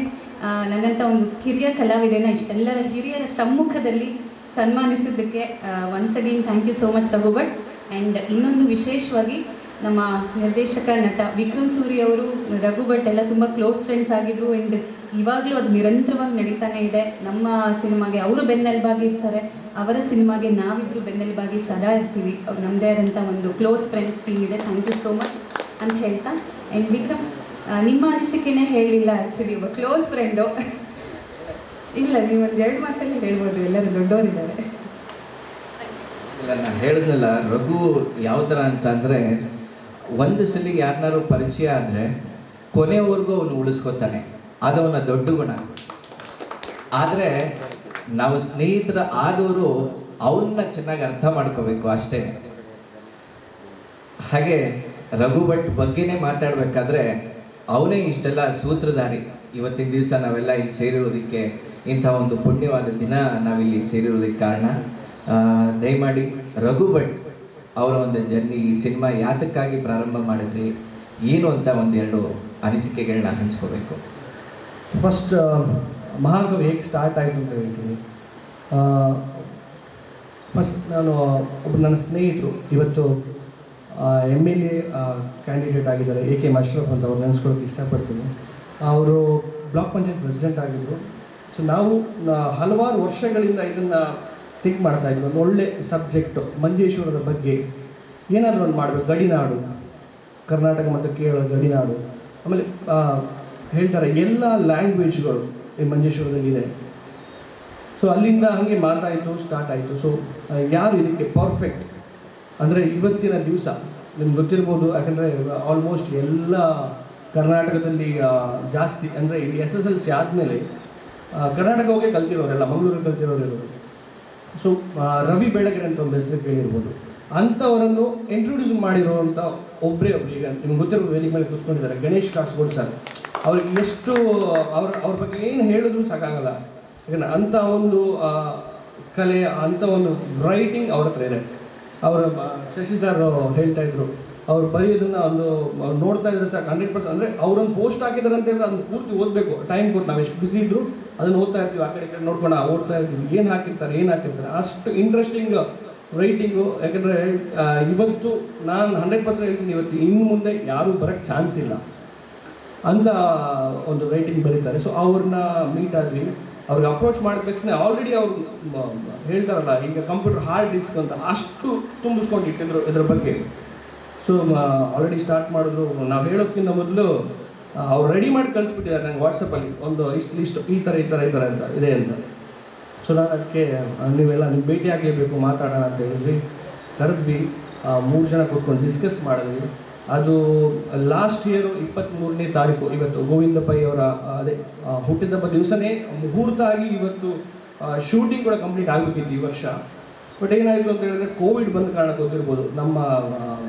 ನನ್ನಂಥ ಒಂದು ಕಿರಿಯ ಕಲಾವಿದೆನ ಇಷ್ಟೆಲ್ಲರ ಹಿರಿಯರ ಸಮ್ಮುಖದಲ್ಲಿ ಸನ್ಮಾನಿಸಿದ್ದಕ್ಕೆ once again thank you so much Raghu Bhat. And ಇನ್ನೊಂದು ವಿಶೇಷವಾಗಿ ನಮ್ಮ ನಿರ್ದೇಶಕ ನಟ ವಿಕ್ರಮ್ ಸೂರಿ ಅವರು ರಘು ಭಟ್ ಎಲ್ಲ ತುಂಬ ಕ್ಲೋಸ್ ಫ್ರೆಂಡ್ಸ್ ಆಗಿದ್ರು. ಆ್ಯಂಡ್ ಇವಾಗಲೂ ಅದು ನಿರಂತರವಾಗಿ ನಡೀತಾನೆ ಇದೆ. ನಮ್ಮ ಸಿನಿಮಾಗೆ ಅವರು ಬೆನ್ನೆಲುಬಾಗಿ ಇರ್ತಾರೆ, ಅವರ ಸಿನಿಮಾಗೆ ನಾವಿಬ್ಬರು ಬೆನ್ನೆಲುಬಾಗಿ ಸದಾ ಇರ್ತೀವಿ. ಅವ್ರು ನಮ್ಮದೇ ಆದಂಥ ಒಂದು ಕ್ಲೋಸ್ ಫ್ರೆಂಡ್ಸ್ ಟೀಮ್ ಇದೆ. ಥ್ಯಾಂಕ್ ಯು ಸೋ ಮಚ್ ಅಂತ ಹೇಳ್ತಾ, ಆ್ಯಂಡ್ ವಿಕ್ರಮ್ ನಿಮ್ಮ ಅನಿಸಿಕೆನೇ ಹೇಳಿಲ್ಲ ಆ್ಯಕ್ಚುಲಿ, ಒಬ್ಬ ಕ್ಲೋಸ್ ಫ್ರೆಂಡು. ಇಲ್ಲ, ನೀವು ಒಂದು 2 ಮಾತಲ್ಲಿ ಹೇಳ್ಬೋದು, ಎಲ್ಲರೂ ದೊಡ್ಡವರಿದ್ದಾರೆ. ಇಲ್ಲ, ನಾನು ಹೇಳಿದ್ನಲ್ಲ, ರಘು ಯಾವ ಥರ ಅಂತ ಅಂದರೆ, ಒಂದು ಸಲ ಯಾರನ್ನಾರು ಪರಿಚಯ ಆದರೆ ಕೊನೆವರೆಗೂ ಅವನು ಉಳಿಸ್ಕೊತಾನೆ, ಅದು ಅವನ ದೊಡ್ಡ ಗುಣ. ಆದರೆ ನಾವು ಸ್ನೇಹಿತರ ಆದವರು ಅವನ್ನ ಚೆನ್ನಾಗಿ ಅರ್ಥ ಮಾಡ್ಕೋಬೇಕು ಅಷ್ಟೇ. ಹಾಗೆ ರಘು ಭಟ್ ಬಗ್ಗೆನೇ ಮಾತಾಡಬೇಕಾದ್ರೆ ಅವನೇ ಇಷ್ಟೆಲ್ಲ ಸೂತ್ರಧಾರಿ. ಇವತ್ತಿನ ದಿವಸ ನಾವೆಲ್ಲ ಇಲ್ಲಿ ಸೇರಿರೋದಕ್ಕೆ, ಇಂಥ ಒಂದು ಪುಣ್ಯವಾದ ದಿನ ನಾವಿಲ್ಲಿ ಸೇರಿರೋದಕ್ಕೆ ಕಾರಣ. ದಯಮಾಡಿ ರಘು ಭಟ್ ಅವರ ಒಂದು ಜರ್ನಿ, ಈ ಸಿನಿಮಾ ಯಾತಕ್ಕಾಗಿ ಪ್ರಾರಂಭ ಮಾಡಿದ್ರಿ, ಏನು ಅಂತ ಒಂದೆರಡು ಅನಿಸಿಕೆಗಳನ್ನ ಹಂಚ್ಕೋಬೇಕು. ಫಸ್ಟ್ ಮಹಾಕವಿ ಹೇಗೆ ಸ್ಟಾರ್ಟ್ ಆಯಿತು ಅಂತ ಹೇಳ್ತೀನಿ. ಫಸ್ಟ್ ನಾನು ನನ್ನ ಸ್ನೇಹಿತರು ಇವತ್ತು MLA ಕ್ಯಾಂಡಿಡೇಟ್ ಆಗಿದ್ದಾರೆ, AK ಅಶ್ರಫ್ ಅಂತ ಅವ್ರು ನೆನೆಸ್ಕೊಳ್ಳೋಕೆ ಇಷ್ಟಪಡ್ತೀನಿ. ಅವರು ಬ್ಲಾಕ್ ಪಂಚಾಯತ್ ಪ್ರೆಸಿಡೆಂಟ್ ಆಗಿದ್ದರು. ಸೊ ನಾವು ಹಲವಾರು ವರ್ಷಗಳಿಂದ ಇದನ್ನು ಥಿಂಕ್ ಮಾಡ್ತಾಯಿದ್ರು, ಒಂದು ಒಳ್ಳೆ ಸಬ್ಜೆಕ್ಟು ಮಂಜೇಶ್ವರದ ಬಗ್ಗೆ ಏನಾದರೂ ಒಂದು ಮಾಡಬೇಕು. ಗಡಿನಾಡು, ಕರ್ನಾಟಕ ಮತ್ತು ಕೇರಳ ಗಡಿನಾಡು. ಆಮೇಲೆ ಹೇಳ್ತಾರೆ ಎಲ್ಲ ಲ್ಯಾಂಗ್ವೇಜ್ಗಳು ಈ ಮಂಜೇಶ್ವರದಲ್ಲಿದೆ. ಸೊ ಅಲ್ಲಿಂದ ಹಾಗೆ ಮಾತಾಯಿತು, ಸ್ಟಾರ್ಟ್ ಆಯಿತು. ಸೊ ಯಾರು ಇದಕ್ಕೆ ಪರ್ಫೆಕ್ಟ್ ಅಂದರೆ ಇವತ್ತಿನ ದಿವಸ ನಿಮ್ಗೆ ಗೊತ್ತಿರ್ಬೋದು, ಯಾಕಂದರೆ ಆಲ್ಮೋಸ್ಟ್ ಎಲ್ಲ ಕರ್ನಾಟಕದಲ್ಲಿ ಜಾಸ್ತಿ ಅಂದರೆ ಇಲ್ಲಿ SSLC ಆದಮೇಲೆ ಕರ್ನಾಟಕ ಹೋಗಿ ಕಲ್ತಿರೋರೆಲ್ಲ ಮಂಗಳೂರಿಗೆ ಕಲ್ತಿರೋರು. ಸೊ ರವಿ ಬೆಳಗೆರೆ ಅಂತ ಒಂದು ಹೆಸರು ಕೇಳಿರ್ಬೋದು. ಅಂಥವರನ್ನು ಇಂಟ್ರೊಡ್ಯೂಸ್ ಮಾಡಿರೋವಂಥ ಒಬ್ಬರೇ ಈಗ ನಿಮ್ಗೆ ಗೊತ್ತಿರೋ ವೇದಿಕೆ ಮೇಲೆ ಕೂತ್ಕೊಂಡಿದ್ದಾರೆ, ಗಣೇಶ್ ಕಾಸರಗೋಡು ಸರ್. ಅವ್ರಿಗೆ ಎಷ್ಟು ಅವ್ರ ಬಗ್ಗೆ ಏನು ಹೇಳಿದ್ರು ಸಾಕಾಗಲ್ಲ. ಯಾಕಂದರೆ ಅಂಥ ಒಂದು ಕಲೆ, ಅಂಥ ಒಂದು ರೈಟಿಂಗ್ ಅವ್ರ ಹತ್ರ ಇದೆ. ಅವರ ಶಶಿ ಸರ್ ಹೇಳ್ತಾ ಇದ್ರು, ಅವ್ರು ಬರೆಯೋದನ್ನು ಒಂದು ನೋಡ್ತಾ ಇದ್ರೆ ಸಾಕು 100%. ಅಂದರೆ ಅವರೊಂದು ಪೋಸ್ಟ್ ಹಾಕಿದ್ದಾರೆ ಅಂತ ಹೇಳಿದ್ರೆ ಅದನ್ನು ಪೂರ್ತಿ ಓದಬೇಕು, ಟೈಮ್ ಕೊಟ್ಟು ನಾವು ಎಷ್ಟು ಬಿಸಿ ಇದ್ರು ಅದನ್ನು ಓದ್ತಾ ಇರ್ತೀವಿ, ಆ ಕಡೆ ಈ ಕಡೆ ನೋಡ್ಕೊಂಡು ಓದ್ತಾ ಇರ್ತೀವಿ, ಏನು ಹಾಕಿರ್ತಾರೆ ಅಷ್ಟು ಇಂಟ್ರೆಸ್ಟಿಂಗ್ ರೈಟಿಂಗು. ಯಾಕಂದರೆ ಇವತ್ತು ನಾನು 100% ಹೇಳ್ತೀನಿ, ಇವತ್ತು ಇನ್ನು ಮುಂದೆ ಯಾರೂ ಬರೋಕ್ಕೆ ಚಾನ್ಸ್ ಇಲ್ಲ ಅಂತ ಒಂದು ರೈಟಿಂಗ್ ಬರೀತಾರೆ. ಸೊ ಅವ್ರನ್ನ ಮೀಟ್ ಆದ್ವಿ, ಅವ್ರಿಗೆ ಅಪ್ರೋಚ್ ಮಾಡಿದ ತಕ್ಷಣ ಆಲ್ರೆಡಿ ಅವ್ರು ಹೇಳ್ತಾರಲ್ಲ ಈಗ ಕಂಪ್ಯೂಟರ್ ಹಾರ್ಡ್ ಡಿಸ್ಕ್ ಅಂತ ಅಷ್ಟು ತುಂಬಿಸ್ಕೊಂಡು ಇಟ್ಟಿದ್ರು ಇದ್ರ ಬಗ್ಗೆ. ಸೊ ಆಲ್ರೆಡಿ ಸ್ಟಾರ್ಟ್ ಮಾಡಿದ್ರು. ನಾವು ಹೇಳೋದಕ್ಕಿಂತ ಮೊದಲು ಅವ್ರು ರೆಡಿ ಮಾಡಿ ಕಳಿಸ್ಬಿಟ್ಟಿದ್ದಾರೆ ನಂಗೆ ವಾಟ್ಸಪ್ಪಲ್ಲಿ, ಒಂದು ಲಿಸ್ಟ್ ಈ ಥರ ಅಂತ ಇದೆ ಅಂತ. ಸೊ ನಾನು ಅದಕ್ಕೆ ನೀವು ಭೇಟಿ ಆಗಲೇಬೇಕು, ಮಾತಾಡೋಣ ಅಂತ ಹೇಳಿದ್ವಿ, ಕರೆದ್ವಿ. ಮೂರು ಜನ ಕೂತ್ಕೊಂಡು ಡಿಸ್ಕಸ್ ಮಾಡಿದ್ವಿ. ಅದು ಲಾಸ್ಟ್ ಇಯರು 23ನೇ ತಾರೀಕು, ಇವತ್ತು ಗೋವಿಂದ ಪೈ ಅವರ ಅದೇ ಹುಟ್ಟಿದಬ್ಬ ದಿವಸನೇ ಮುಹೂರ್ತ ಆಗಿ ಇವತ್ತು ಶೂಟಿಂಗ್ ಕೂಡ ಕಂಪ್ಲೀಟ್ ಆಗಬೇಕಿತ್ತು ಈ ವರ್ಷ. ಬಟ್ ಏನಾಯಿತು ಅಂತ ಹೇಳಿದ್ರೆ ಕೋವಿಡ್ ಬಂದ ಕಾರಣ ಗೊತ್ತಿರ್ಬೋದು, ನಮ್ಮ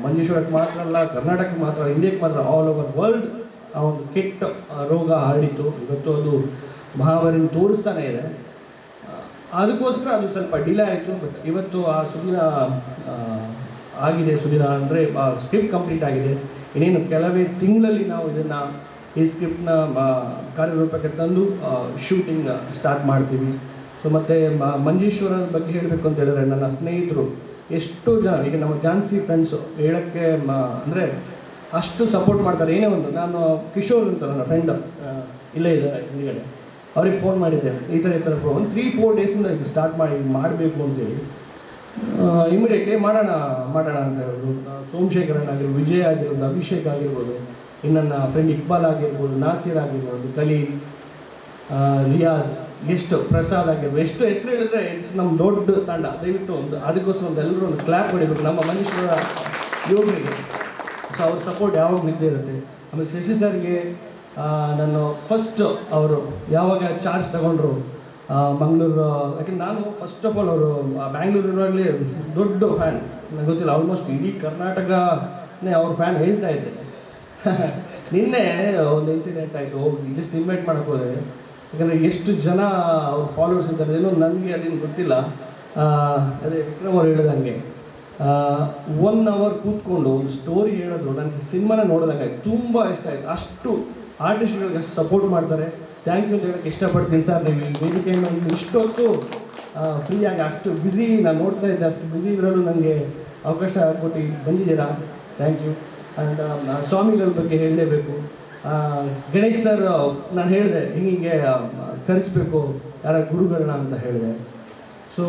ಮಂಜೇಶ್ವರಕ್ಕೆ ಮಾತ್ರ ಅಲ್ಲ, ಕರ್ನಾಟಕಕ್ಕೆ ಮಾತ್ರ, ಇಂಡಿಯಾಕ್ಕೆ ಮಾತ್ರ, ಆಲ್ ಓವರ್ ವರ್ಲ್ಡ್ ಆ ಒಂದು ಕೆಟ್ಟ ರೋಗ ಹರಡಿತು. ಇವತ್ತು ಅದು ಮಹಾಮಾರಿನ ತೋರಿಸ್ತಾನೆ ಇದೆ. ಅದಕ್ಕೋಸ್ಕರ ಅದು ಸ್ವಲ್ಪ ಡಿಲೇ ಆಯಿತು. ಬಟ್ ಇವತ್ತು ಆ ಸುದಿನ ಆಗಿದೆ. ಸುದಿನ ಅಂದರೆ ಸ್ಕ್ರಿಪ್ಟ್ ಕಂಪ್ಲೀಟ್ ಆಗಿದೆ. ಇನ್ನೇನು ಕೆಲವೇ ತಿಂಗಳಲ್ಲಿ ನಾವು ಈ ಸ್ಕ್ರಿಪ್ಟ್ನ ಕಾರ್ಯರೂಪಕ್ಕೆ ತಂದು ಶೂಟಿಂಗ್ ಸ್ಟಾರ್ಟ್ ಮಾಡ್ತೀವಿ. ಸೊ ಮತ್ತು ಮಂಜೇಶ್ವರ ಬಗ್ಗೆ ಹೇಳಬೇಕು ಅಂತ ಹೇಳಿದ್ರೆ, ನನ್ನ ಸ್ನೇಹಿತರು ಎಷ್ಟು ಜನ, ಈಗ ನಮ್ಮ ಜಾನ್ಸಿ ಫ್ರೆಂಡ್ಸು ಹೇಳೋಕ್ಕೆ ಅಂದರೆ ಅಷ್ಟು ಸಪೋರ್ಟ್ ಮಾಡ್ತಾರೆ. ಏನೇ ಒಂದು, ನಾನು ಕಿಶೋರ್ ಅಂತ ನನ್ನ ಫ್ರೆಂಡ್ ಇಲ್ಲೇ ಇದ್ದಾರೆ ಹಿಂದ್ಗಡೆ, ಅವ್ರಿಗೆ ಫೋನ್ ಮಾಡಿದ್ದೆ, ಈ ಥರ ಒಂದು 3-4 ಡೇಸಿಂದ ಇದು ಸ್ಟಾರ್ಟ್ ಮಾಡಬೇಕು ಅಂತೇಳಿ. ಇಮಿಡಿಯೇಟ್ಲಿ ಮಾಡೋಣ ಅಂತ ಹೇಳೋದು. ಸೋಮಶೇಖರನ್ ಆಗಿರ್ಬೋದು, ವಿಜಯ್ ಆಗಿರ್ಬೋದು, ಅಭಿಷೇಕ್ ಆಗಿರ್ಬೋದು, ಇನ್ನು ನನ್ನ ಫ್ರೆಂಡ್ ಇಕ್ಬಾಲ್ ಆಗಿರ್ಬೋದು, ನಾಸಿರ್ ಆಗಿರ್ಬೋದು, ಕಲೀಲ್, ರಿಯಾಜ್, ಎಷ್ಟು ಪ್ರಸಾದ್ ಆಗಿರ್ಬೋದು, ಎಷ್ಟು ಹೆಸರು ಹೇಳಿದ್ರೆ ಇಟ್ಸ್ ನಮ್ಮ ದೊಡ್ಡ ತಂಡ. ದಯವಿಟ್ಟು ಅದಕ್ಕೋಸ್ಕರ ಎಲ್ಲರೂ ಒಂದು ಕ್ಲಾಪ್ ಹೊಡಿಬೇಕು ನಮ್ಮ ಮನುಷ್ಯರ ಯೋಗರಿಗೆ. ಸೊ ಅವ್ರ ಸಪೋರ್ಟ್ ಯಾವಾಗಲೂ ಇದ್ದೇ ಇರುತ್ತೆ. ಆಮೇಲೆ ಶಶಿ ಸರ್ಗೆ ನಾನು ಫಸ್ಟ್ ಅವರು ಯಾವಾಗ ಚಾರ್ಜ್ ತಗೊಂಡ್ರು ಮಂಗಳೂರು, ಯಾಕೆಂದ್ರೆ ನಾನು ಫಸ್ಟ್ ಆಫ್ ಆಲ್ ಅವರು ಬ್ಯಾಂಗ್ಳೂರಿರುವಾಗಲೇ ದೊಡ್ಡ ಫ್ಯಾನ್, ನನಗೆ ಗೊತ್ತಿಲ್ಲ, ಆಲ್ಮೋಸ್ಟ್ ಇಡೀ ಕರ್ನಾಟಕನೇ ಅವ್ರ ಫ್ಯಾನ್ ಹೇಳ್ತಾ ಇದ್ದೆ. ನಿನ್ನೆ ಒಂದು ಇನ್ಸಿಡೆಂಟ್ ಆಯಿತು, ಜಸ್ಟ್ ಇನ್ವೈಟ್ ಮಾಡೋಕ್ಕೆ ಹೋದೆ. ಯಾಕಂದರೆ ಎಷ್ಟು ಜನ ಅವ್ರ ಫಾಲೋವರ್ಸ್ ಇದ್ದಾರೆ ಏನೋ ನನಗೆ ಅದೇನು ಗೊತ್ತಿಲ್ಲ. ಅದೇ ವಿಕ್ರಮ್ ಅವ್ರು ಹೇಳ್ದಂಗೆ 1 hour ಕೂತ್ಕೊಂಡು ಒಂದು ಸ್ಟೋರಿ ಹೇಳಿದ್ರು. ನನಗೆ ಸಿನಿಮಾನ ನೋಡಿದಾಗ ತುಂಬ ಇಷ್ಟ ಆಯಿತು. ಅಷ್ಟು ಆರ್ಟಿಸ್ಟ್ಗಳಿಗೆ ಅಷ್ಟು ಸಪೋರ್ಟ್ ಮಾಡ್ತಾರೆ. ಥ್ಯಾಂಕ್ ಯು ಅಂತ ಹೇಳೋಕ್ಕೆ ಇಷ್ಟಪಡ್ತೀನಿ ಸರ್. ನೀವು ಈ ವೇದಿಕೆಯನ್ನು ಇಷ್ಟೊತ್ತು ಫ್ರೀಯಾಗಿ, ಅಷ್ಟು ಬ್ಯುಸಿ, ನಾನು ನೋಡ್ತಾ ಇದ್ದೆ, ಅಷ್ಟು ಬ್ಯುಸಿ ಇರೋರು ನನಗೆ ಅವಕಾಶ ಕೊಟ್ಟು ಬಂದಿದ್ದೀರಾ, ಥ್ಯಾಂಕ್ ಯು. ಆ್ಯಂಡ್ ಸ್ವಾಮಿಗಳ ಬಗ್ಗೆ ಹೇಳಲೇಬೇಕು. ಗಣೇಶ್ ಸರ್ ನಾನು ಹೇಳಿದೆ ಹಿಂಗೆ ಕರೆಸ್ಬೇಕು ಯಾರ ಗುರುಗಳನ್ನ ಅಂತ ಹೇಳಿದೆ. ಸೊ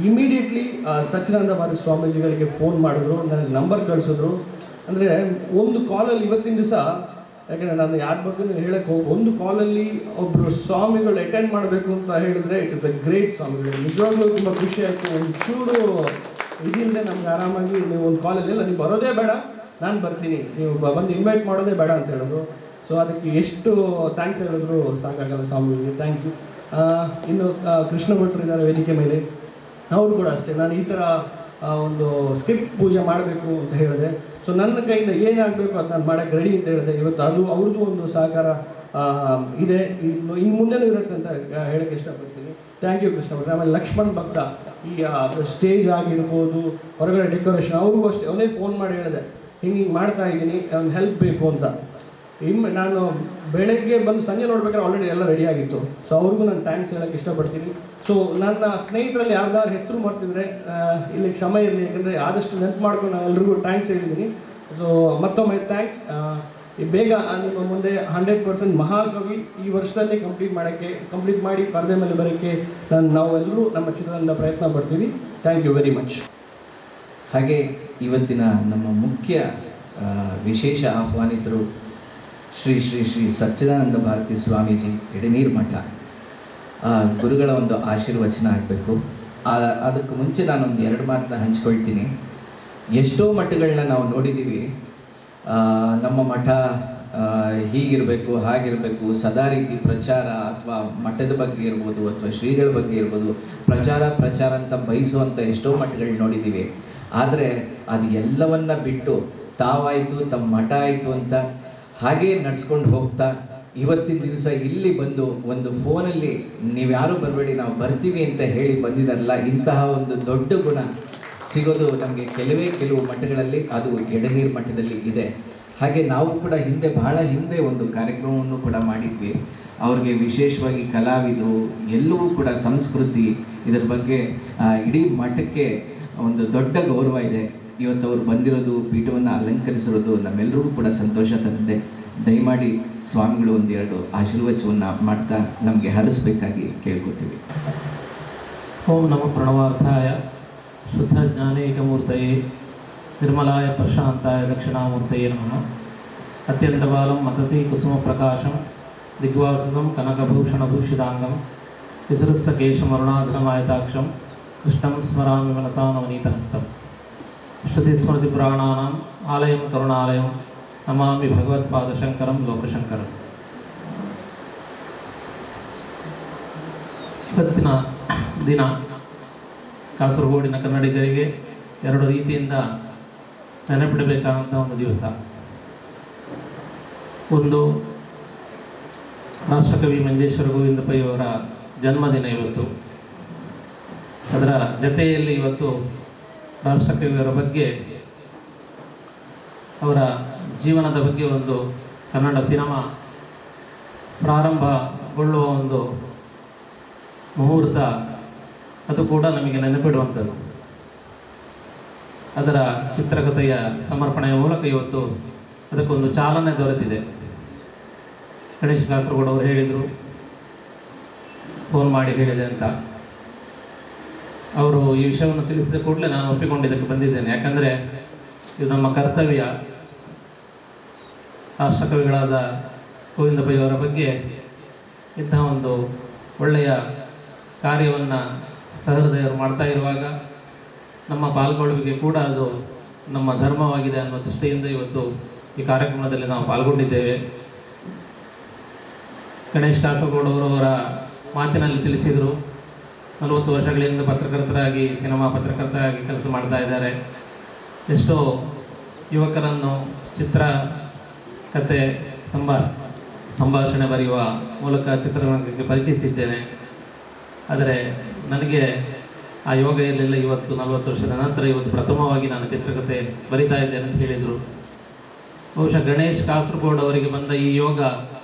ಇಮಿಡಿಯೇಟ್ಲಿ ಸಚ್ಚಿದಾನಂದ ಭಾರತಿ ಸ್ವಾಮೀಜಿಗಳಿಗೆ ಫೋನ್ ಮಾಡಿದ್ರು, ನನಗೆ ನಂಬರ್ ಕಳಿಸಿದ್ರು. ಅಂದರೆ ಒಂದು ಕಾಲಲ್ಲಿ ಇವತ್ತಿನ ದಿವಸ, ಯಾಕೆಂದರೆ ನಾನು ಯಾರ ಬಗ್ಗೆ ಹೇಳಕ್ಕೆ ಒಂದು ಕಾಲಲ್ಲಿ ಒಬ್ಬರು ಸ್ವಾಮಿಗಳು ಅಟೆಂಡ್ ಮಾಡಬೇಕು ಅಂತ ಹೇಳಿದ್ರೆ ಇಟ್ ಇಸ್ ಅ ಗ್ರೇಟ್ ಸ್ವಾಮಿಗಳು. ನಿಜವಾಗ್ಲೂ ತುಂಬ ಖುಷಿ ಆಯಿತು. ಒಂದು ಚೂರು ಇದಿಲ್ಲದೆ ನಮ್ಗೆ ಆರಾಮಾಗಿ ನೀವು ಒಂದು ಕಾಲಲ್ಲಿ ಇಲ್ಲ, ನೀವು ಬರೋದೇ ಬೇಡ, ನಾನು ಬರ್ತೀನಿ, ನೀವು ಬಂದು ಇನ್ವೈಟ್ ಮಾಡೋದೇ ಬೇಡ ಅಂತ ಹೇಳಿದ್ರು. ಸೊ ಅದಕ್ಕೆ ಎಷ್ಟು ಥ್ಯಾಂಕ್ಸ್ ಹೇಳಿದ್ರು ಸಾಕಾಗಲ್ಲ ಸ್ವಾಮಿಗಳಿಗೆ. Thank you. ಇನ್ನು ಕೃಷ್ಣ ಭಟ್ರು ಇದ್ದಾರೆ ವೇದಿಕೆ ಮೇಲೆ, ಅವರು ಕೂಡ ಅಷ್ಟೇ. ನಾನು ಈ ಥರ ಒಂದು ಸ್ಕ್ರಿಪ್ಟ್ ಪೂಜೆ ಮಾಡಬೇಕು ಅಂತ ಹೇಳಿದೆ. ಸೊ ನನ್ನ ಕೈಯಿಂದ ಏನಾಗಬೇಕು ಅದು ನಾನು ಮಾಡೋಕ್ಕೆ ರೆಡಿ ಅಂತ ಹೇಳಿದೆ. ಇವತ್ತು ಅದು ಅವ್ರದ್ದು ಒಂದು ಸಹಕಾರ ಇದೆ, ಇನ್ನು ಮುಂದೆನೂ ಇರುತ್ತೆ ಅಂತ ಹೇಳೋಕ್ಕೆ ಇಷ್ಟಪಡ್ತೀನಿ. ಥ್ಯಾಂಕ್ ಯು ಕೃಷ್ಣ ಭಟ್ರು. ಆಮೇಲೆ ಲಕ್ಷ್ಮಣ್ ಭಕ್ತ, ಈ ಸ್ಟೇಜ್ ಆಗಿರ್ಬೋದು, ಹೊರಗಡೆ ಡೆಕೋರೇಷನ್, ಅವ್ರಿಗೂ ಅಷ್ಟೇ ಅವನೇ ಫೋನ್ ಮಾಡಿ ಹೇಳಿದೆ, ಹಿಂಗೆ ಮಾಡ್ತಾ ಇದ್ದೀನಿ, ಒಂದು ಹೆಲ್ಪ್ ಬೇಕು ಅಂತ. ನಾನು ಬೆಳಗ್ಗೆ ಬಂದು ಸಂಜೆ ನೋಡ್ಬೇಕಾದ್ರೆ ಆಲ್ರೆಡಿ ಎಲ್ಲ ರೆಡಿ ಆಗಿತ್ತು. ಸೊ ಅವ್ರಿಗೂ ನಾನು ಥ್ಯಾಂಕ್ಸ್ ಹೇಳೋಕ್ಕೆ ಇಷ್ಟಪಡ್ತೀನಿ. ಸೊ ನನ್ನ ಸ್ನೇಹಿತರಲ್ಲಿ ಯಾರ್ದಾರು ಹೆಸರು ಮಾಡ್ತಿದ್ರೆ ಇಲ್ಲಿ ಕ್ಷಮೆ ಇರಲಿ, ಯಾಕಂದರೆ ಆದಷ್ಟು ನೆನಪು ಮಾಡ್ಕೊಂಡು ನಾನು ಎಲ್ರಿಗೂ ಥ್ಯಾಂಕ್ಸ್ ಹೇಳಿದ್ದೀನಿ. ಸೊ ಮತ್ತೊಮ್ಮೆ ಥ್ಯಾಂಕ್ಸ್. ಬೇಗ ನಿಮ್ಮ ಮುಂದೆ 100% ಮಹಾಕವಿ ಈ ವರ್ಷದಲ್ಲಿ ಕಂಪ್ಲೀಟ್ ಮಾಡಿ ಪರದೆ ಮೇಲೆ ಬರೋಕ್ಕೆ ನಾವೆಲ್ಲರೂ ನಮ್ಮ ಚಿತ್ರದಿಂದ ಪ್ರಯತ್ನ ಪಡ್ತೀವಿ. Thank you very much. ಹಾಗೆ ಇವತ್ತಿನ ನಮ್ಮ ಮುಖ್ಯ ವಿಶೇಷ ಆಹ್ವಾನಿತರು ಶ್ರೀ ಶ್ರೀ ಶ್ರೀ ಸಚ್ಚಿದಾನಂದ ಭಾರತಿ ಸ್ವಾಮೀಜಿ, ಎಡೆನೀರು ಮಠ. ಗುರುಗಳ ಒಂದು ಆಶೀರ್ವಚನ ಆಗಬೇಕು. ಅದಕ್ಕೆ ಮುಂಚೆ ನಾನೊಂದು 2 ಮಾತನ್ನ ಹಂಚ್ಕೊಳ್ತೀನಿ. ಎಷ್ಟೋ ಮಠಗಳನ್ನ ನಾವು ನೋಡಿದ್ದೀವಿ, ನಮ್ಮ ಮಠ ಹೀಗಿರಬೇಕು ಹಾಗಿರಬೇಕು, ಸದಾ ರೀತಿ ಪ್ರಚಾರ ಅಥವಾ ಮಠದ ಬಗ್ಗೆ ಇರ್ಬೋದು ಅಥವಾ ಶ್ರೀಗಳ ಬಗ್ಗೆ ಇರ್ಬೋದು ಪ್ರಚಾರ ಅಂತ ಬಯಸುವಂಥ ಎಷ್ಟೋ ಮಠಗಳು ನೋಡಿದ್ದೀವಿ. ಆದರೆ ಅದು ಎಲ್ಲವನ್ನ ಬಿಟ್ಟು ತಾವಾಯಿತು, ತಮ್ಮ ಮಠ ಆಯಿತು ಅಂತ ಹಾಗೇ ನಡ್ಸ್ಕೊಂಡು ಹೋಗ್ತಾ ಇವತ್ತಿನ ದಿವಸ ಇಲ್ಲಿ ಬಂದು ಒಂದು ಫೋನಲ್ಲಿ ನೀವ್ಯಾರೂ ಬರಬೇಡಿ ನಾವು ಬರ್ತೀವಿ ಅಂತ ಹೇಳಿ ಬಂದಿದ್ದಾರಲ್ಲ, ಇಂತಹ ಒಂದು ದೊಡ್ಡ ಗುಣ ಸಿಗೋದು ನಮಗೆ ಕೆಲವು ಮಠಗಳಲ್ಲಿ, ಅದು ಎಡೆನೀರು ಮಠದಲ್ಲಿ ಇದೆ. ಹಾಗೆ ನಾವು ಕೂಡ ಬಹಳ ಹಿಂದೆ ಒಂದು ಕಾರ್ಯಕ್ರಮವನ್ನು ಕೂಡ ಮಾಡಿದ್ವಿ. ಅವ್ರಿಗೆ ವಿಶೇಷವಾಗಿ ಕಲಾವಿದರು ಎಲ್ಲವೂ ಕೂಡ ಸಂಸ್ಕೃತಿ ಇದರ ಬಗ್ಗೆ ಇಡೀ ಮಠಕ್ಕೆ ಒಂದು ದೊಡ್ಡ ಗೌರವ ಇದೆ. ಇವತ್ತು ಅವರು ಬಂದಿರೋದು, ಪೀಠವನ್ನು ಅಲಂಕರಿಸಿರೋದು ನಮ್ಮೆಲ್ಲರಿಗೂ ಕೂಡ ಸಂತೋಷ ತಂದಿದೆ. ದಯಮಾಡಿ ಸ್ವಾಮಿಗಳು 1-2 ಆಶೀರ್ವಚನವನ್ನು ಮಾಡ್ತಾ ನಮಗೆ ಹರಿಸಬೇಕಾಗಿ ಕೇಳ್ಕೊತೀವಿ. ಓಂ ನಮೋ ಪ್ರಣವಾರ್ಥಾಯ ಶುದ್ಧ ಜ್ಞಾನೇಕಮೂರ್ತಯೇ ನಿರ್ಮಲಾಯ ಪ್ರಶಾಂತಾಯ ದಕ್ಷಿಣಾಮೂರ್ತಯೇ ನಮಃ. ಅತ್ಯಂತ ಬಾಲಂ ಮತತಿ ಕುಸುಮ ಪ್ರಕಾಶಂ ದಿಗ್ವಾಸಂ ಕನಕಭೂಷಣಭೂಷಿತಾಂಗಂ ವಿಸೃಸ್ತ ಕೇಶಮರುಣಾಧರಮಾಯತಾಕ್ಷಂ ಕೃಷ್ಣಂ ಸ್ಮರಾಮಿ ಮನಸಾ ನವನೀತಹಸ್ತಂ. ಶ್ರುತಿಸ್ಮೃತಿಪುರಾಣಾನಾಂ ಆಲಯಂ ಕರುಣಾಲಯಂ ನಮಾಮಿ ಭಗವತ್ಪಾದಶಂಕರಂ ಲೋಕಶಂಕರಂ. ಇವತ್ತಿನ ದಿನ ಕಾಸರಗೋಡಿನ ಕನ್ನಡಿಗರಿಗೆ ಎರಡು ರೀತಿಯಿಂದ ನೆನಪಿಡಬೇಕಾದಂಥ ಒಂದು ದಿವಸ. ಒಂದು, ರಾಷ್ಟ್ರಕವಿ ಮಂಜೇಶ್ವರ ಗೋವಿಂದ ಪೈ ಅವರ ಜನ್ಮದಿನ ಇವತ್ತು. ಅದರ ಜೊತೆಯಲ್ಲಿ ಇವತ್ತು ರಾಷ್ಟ್ರಕವಿಯವರ ಬಗ್ಗೆ, ಅವರ ಜೀವನದ ಬಗ್ಗೆ ಒಂದು ಕನ್ನಡ ಸಿನಿಮಾ ಪ್ರಾರಂಭಗೊಳ್ಳುವ ಒಂದು ಮುಹೂರ್ತ, ಅದು ಕೂಡ ನಮಗೆ ನೆನಪಿಡುವಂಥದ್ದು. ಅದರ ಚಿತ್ರಕಥೆಯ ಸಮರ್ಪಣೆಯ ಮೂಲಕ ಇವತ್ತು ಅದಕ್ಕೊಂದು ಚಾಲನೆ ದೊರೆತಿದೆ. ಗಣೇಶ್ ಕಾಸರಗೋಡು ಅವರು ಹೇಳಿದರು, ಫೋನ್ ಮಾಡಿ ಹೇಳಿದೆ ಅಂತ. ಅವರು ಈ ವಿಷಯವನ್ನು ತಿಳಿಸಿದ ಕೂಡಲೇ ನಾನು ಒಪ್ಪಿಕೊಂಡಿದ್ದಕ್ಕೆ ಬಂದಿದ್ದೇನೆ. ಯಾಕಂದರೆ ಇದು ನಮ್ಮ ಕರ್ತವ್ಯ. ರಾಷ್ಟ್ರಕವಿಗಳಾದ ಗೋವಿಂದ ಪೈ ಅವರ ಬಗ್ಗೆ ಇಂತಹ ಒಂದು ಒಳ್ಳೆಯ ಕಾರ್ಯವನ್ನು ಸಹೃದಯರು ಮಾಡ್ತಾ ಇರುವಾಗ ನಮ್ಮ ಪಾಲ್ಗೊಳ್ಳುವಿಕೆ ಕೂಡ ಅದು ನಮ್ಮ ಧರ್ಮವಾಗಿದೆ ಅನ್ನೋ ದೃಷ್ಟಿಯಿಂದ ಇವತ್ತು ಈ ಕಾರ್ಯಕ್ರಮದಲ್ಲಿ ನಾವು ಪಾಲ್ಗೊಂಡಿದ್ದೇವೆ. ಗಣೇಶ್ ಕಾಸರಗೋಡವರವರ ಮಾತಿನಲ್ಲಿ ತಿಳಿಸಿದರು, 40 ವರ್ಷಗಳಿಂದ ಪತ್ರಕರ್ತರಾಗಿ, ಸಿನಿಮಾ ಪತ್ರಕರ್ತರಾಗಿ ಕೆಲಸ ಮಾಡ್ತಾ ಇದ್ದಾರೆ. ಎಷ್ಟೋ ಯುವಕರನ್ನು ಚಿತ್ರಕಥೆ ಸಂಭಾಷಣೆ ಬರೆಯುವ ಮೂಲಕ ಚಿತ್ರರಂಗಕ್ಕೆ ಪರಿಚಯಿಸಿದ್ದೇನೆ. ಆದರೆ ನನಗೆ ಆ ಯೋಗ ಇರಲಿಲ್ಲ. ಇವತ್ತು 40 ವರ್ಷದ ನಂತರ ಇವತ್ತು ಪ್ರಥಮವಾಗಿ ನಾನು ಚಿತ್ರಕಥೆ ಬರಿತಾ ಇದ್ದೇನೆ ಅಂತ ಹೇಳಿದರು. ಬಹುಶಃ ಗಣೇಶ್ ಕಾಸರಗೋಡು ಅವರಿಗೆ ಬಂದ ಈ ಯೋಗ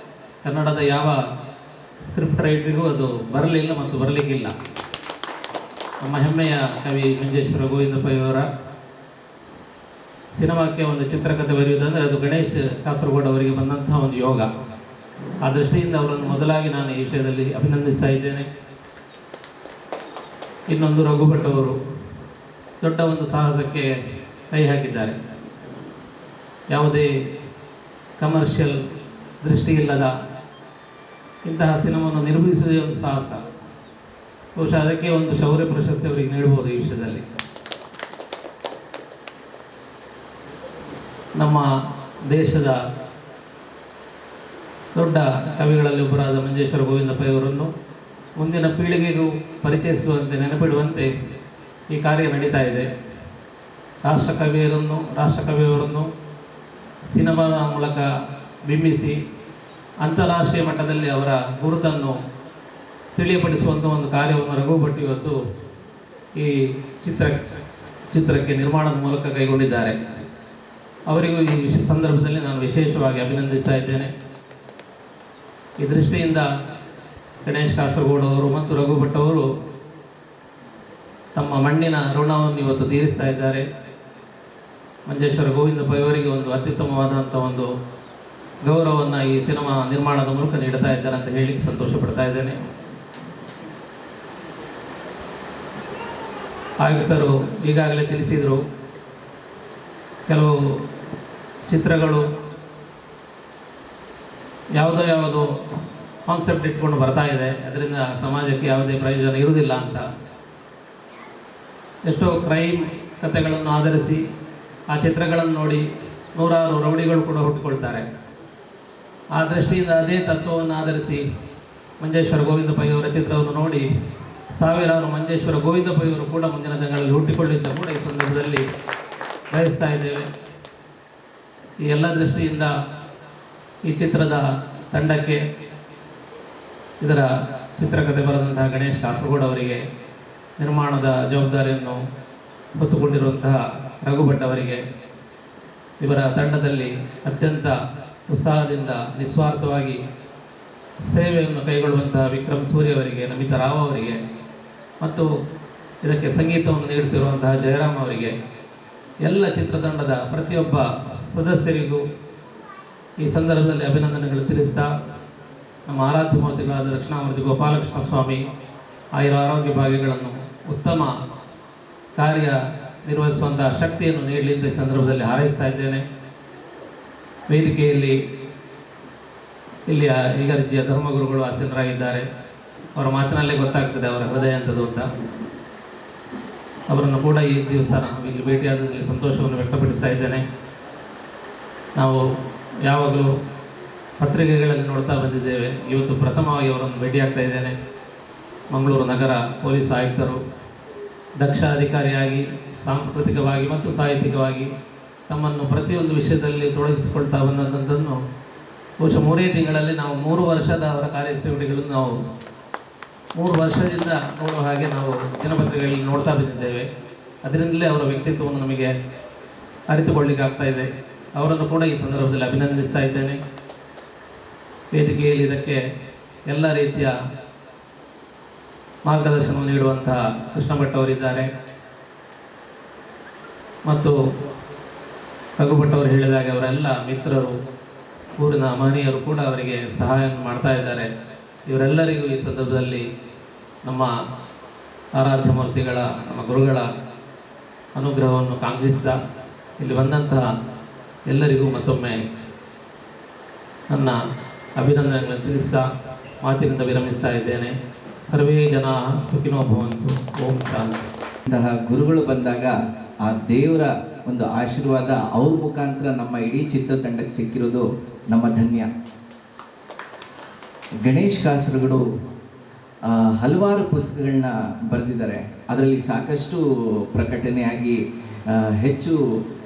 ಕನ್ನಡದ ಯಾವ ಸ್ಕ್ರಿಪ್ಟ್ ರೈಟರಿಗೂ ಅದು ಬರಲಿಲ್ಲ ಮತ್ತು ಬರಲಿಕ್ಕಿಲ್ಲ. ನಮ್ಮ ಹೆಮ್ಮೆಯ ಕವಿ ಮಂಜೇಶ್ವರ ಗೋವಿಂದ ಪೈ ಅವರ ಸಿನಿಮಾಕ್ಕೆ ಒಂದು ಚಿತ್ರಕಥೆ ಬರೆಯುವುದಂದರೆ ಅದು ಗಣೇಶ್ ಕಾಸರಗೋಡು ಅವರಿಗೆ ಬಂದಂತಹ ಒಂದು ಯೋಗ. ಆ ದೃಷ್ಟಿಯಿಂದ ಅವರನ್ನು ಮೊದಲಾಗಿ ನಾನು ಈ ವಿಷಯದಲ್ಲಿ ಅಭಿನಂದಿಸ್ತಾ ಇದ್ದೇನೆ. ಇನ್ನೊಂದು, ರಘು ಭಟ್ ಅವರು ದೊಡ್ಡ ಒಂದು ಸಾಹಸಕ್ಕೆ ಕೈ ಹಾಕಿದ್ದಾರೆ. ಯಾವುದೇ ಕಮರ್ಷಿಯಲ್ ದೃಷ್ಟಿ ಇಲ್ಲದ ಇಂತಹ ಸಿನಿಮಾವನ್ನು ನಿರ್ಮಿಸುವುದೇ ಒಂದು ಸಾಹಸ. ಬಹುಶಃ ಅದಕ್ಕೆ ಒಂದು ಶೌರ್ಯ ಪ್ರಶಸ್ತಿ ಅವರಿಗೆ ನೀಡಬಹುದು. ಈ ವಿಷಯದಲ್ಲಿ ನಮ್ಮ ದೇಶದ ದೊಡ್ಡ ಕವಿಗಳಲ್ಲಿ ಒಬ್ಬರಾದ ಮಂಜೇಶ್ವರ ಗೋವಿಂದ ಪೈ ಅವರನ್ನು ಮುಂದಿನ ಪೀಳಿಗೆಗೂ ಪರಿಚಯಿಸುವಂತೆ, ನೆನಪಿಡುವಂತೆ ಈ ಕಾರ್ಯ ನಡೀತಾ ಇದೆ. ರಾಷ್ಟ್ರಕವಿಯವರನ್ನು ಸಿನಿಮಾದ ಮೂಲಕ ಬಿಂಬಿಸಿ ಅಂತಾರಾಷ್ಟ್ರೀಯ ಮಟ್ಟದಲ್ಲಿ ಅವರ ಗುರುತನ್ನು ತಿಳಿಯಪಡಿಸುವಂಥ ಒಂದು ಕಾರ್ಯವನ್ನು ರಘು ಭಟ್ ಇವತ್ತು ಈ ಚಿತ್ರಕ್ಕೆ ನಿರ್ಮಾಣದ ಮೂಲಕ ಕೈಗೊಂಡಿದ್ದಾರೆ. ಅವರಿಗೂ ಈ ಸಂದರ್ಭದಲ್ಲಿ ನಾನು ವಿಶೇಷವಾಗಿ ಅಭಿನಂದಿಸ್ತಾ ಇದ್ದೇನೆ. ಈ ದೃಷ್ಟಿಯಿಂದ ಗಣೇಶ್ ಕಾಸರಗೋಡು ಅವರು ಮತ್ತು ರಘು ಭಟ್ ಅವರು ತಮ್ಮ ಮಣ್ಣಿನ ಋಣವನ್ನು ಇವತ್ತು ತೀರಿಸ್ತಾ ಇದ್ದಾರೆ. ಮಂಜೇಶ್ವರ ಗೋವಿಂದ ಪೈ ಅವರಿಗೆ ಒಂದು ಅತ್ಯುತ್ತಮವಾದಂಥ ಒಂದು ಗೌರವವನ್ನು ಈ ಸಿನಿಮಾ ನಿರ್ಮಾಣದ ಮೂಲಕ ನೀಡ್ತಾ ಇದ್ದಾರೆ ಅಂತ ಹೇಳಿ ಸಂತೋಷ ಪಡ್ತಾ ಇದ್ದೇನೆ. ಆಯುಕ್ತರು ಈಗಾಗಲೇ ತಿಳಿಸಿದರು, ಕೆಲವು ಚಿತ್ರಗಳು ಯಾವುದೋ ಕಾನ್ಸೆಪ್ಟ್ ಇಟ್ಕೊಂಡು ಬರ್ತಾ ಇದೆ, ಅದರಿಂದ ಸಮಾಜಕ್ಕೆ ಯಾವುದೇ ಪ್ರಯೋಜನ ಇರುವುದಿಲ್ಲ ಅಂತ. ಎಷ್ಟೋ ಕ್ರೈಮ್ ಕಥೆಗಳನ್ನು ಆಧರಿಸಿ ಆ ಚಿತ್ರಗಳನ್ನು ನೋಡಿ ನೂರಾರು ರೌಡಿಗಳು ಕೂಡ ಹುಟ್ಟುಕೊಳ್ತಾರೆ. ಆ ದೃಷ್ಟಿಯಿಂದ ಅದೇ ತತ್ವವನ್ನು ಆಧರಿಸಿ ಮಂಜೇಶ್ವರ ಗೋವಿಂದ ಪೈ ಅವರ ಚಿತ್ರವನ್ನು ನೋಡಿ ಸಾವಿರಾರು ಮಂಜೇಶ್ವರ ಗೋವಿಂದ ಪೈ ಅವರು ಕೂಡ ಮುಂದಿನ ದಿನಗಳಲ್ಲಿ ಹುಟ್ಟಿಕೊಳ್ಳಿದ್ದ ಕೂಡ ಈ ಸಂದರ್ಭದಲ್ಲಿ ಬಯಸ್ತಾ ಇದ್ದೇವೆ. ಈ ಎಲ್ಲ ದೃಷ್ಟಿಯಿಂದ ಈ ಚಿತ್ರದ ತಂಡಕ್ಕೆ, ಇದರ ಚಿತ್ರಕಥೆ ಬರೆದಂತಹ ಗಣೇಶ್ ಕಾಸರಗೋಡು ಅವರಿಗೆ, ನಿರ್ಮಾಣದ ಜವಾಬ್ದಾರಿಯನ್ನು ಹೊತ್ತುಕೊಂಡಿರುವಂತಹ ರಘು ಭಟ್ ಅವರಿಗೆ, ಇವರ ತಂಡದಲ್ಲಿ ಅತ್ಯಂತ ಉತ್ಸಾಹದಿಂದ ನಿಸ್ವಾರ್ಥವಾಗಿ ಸೇವೆಯನ್ನು ಕೈಗೊಳ್ಳುವಂತಹ ವಿಕ್ರಮ್ ಸೂರ್ಯ ಅವರಿಗೆ, ನಮಿತಾ ರಾವ್ ಅವರಿಗೆ ಮತ್ತು ಇದಕ್ಕೆ ಸಂಗೀತವನ್ನು ನೀಡುತ್ತಿರುವಂತಹ ಜಯರಾಮ್ ಅವರಿಗೆ, ಎಲ್ಲ ಚಿತ್ರತಂಡದ ಪ್ರತಿಯೊಬ್ಬ ಸದಸ್ಯರಿಗೂ ಈ ಸಂದರ್ಭದಲ್ಲಿ ಅಭಿನಂದನೆಗಳು ತಿಳಿಸ್ತಾ, ನಮ್ಮ ಆರಾಧ್ಯ ಮೂರ್ತಿಗಳಾದ ದಕ್ಷಿಣಾಮೂರ್ತಿ ಗೋಪಾಲಕೃಷ್ಣ ಸ್ವಾಮಿ ಆಯುರ ಆರೋಗ್ಯ ಭಾಗ್ಯಗಳನ್ನು, ಉತ್ತಮ ಕಾರ್ಯ ನಿರ್ವಹಿಸುವಂತಹ ಶಕ್ತಿಯನ್ನು ನೀಡಲಿ ಅಂತ ಈ ಸಂದರ್ಭದಲ್ಲಿ ಹಾರೈಸ್ತಾ ಇದ್ದೇನೆ. ವೇದಿಕೆಯಲ್ಲಿ ಇಲ್ಲಿಯ ಈಗರ್ಜಿಯ ಧರ್ಮಗುರುಗಳು ಆಸೀನರಾಗಿದ್ದಾರೆ. ಅವರ ಮಾತಿನಲ್ಲೇ ಗೊತ್ತಾಗ್ತದೆ ಅವರ ಹೃದಯ ಎಂಥದ್ದು ಅಂತ. ಅವರನ್ನು ಕೂಡ ಈ ದಿವಸ ನಾವು ಇಲ್ಲಿ ಭೇಟಿಯಾದಲ್ಲಿ ಸಂತೋಷವನ್ನು ವ್ಯಕ್ತಪಡಿಸ್ತಾ ಇದ್ದೇನೆ. ನಾವು ಯಾವಾಗಲೂ ಪತ್ರಿಕೆಗಳಲ್ಲಿ ನೋಡ್ತಾ ಬಂದಿದ್ದೇವೆ. ಇವತ್ತು ಪ್ರಥಮವಾಗಿ ಅವರನ್ನು ಭೇಟಿಯಾಗ್ತಾ ಇದ್ದೇನೆ. ಮಂಗಳೂರು ನಗರ ಪೊಲೀಸ್ ಆಯುಕ್ತರು ದಕ್ಷ ಅಧಿಕಾರಿಯಾಗಿ ಸಾಂಸ್ಕೃತಿಕವಾಗಿ ಮತ್ತು ಸಾಹಿತ್ಯಿಕವಾಗಿ ತಮ್ಮನ್ನು ಪ್ರತಿಯೊಂದು ವಿಷಯದಲ್ಲಿ ತೊಡಗಿಸಿಕೊಳ್ತಾ ಬಂದಂಥದ್ದನ್ನು ಬಹುಶಃ 3 ತಿಂಗಳಲ್ಲಿ ನಾವು 3 ವರ್ಷದ ಅವರ ಕಾರ್ಯಚಟುವಟಿಕೆಗಳನ್ನು ನಾವು 3 ವರ್ಷದಿಂದ ನೋಡುವ ಹಾಗೆ ನಾವು ದಿನಪತ್ರಿಕೆಗಳಲ್ಲಿ ನೋಡ್ತಾ ಬಂದಿದ್ದೇವೆ. ಅದರಿಂದಲೇ ಅವರ ವ್ಯಕ್ತಿತ್ವವನ್ನು ನಮಗೆ ಅರಿತುಕೊಳ್ಳಿಕ್ಕೆ ಆಗ್ತಾ ಇದೆ. ಅವರನ್ನು ಕೂಡ ಈ ಸಂದರ್ಭದಲ್ಲಿ ಅಭಿನಂದಿಸ್ತಾ ಇದ್ದೇನೆ. ವೇದಿಕೆಯಲ್ಲಿ ಇದಕ್ಕೆ ಎಲ್ಲ ರೀತಿಯ ಮಾರ್ಗದರ್ಶನ ನೀಡುವಂತಹ ಕೃಷ್ಣ ಭಟ್ ಅವರಿದ್ದಾರೆ ಮತ್ತು ರಘು ಭಟ್ ಅವರು ಹೇಳಿದಾಗ ಅವರೆಲ್ಲ ಮಿತ್ರರು, ಊರಿನ ಮಹನೀಯರು ಕೂಡ ಅವರಿಗೆ ಸಹಾಯವನ್ನು ಮಾಡ್ತಾ ಇದ್ದಾರೆ. ಇವರೆಲ್ಲರಿಗೂ ಈ ಸಂದರ್ಭದಲ್ಲಿ ನಮ್ಮ ಆರಾಧ್ಯ ಮೂರ್ತಿಗಳ, ನಮ್ಮ ಗುರುಗಳ ಅನುಗ್ರಹವನ್ನು ಕಾಂಕ್ಷಿಸಿದ ಇಲ್ಲಿ ಬಂದಂತಹ ಎಲ್ಲರಿಗೂ ಮತ್ತೊಮ್ಮೆ ನನ್ನ ಅಭಿನಂದನೆಗಳನ್ನು ತಿಳಿಸ್ತಾ ಮಾತಿನಿಂದ ವಿರಮಿಸ್ತಾ ಇದ್ದೇನೆ. ಸರ್ವೇ ಜನ ಸುಖಿನೋ ಭವಂತು. ಓಂ ಶಾಂತಿ. ಇಂತಹ ಗುರುಗಳು ಬಂದಾಗ ಆ ದೇವರ ಒಂದು ಆಶೀರ್ವಾದ ಅವ್ರ ಮುಖಾಂತರ ನಮ್ಮ ಇಡೀ ಚಿತ್ರತಂಡಕ್ಕೆ ಸಿಕ್ಕಿರೋದು ನಮ್ಮ ಧನ್ಯ. ಗಣೇಶ್ ಕಾಸರಗೋಡು ಹಲವಾರು ಪುಸ್ತಕಗಳನ್ನ ಬರೆದಿದ್ದಾರೆ. ಅದರಲ್ಲಿ ಸಾಕಷ್ಟು ಪ್ರಕಟಣೆಯಾಗಿ ಹೆಚ್ಚು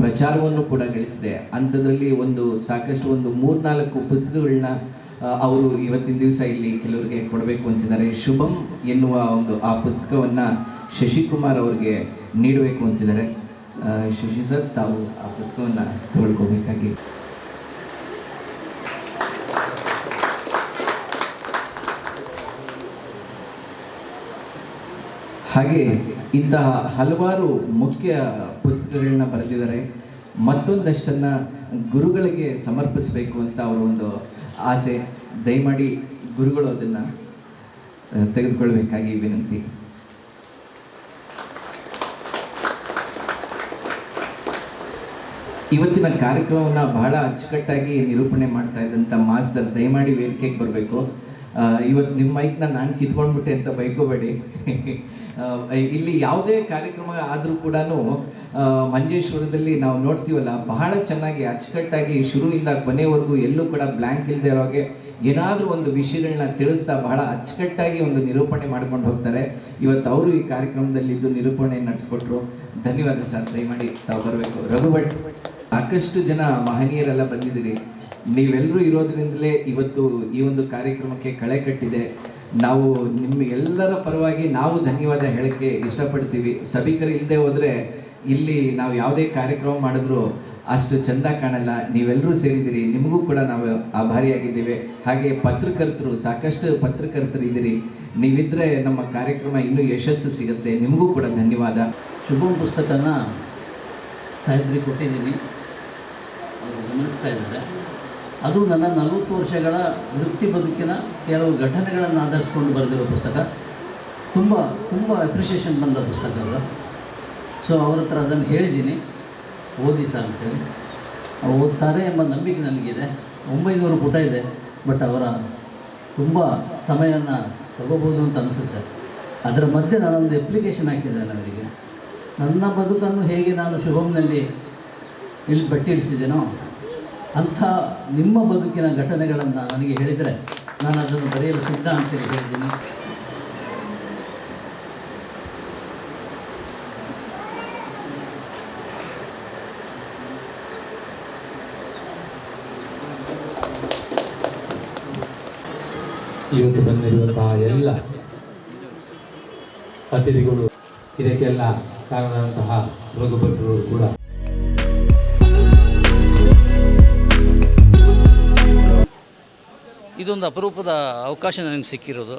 ಪ್ರಚಾರವನ್ನು ಕೂಡ ಗಳಿಸಿದೆ. ಅಂಥದ್ರಲ್ಲಿ ಸಾಕಷ್ಟು 3-4 ಪುಸ್ತಕಗಳನ್ನ ಅವರು ಇವತ್ತಿನ ದಿವಸ ಇಲ್ಲಿ ಕೆಲವರಿಗೆ ಕೊಡಬೇಕು ಅಂತಿದ್ದಾರೆ. ಶುಭಂ ಎನ್ನುವ ಆ ಪುಸ್ತಕವನ್ನು ಶಶಿಕುಮಾರ್ ಅವರಿಗೆ ನೀಡಬೇಕು ಅಂತಿದ್ದಾರೆ. ಶಶಿ ಸರ್, ತಾವು ಆ ಪುಸ್ತಕವನ್ನು ತಗೊಳ್ಕೋಬೇಕಾಗಿ. ಹಾಗೆ ಇಂತಹ ಹಲವಾರು ಮುಖ್ಯ ಪುಸ್ತಕಗಳನ್ನ ಬರೆದಿದ್ದಾರೆ. ಮತ್ತೊಂದಷ್ಟನ್ನು ಗುರುಗಳಿಗೆ ಸಮರ್ಪಿಸಬೇಕು ಅಂತ ಅವರ ಒಂದು ಆಸೆ. ದಯಮಾಡಿ ಗುರುಗಳು ಅದನ್ನು ತೆಗೆದುಕೊಳ್ಬೇಕಾಗಿ ವಿನಂತಿ. ಇವತ್ತಿನ ಕಾರ್ಯಕ್ರಮವನ್ನು ಬಹಳ ಅಚ್ಚುಕಟ್ಟಾಗಿ ನಿರೂಪಣೆ ಮಾಡ್ತಾ ಇದ್ದಂಥ ಮಾಸ್ತರ್ ದಯಮಾಡಿ ವೇದಿಕೆಗೆ ಬರಬೇಕು. ಇವತ್ತು ನಿಮ್ಮ ಮೈಕ್ನ ನಾನು ಕಿತ್ಕೊಂಡ್ಬಿಟ್ಟೆ ಅಂತ ಬೈಕೋಬೇಡಿ. ಇಲ್ಲಿ ಯಾವುದೇ ಕಾರ್ಯಕ್ರಮ ಆದರೂ ಕೂಡ ಮಂಜೇಶ್ವರದಲ್ಲಿ ನಾವು ನೋಡ್ತೀವಲ್ಲ, ಬಹಳ ಚೆನ್ನಾಗಿ ಅಚ್ಚುಕಟ್ಟಾಗಿ ಶುರುವಿಂದ ಕೊನೆವರೆಗೂ ಎಲ್ಲೂ ಕೂಡ ಬ್ಲ್ಯಾಂಕ್ ಇಲ್ಲದೆ ಇರೋಗೆ ಏನಾದರೂ ಒಂದು ವಿಷಯಗಳನ್ನ ತಿಳಿಸ್ತಾ ಬಹಳ ಅಚ್ಚುಕಟ್ಟಾಗಿ ಒಂದು ನಿರೂಪಣೆ ಮಾಡ್ಕೊಂಡು ಹೋಗ್ತಾರೆ. ಇವತ್ತು ಅವರು ಈ ಕಾರ್ಯಕ್ರಮದಲ್ಲಿದ್ದು ನಿರೂಪಣೆ ನಡೆಸ್ಕೊಟ್ರು. ಧನ್ಯವಾದ ಸರ್. ದಯಮಾಡಿ ತಾವು ಬರಬೇಕು. ರಘು ಭಟ್, ಸಾಕಷ್ಟು ಜನ ಮಹನೀಯರೆಲ್ಲ ಬಂದಿದ್ದೀರಿ. ನೀವೆಲ್ಲರೂ ಇರೋದ್ರಿಂದಲೇ ಇವತ್ತು ಈ ಒಂದು ಕಾರ್ಯಕ್ರಮಕ್ಕೆ ಕಳೆ ಕಟ್ಟಿದೆ. ನಾವು ನಿಮ್ಮ ಎಲ್ಲರ ಪರವಾಗಿ ನಾವು ಧನ್ಯವಾದ ಹೇಳೋಕ್ಕೆ ಇಷ್ಟಪಡ್ತೀವಿ. ಸಭಿಕರು ಇಲ್ಲದೆ ಹೋದರೆ ಇಲ್ಲಿ ನಾವು ಯಾವುದೇ ಕಾರ್ಯಕ್ರಮ ಮಾಡಿದ್ರೂ ಅಷ್ಟು ಚೆಂದ ಕಾಣಲ್ಲ. ನೀವೆಲ್ಲರೂ ಸೇರಿದ್ದೀರಿ, ನಿಮಗೂ ಕೂಡ ನಾವು ಆಭಾರಿಯಾಗಿದ್ದೇವೆ. ಹಾಗೆ ಪತ್ರಕರ್ತರು, ಸಾಕಷ್ಟು ಪತ್ರಕರ್ತರು ಇದ್ದೀರಿ. ನೀವಿದ್ದರೆ ನಮ್ಮ ಕಾರ್ಯಕ್ರಮ ಇನ್ನೂ ಯಶಸ್ಸು ಸಿಗುತ್ತೆ. ನಿಮಗೂ ಕೂಡ ಧನ್ಯವಾದ. ಶುಭಂ ಪುಸ್ತಕನ ಸಾಹಿತ್ಯರಿಗೆ ಕೊಟ್ಟಿದ್ದೀನಿ, ಅವರು ಗಮನಿಸ್ತಾ ಇದ್ದಾರೆ. ಅದು ನನ್ನ 40 ವರ್ಷಗಳ ವೃತ್ತಿ ಬದುಕಿನ ಕೆಲವು ಘಟನೆಗಳನ್ನು ಆಧರಿಸ್ಕೊಂಡು ಬರೆದಿರೋ ಪುಸ್ತಕ. ತುಂಬ ತುಂಬ ಅಪ್ರಿಷಿಯೇಷನ್ ಬಂದ ಪುಸ್ತಕ ಅದು. ಸೊ ಅವ್ರ ಹತ್ರ ಅದನ್ನು ಹೇಳಿದ್ದೀನಿ, ಓದಿ ಸರ್ ಅಂತೇಳಿ. ಅವ್ರು ಓದ್ತಾರೆ ಎಂಬ ನಂಬಿಕೆ ನನಗಿದೆ. 900 ಪುಟ ಇದೆ. ಬಟ್ ಅವರ ತುಂಬ ಸಮಯವನ್ನು ತಗೋಬೋದು ಅಂತ ಅನಿಸುತ್ತೆ. ಅದರ ಮಧ್ಯೆ ನಾನೊಂದು ಅಪ್ಲಿಕೇಶನ್ ಹಾಕಿದ್ದೇನೆ ಅವರಿಗೆ. ನನ್ನ ಬದುಕನ್ನು ಹೇಗೆ ನಾನು ಶುಭಂನಲ್ಲಿ ಇಲ್ಲಿ ಬಟ್ಟಿಡಿಸಿದ್ದೇನೋ ಅಂಥ ನಿಮ್ಮ ಬದುಕಿನ ಘಟನೆಗಳನ್ನು ನನಗೆ ಹೇಳಿದರೆ ನಾನು ಅದನ್ನು ಬರೆಯಲು ಸಿದ್ಧ ಅಂತೇಳಿ ಹೇಳಿದ್ದೀನಿ. ಇವತ್ತು ಬಂದಿರುವಂತಹ ಎಲ್ಲ ಅತಿಥಿಗಳು, ಇದಕ್ಕೆಲ್ಲ ಕಾರಣವಂತಹ ರಘು ಭಟ್ರು ಕೂಡ ಇದೊಂದು ಅಪರೂಪದ ಅವಕಾಶ ನನಗೆ ಸಿಕ್ಕಿರೋದು.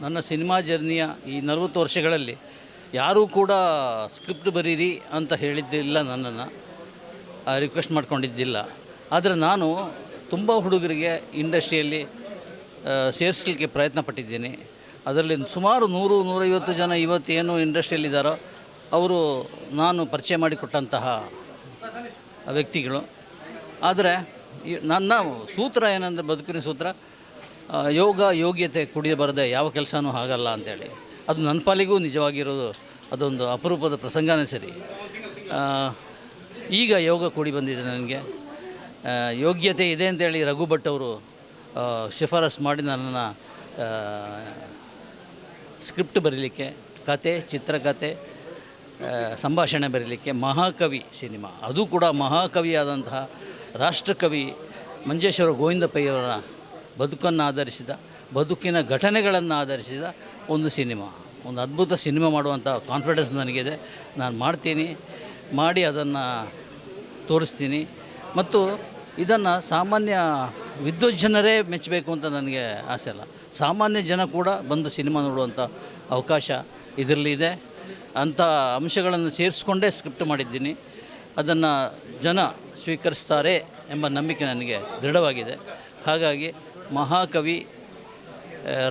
ನನ್ನ ಸಿನಿಮಾ ಜರ್ನಿಯ ಈ 40 ವರ್ಷಗಳಲ್ಲಿ ಯಾರೂ ಕೂಡ ಸ್ಕ್ರಿಪ್ಟ್ ಬರೀರಿ ಅಂತ ಹೇಳಿದ್ದಿಲ್ಲ, ನನ್ನನ್ನು ರಿಕ್ವೆಸ್ಟ್ ಮಾಡ್ಕೊಂಡಿದ್ದಿಲ್ಲ. ಆದರೆ ನಾನು ತುಂಬ ಹುಡುಗರಿಗೆ ಇಂಡಸ್ಟ್ರಿಯಲ್ಲಿ ಸೇರಿಸಲಿಕ್ಕೆ ಪ್ರಯತ್ನ ಪಟ್ಟಿದ್ದೀನಿ. ಅದರಲ್ಲಿ ಸುಮಾರು 100-150 ಜನ ಇವತ್ತೇನು ಇಂಡಸ್ಟ್ರಿಯಲ್ಲಿದ್ದಾರೋ ಅವರು ನಾನು ಪರಿಚಯ ಮಾಡಿಕೊಟ್ಟಂತಹ ವ್ಯಕ್ತಿಗಳು. ಆದರೆ ನನ್ನ ಸೂತ್ರ ಏನಂದರೆ, ಬದುಕಿನ ಸೂತ್ರ, ಯೋಗ ಯೋಗ್ಯತೆ ಕುಡಿಯಬಾರದೆ ಯಾವ ಕೆಲಸನೂ ಆಗಲ್ಲ ಅಂಥೇಳಿ. ಅದು ನನ್ನ ಪಾಲಿಗೂ ನಿಜವಾಗಿರೋದು ಅದೊಂದು ಅಪರೂಪದ ಪ್ರಸಂಗನೇ ಸರಿ. ಈಗ ಯೋಗ ಕೂಡಿ ಬಂದಿದೆ ನನಗೆ. ಯೋಗ್ಯತೆ ಇದೆ ಅಂತೇಳಿ ರಘು ಭಟ್ ಅವರು ಶಿಫಾರಸು ಮಾಡಿ ನನ್ನನ್ನು ಸ್ಕ್ರಿಪ್ಟ್ ಬರೀಲಿಕ್ಕೆ, ಕತೆ, ಚಿತ್ರಕಥೆ, ಸಂಭಾಷಣೆ ಬರೀಲಿಕ್ಕೆ ಮಹಾಕವಿ ಸಿನಿಮಾ, ಅದು ಕೂಡ ಮಹಾಕವಿಯಾದಂತಹ ರಾಷ್ಟ್ರಕವಿ ಮಂಜೇಶ್ವರ ಗೋವಿಂದ ಪೈ ಅವರ ಬದುಕನ್ನು ಆಧರಿಸಿದ, ಬದುಕಿನ ಘಟನೆಗಳನ್ನು ಆಧರಿಸಿದ ಒಂದು ಸಿನಿಮಾ, ಒಂದು ಅದ್ಭುತ ಸಿನಿಮಾ ಮಾಡುವಂಥ ಕಾನ್ಫಿಡೆನ್ಸ್ ನನಗಿದೆ. ನಾನು ಮಾಡ್ತೀನಿ, ಮಾಡಿ ಅದನ್ನು ತೋರಿಸ್ತೀನಿ. ಮತ್ತು ಇದನ್ನು ಸಾಮಾನ್ಯ ವಿದ್ವಜ್ಜನರೇ ಮೆಚ್ಚಬೇಕು ಅಂತ ನನಗೆ ಆಸೆ ಅಲ್ಲ, ಸಾಮಾನ್ಯ ಜನ ಕೂಡ ಬಂದು ಸಿನಿಮಾ ನೋಡುವಂಥ ಅವಕಾಶ ಇದರಲ್ಲಿದೆ. ಅಂಥ ಅಂಶಗಳನ್ನು ಸೇರಿಸ್ಕೊಂಡೇ ಸ್ಕ್ರಿಪ್ಟ್ ಮಾಡಿದ್ದೀನಿ. ಅದನ್ನು ಜನ ಸ್ವೀಕರಿಸ್ತಾರೆ ಎಂಬ ನಂಬಿಕೆ ನನಗೆ ದೃಢವಾಗಿದೆ. ಹಾಗಾಗಿ ಮಹಾಕವಿ,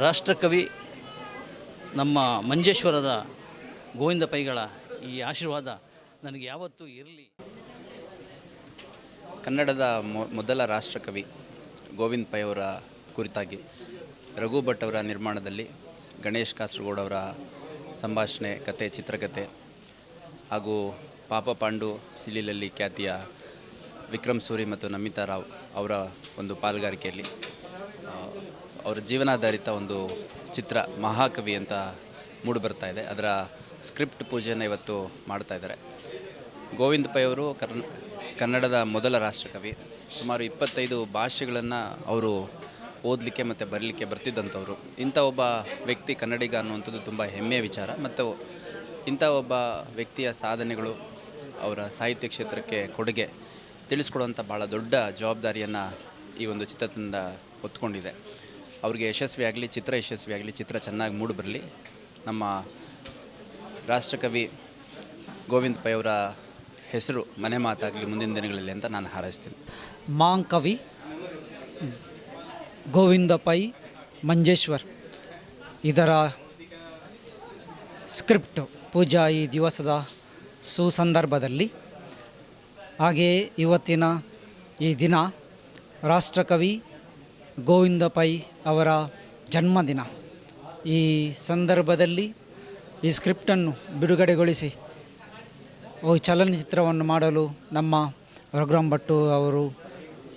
ರಾಷ್ಟ್ರಕವಿ ನಮ್ಮ ಮಂಜೇಶ್ವರದ ಗೋವಿಂದ ಪೈಗಳ ಈ ಆಶೀರ್ವಾದ ನನಗೆ ಯಾವತ್ತೂ ಇರಲಿ. ಕನ್ನಡದ ಮೊದಲ ರಾಷ್ಟ್ರಕವಿ ಗೋವಿಂದ ಪೈ ಅವರ ಕುರಿತಾಗಿ ರಘು ಭಟ್ ಅವರ ನಿರ್ಮಾಣದಲ್ಲಿ ಗಣೇಶ್ ಕಾಸರಗೋಡು ಅವರ ಸಂಭಾಷಣೆ, ಕತೆ, ಚಿತ್ರಕಥೆ ಹಾಗೂ ಪಾಪ ಪಾಂಡು ಸಿಲಿಲಲ್ಲಿ ಖ್ಯಾತಿಯ ವಿಕ್ರಮ್ ಸೂರಿ ಮತ್ತು ನಮಿತಾ ರಾವ್ ಅವರ ಒಂದು ಪಾಲುಗಾರಿಕೆಯಲ್ಲಿ ಅವರ ಜೀವನಾಧಾರಿತ ಒಂದು ಚಿತ್ರ ಮಹಾಕವಿ ಅಂತ ಮೂಡಿಬರ್ತಾ ಇದೆ. ಅದರ ಸ್ಕ್ರಿಪ್ಟ್ ಪೂಜೆಯನ್ನು ಇವತ್ತು ಮಾಡ್ತಾ ಇದ್ದಾರೆ. ಗೋವಿಂದ ಪೈ ಅವರು ಕನ್ನಡದ ಮೊದಲ ರಾಷ್ಟ್ರಕವಿ. ಸುಮಾರು 25 ಭಾಷೆಗಳನ್ನು ಅವರು ಓದಲಿಕ್ಕೆ ಮತ್ತು ಬರಲಿಕ್ಕೆ ಬರ್ತಿದ್ದಂಥವ್ರು. ಇಂಥ ಒಬ್ಬ ವ್ಯಕ್ತಿ ಕನ್ನಡಿಗ ಅನ್ನುವಂಥದ್ದು ತುಂಬ ಹೆಮ್ಮೆಯ ವಿಚಾರ. ಮತ್ತು ಇಂಥ ಒಬ್ಬ ವ್ಯಕ್ತಿಯ ಸಾಧನೆಗಳು, ಅವರ ಸಾಹಿತ್ಯ ಕ್ಷೇತ್ರಕ್ಕೆ ಕೊಡುಗೆ ತಿಳಿಸ್ಕೊಡುವಂಥ ಭಾಳ ದೊಡ್ಡ ಜವಾಬ್ದಾರಿಯನ್ನು ಈ ಒಂದು ಚಿತ್ರದಿಂದ ಹೊತ್ಕೊಂಡಿದೆ. ಅವ್ರಿಗೆ ಯಶಸ್ವಿಯಾಗಲಿ, ಚಿತ್ರ ಯಶಸ್ವಿಯಾಗಲಿ, ಚಿತ್ರ ಚೆನ್ನಾಗಿ ಮೂಡಿಬರಲಿ. ನಮ್ಮ ರಾಷ್ಟ್ರಕವಿ ಗೋವಿಂದ ಪೈ ಅವರ ಹೆಸರು ಮನೆ ಮಾತಾಗಲಿ ಮುಂದಿನ ದಿನಗಳಲ್ಲಿ ಅಂತ ನಾನು ಹಾರೈಸ್ತೀನಿ. ಮಹಾಕವಿ ಗೋವಿಂದ ಪೈ ಮಂಜೇಶ್ವರ್ ಇದರ ಸ್ಕ್ರಿಪ್ಟ್ ಪೂಜಾ ಈ ದಿವಸದ ಸುಸಂದರ್ಭದಲ್ಲಿ, ಹಾಗೆಯೇ ಇವತ್ತಿನ ಈ ದಿನ ರಾಷ್ಟ್ರಕವಿ ಗೋವಿಂದ ಪೈ ಅವರ ಜನ್ಮದಿನ. ಈ ಸಂದರ್ಭದಲ್ಲಿ ಈ ಸ್ಕ್ರಿಪ್ಟನ್ನು ಬಿಡುಗಡೆಗೊಳಿಸಿ ಚಲನಚಿತ್ರವನ್ನು ಮಾಡಲು ನಮ್ಮ ರಘುರಾಮ್ ಭಟ್ ಅವರು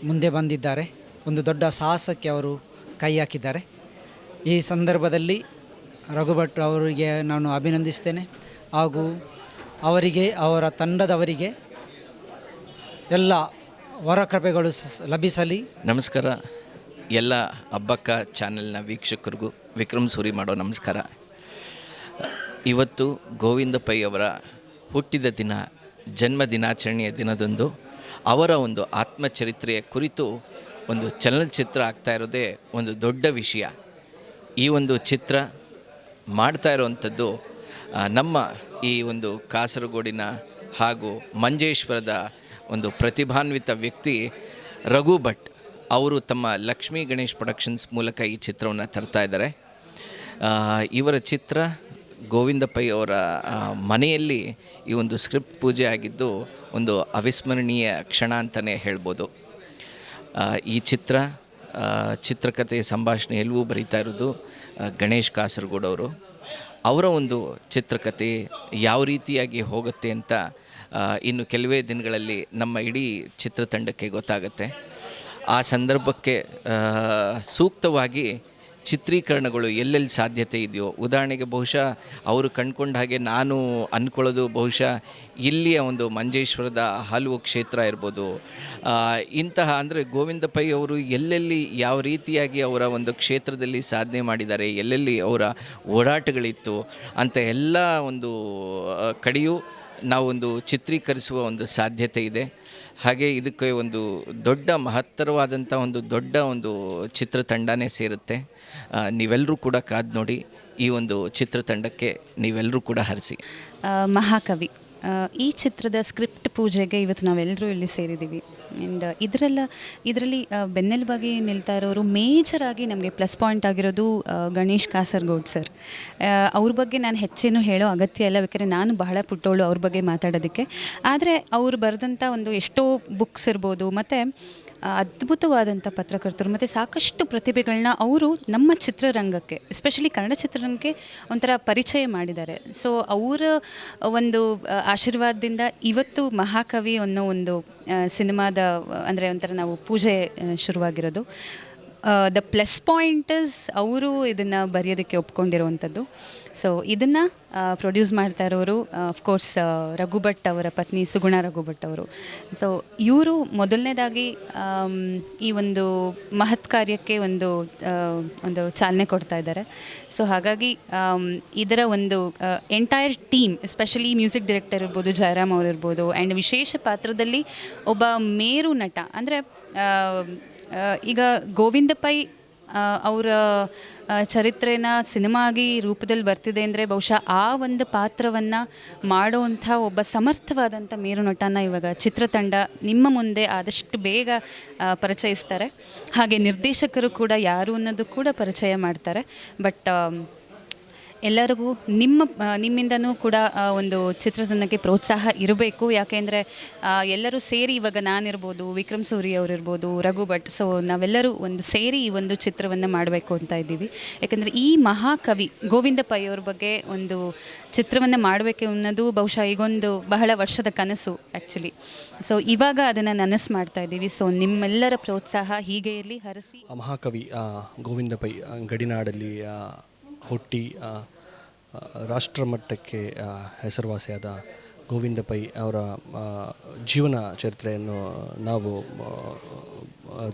ಮುಂದೆ ಬಂದಿದ್ದಾರೆ. ಒಂದು ದೊಡ್ಡ ಸಾಹಸಕ್ಕೆ ಅವರು ಕೈ ಹಾಕಿದ್ದಾರೆ. ಈ ಸಂದರ್ಭದಲ್ಲಿ ರಘು ಭಟ್ ಅವರಿಗೆ ನಾನು ಅಭಿನಂದಿಸ್ತೇನೆ, ಹಾಗೂ ಅವರಿಗೆ, ಅವರ ತಂಡದವರಿಗೆ ಎಲ್ಲ ವರಕೃಪೆಗಳು ಲಭಿಸಲಿ. ನಮಸ್ಕಾರ ಎಲ್ಲ ಹಬ್ಬಕ್ಕ ಚಾನೆಲ್ನ ವೀಕ್ಷಕರಿಗೂ ವಿಕ್ರಮ್ ಸೂರಿ ಮಾಡೋ ನಮಸ್ಕಾರ. ಇವತ್ತು ಗೋವಿಂದ ಪೈ ಅವರ ಹುಟ್ಟಿದ ದಿನ, ಜನ್ಮ ದಿನಾಚರಣೆಯ ದಿನದಂದು ಅವರ ಒಂದು ಆತ್ಮಚರಿತ್ರೆಯ ಕುರಿತು ಒಂದು ಚಲನಚಿತ್ರ ಆಗ್ತಾ ಇರೋದೇ ಒಂದು ದೊಡ್ಡ ವಿಷಯ. ಈ ಒಂದು ಚಿತ್ರ ಮಾಡ್ತಾ ಇರೋವಂಥದ್ದು ನಮ್ಮ ಈ ಒಂದು ಕಾಸರಗೋಡಿನ ಹಾಗೂ ಮಂಜೇಶ್ವರದ ಒಂದು ಪ್ರತಿಭಾನ್ವಿತ ವ್ಯಕ್ತಿ ರಘು ಭಟ್ ಅವರು ತಮ್ಮ ಲಕ್ಷ್ಮೀ ಗಣೇಶ್ ಪ್ರೊಡಕ್ಷನ್ಸ್ ಮೂಲಕ ಈ ಚಿತ್ರವನ್ನು ತರ್ತಾ ಇದ್ದಾರೆ. ಇವರ ಚಿತ್ರ ಗೋವಿಂದ ಪೈ ಅವರ ಮನೆಯಲ್ಲಿ ಈ ಒಂದು ಸ್ಕ್ರಿಪ್ಟ್ ಪೂಜೆ ಆಗಿದ್ದು ಒಂದು ಅವಿಸ್ಮರಣೀಯ ಕ್ಷಣ ಅಂತಲೇ ಹೇಳ್ಬೋದು. ಈ ಚಿತ್ರಕಥೆ, ಸಂಭಾಷಣೆ ಎಲ್ಲವೂ ಬರೀತಾ ಇರೋದು ಗಣೇಶ್ ಕಾಸರಗೋಡು ಅವರು. ಅವರ ಒಂದು ಚಿತ್ರಕಥೆ ಯಾವ ರೀತಿಯಾಗಿ ಹೋಗುತ್ತೆ ಅಂತ ಇನ್ನು ಕೆಲವೇ ದಿನಗಳಲ್ಲಿ ನಮ್ಮ ಇಡೀ ಚಿತ್ರತಂಡಕ್ಕೆ ಗೊತ್ತಾಗುತ್ತೆ. ಆ ಸಂದರ್ಭಕ್ಕೆ ಸೂಕ್ತವಾಗಿ ಚಿತ್ರೀಕರಣಗಳು ಎಲ್ಲೆಲ್ಲಿ ಸಾಧ್ಯತೆ ಇದೆಯೋ, ಉದಾಹರಣೆಗೆ ಬಹುಶಃ ಅವರು ಕಂಡುಕೊಂಡ ಹಾಗೆ ನಾನು ಅಂದ್ಕೊಳ್ಳೋದು ಬಹುಶಃ ಇಲ್ಲಿಯ ಒಂದು ಮಂಜೇಶ್ವರದ ಹಲವು ಕ್ಷೇತ್ರ ಇರ್ಬೋದು. ಇಂತಹ ಅಂದರೆ ಗೋವಿಂದ ಪೈ ಅವರು ಎಲ್ಲೆಲ್ಲಿ ಯಾವ ರೀತಿಯಾಗಿ ಅವರ ಒಂದು ಕ್ಷೇತ್ರದಲ್ಲಿ ಸಾಧನೆ ಮಾಡಿದ್ದಾರೆ, ಎಲ್ಲೆಲ್ಲಿ ಅವರ ಓಡಾಟಗಳಿತ್ತು ಅಂತ ಎಲ್ಲ ಒಂದು ಕಡೆಯೂ ನಾವೊಂದು ಚಿತ್ರೀಕರಿಸುವ ಒಂದು ಸಾಧ್ಯತೆ ಇದೆ. ಹಾಗೆ ಇದಕ್ಕೆ ಒಂದು ದೊಡ್ಡ ಮಹತ್ತರವಾದಂಥ ಒಂದು ದೊಡ್ಡ ಒಂದು ಚಿತ್ರತಂಡನೇ ಸೇರುತ್ತೆ. ನೀವೆಲ್ಲರೂ ಕೂಡ ಕಾದು ನೋಡಿ. ಈ ಒಂದು ಚಿತ್ರತಂಡಕ್ಕೆ ನೀವೆಲ್ಲರೂ ಕೂಡ ಹರಿಸಿ. ಮಹಾಕವಿ ಈ ಚಿತ್ರದ ಸ್ಕ್ರಿಪ್ಟ್ ಪೂಜೆಗೆ ಇವತ್ತು ನಾವೆಲ್ಲರೂ ಇಲ್ಲಿ ಸೇರಿದ್ದೀವಿ. ಆ್ಯಂಡ್ ಇದರಲ್ಲಿ ಬೆನ್ನೆಲುಬಾಗಿ ನಿಲ್ತಾ ಇರೋರು ಮೇಜರಾಗಿ ನಮಗೆ ಪ್ಲಸ್ ಪಾಯಿಂಟ್ ಆಗಿರೋದು ಗಣೇಶ್ ಕಾಸರಗೋಡು ಸರ್. ಅವ್ರ ಬಗ್ಗೆ ನಾನು ಹೆಚ್ಚೇನು ಹೇಳೋ ಅಗತ್ಯ ಇಲ್ಲ, ಬೇಕಾದ್ರೆ ನಾನು ಬಹಳ ಪುಟ್ಟೋಳು ಅವ್ರ ಬಗ್ಗೆ ಮಾತಾಡೋದಕ್ಕೆ. ಆದರೆ ಅವ್ರು ಬರೆದಂಥ ಒಂದು ಎಷ್ಟೋ ಬುಕ್ಸ್ ಇರ್ಬೋದು, ಮತ್ತು ಅದ್ಭುತವಾದಂಥ ಪತ್ರಕರ್ತರು ಮತ್ತು ಸಾಕಷ್ಟು ಪ್ರತಿಭೆಗಳನ್ನ ಅವರು ನಮ್ಮ ಚಿತ್ರರಂಗಕ್ಕೆ, ಎಸ್ಪೆಷಲಿ ಕನ್ನಡ ಚಿತ್ರರಂಗಕ್ಕೆ ಒಂಥರ ಪರಿಚಯ ಮಾಡಿದ್ದಾರೆ. ಸೊ ಅವರ ಒಂದು ಆಶೀರ್ವಾದದಿಂದ ಇವತ್ತು ಮಹಾಕವಿ ಅನ್ನೋ ಒಂದು ಸಿನಿಮಾದ ಅಂದರೆ ಒಂಥರ ನಾವು ಪೂಜೆ ಶುರುವಾಗಿರೋದು. ದ ಪ್ಲಸ್ ಪಾಯಿಂಟ್ ಇಸ್ ಅವರು ಇದನ್ನು ಬರೆಯೋದಕ್ಕೆ ಒಪ್ಕೊಂಡಿರುವಂಥದ್ದು. ಸೊ ಇದನ್ನು ಪ್ರೊಡ್ಯೂಸ್ ಮಾಡ್ತಾ ಇರೋರು ಅಫ್ಕೋರ್ಸ್ ರಘು ಭಟ್ ಅವರ ಪತ್ನಿ ಸುಗುಣ ರಘು ಭಟ್ ಅವರು. ಸೊ ಇವರು ಮೊದಲನೇದಾಗಿ ಈ ಒಂದು ಮಹತ್ ಕಾರ್ಯಕ್ಕೆ ಒಂದು ಚಾಲನೆ ಕೊಡ್ತಾ ಇದ್ದಾರೆ. ಸೊ ಹಾಗಾಗಿ ಇದರ ಒಂದು entire team, especially music director ಇರ್ಬೋದು, ಜಯರಾಮ್ ಅವರು ಇರ್ಬೋದು, ಆ್ಯಂಡ್ ವಿಶೇಷ ಪಾತ್ರದಲ್ಲಿ ಒಬ್ಬ ಮೇರು ನಟ ಅಂದರೆ ಈಗ ಗೋವಿಂದ ಪೈ ಅವರ ಚರಿತ್ರೆನ ಸಿನಿಮಾ ಆಗಿ ರೂಪದಲ್ಲಿ ಬರ್ತಿದೆ ಅಂದರೆ ಬಹುಶಃ ಆ ಒಂದು ಪಾತ್ರವನ್ನು ಮಾಡುವಂಥ ಒಬ್ಬ ಸಮರ್ಥವಾದಂಥ ಮೇರು ನಟನ ಇವಾಗ ಚಿತ್ರತಂಡ ನಿಮ್ಮ ಮುಂದೆ ಆದಷ್ಟು ಬೇಗ ಪರಿಚಯಿಸ್ತಾರೆ. ಹಾಗೆ ನಿರ್ದೇಶಕರು ಕೂಡ ಯಾರು ಅನ್ನೋದು ಕೂಡ ಪರಿಚಯ ಮಾಡ್ತಾರೆ. ಬಟ್ ಎಲ್ಲರಿಗೂ ನಿಮ್ಮಿಂದನೂ ಕೂಡ ಒಂದು ಚಿತ್ರತಂಡಕ್ಕೆ ಪ್ರೋತ್ಸಾಹ ಇರಬೇಕು. ಯಾಕೆಂದರೆ ಎಲ್ಲರೂ ಸೇರಿ, ಇವಾಗ ನಾನಿರ್ಬೋದು, ವಿಕ್ರಮ್ ಸೂರಿ ಅವರಿರ್ಬೋದು, ರಘು ಭಟ್, ಸೊ ನಾವೆಲ್ಲರೂ ಒಂದು ಸೇರಿ ಈ ಒಂದು ಚಿತ್ರವನ್ನು ಮಾಡಬೇಕು ಅಂತ ಇದ್ದೀವಿ. ಯಾಕೆಂದರೆ ಈ ಮಹಾಕವಿ ಗೋವಿಂದ ಪೈ ಅವ್ರ ಬಗ್ಗೆ ಒಂದು ಚಿತ್ರವನ್ನು ಮಾಡಬೇಕು ಅನ್ನೋದು ಬಹುಶಃ ಈಗೊಂದು ಬಹಳ ವರ್ಷದ ಕನಸು ಆ್ಯಕ್ಚುಲಿ. ಸೊ ಇವಾಗ ಅದನ್ನು ನನಸು ಮಾಡ್ತಾ ಇದ್ದೀವಿ. ಸೊ ನಿಮ್ಮೆಲ್ಲರ ಪ್ರೋತ್ಸಾಹ ಹೀಗೆ ಇರಲಿ, ಹರಸಿ. ಮಹಾಕವಿ ಗೋವಿಂದ ಪೈ ಗಡಿನಾಡಲ್ಲಿ ಹುಟ್ಟಿ ರಾಷ್ಟ್ರಮಟ್ಟಕ್ಕೆ ಹೆಸರುವಾಸಿಯಾದ ಗೋವಿಂದ ಪೈ ಅವರ ಜೀವನ ಚರಿತ್ರೆಯನ್ನು ನಾವು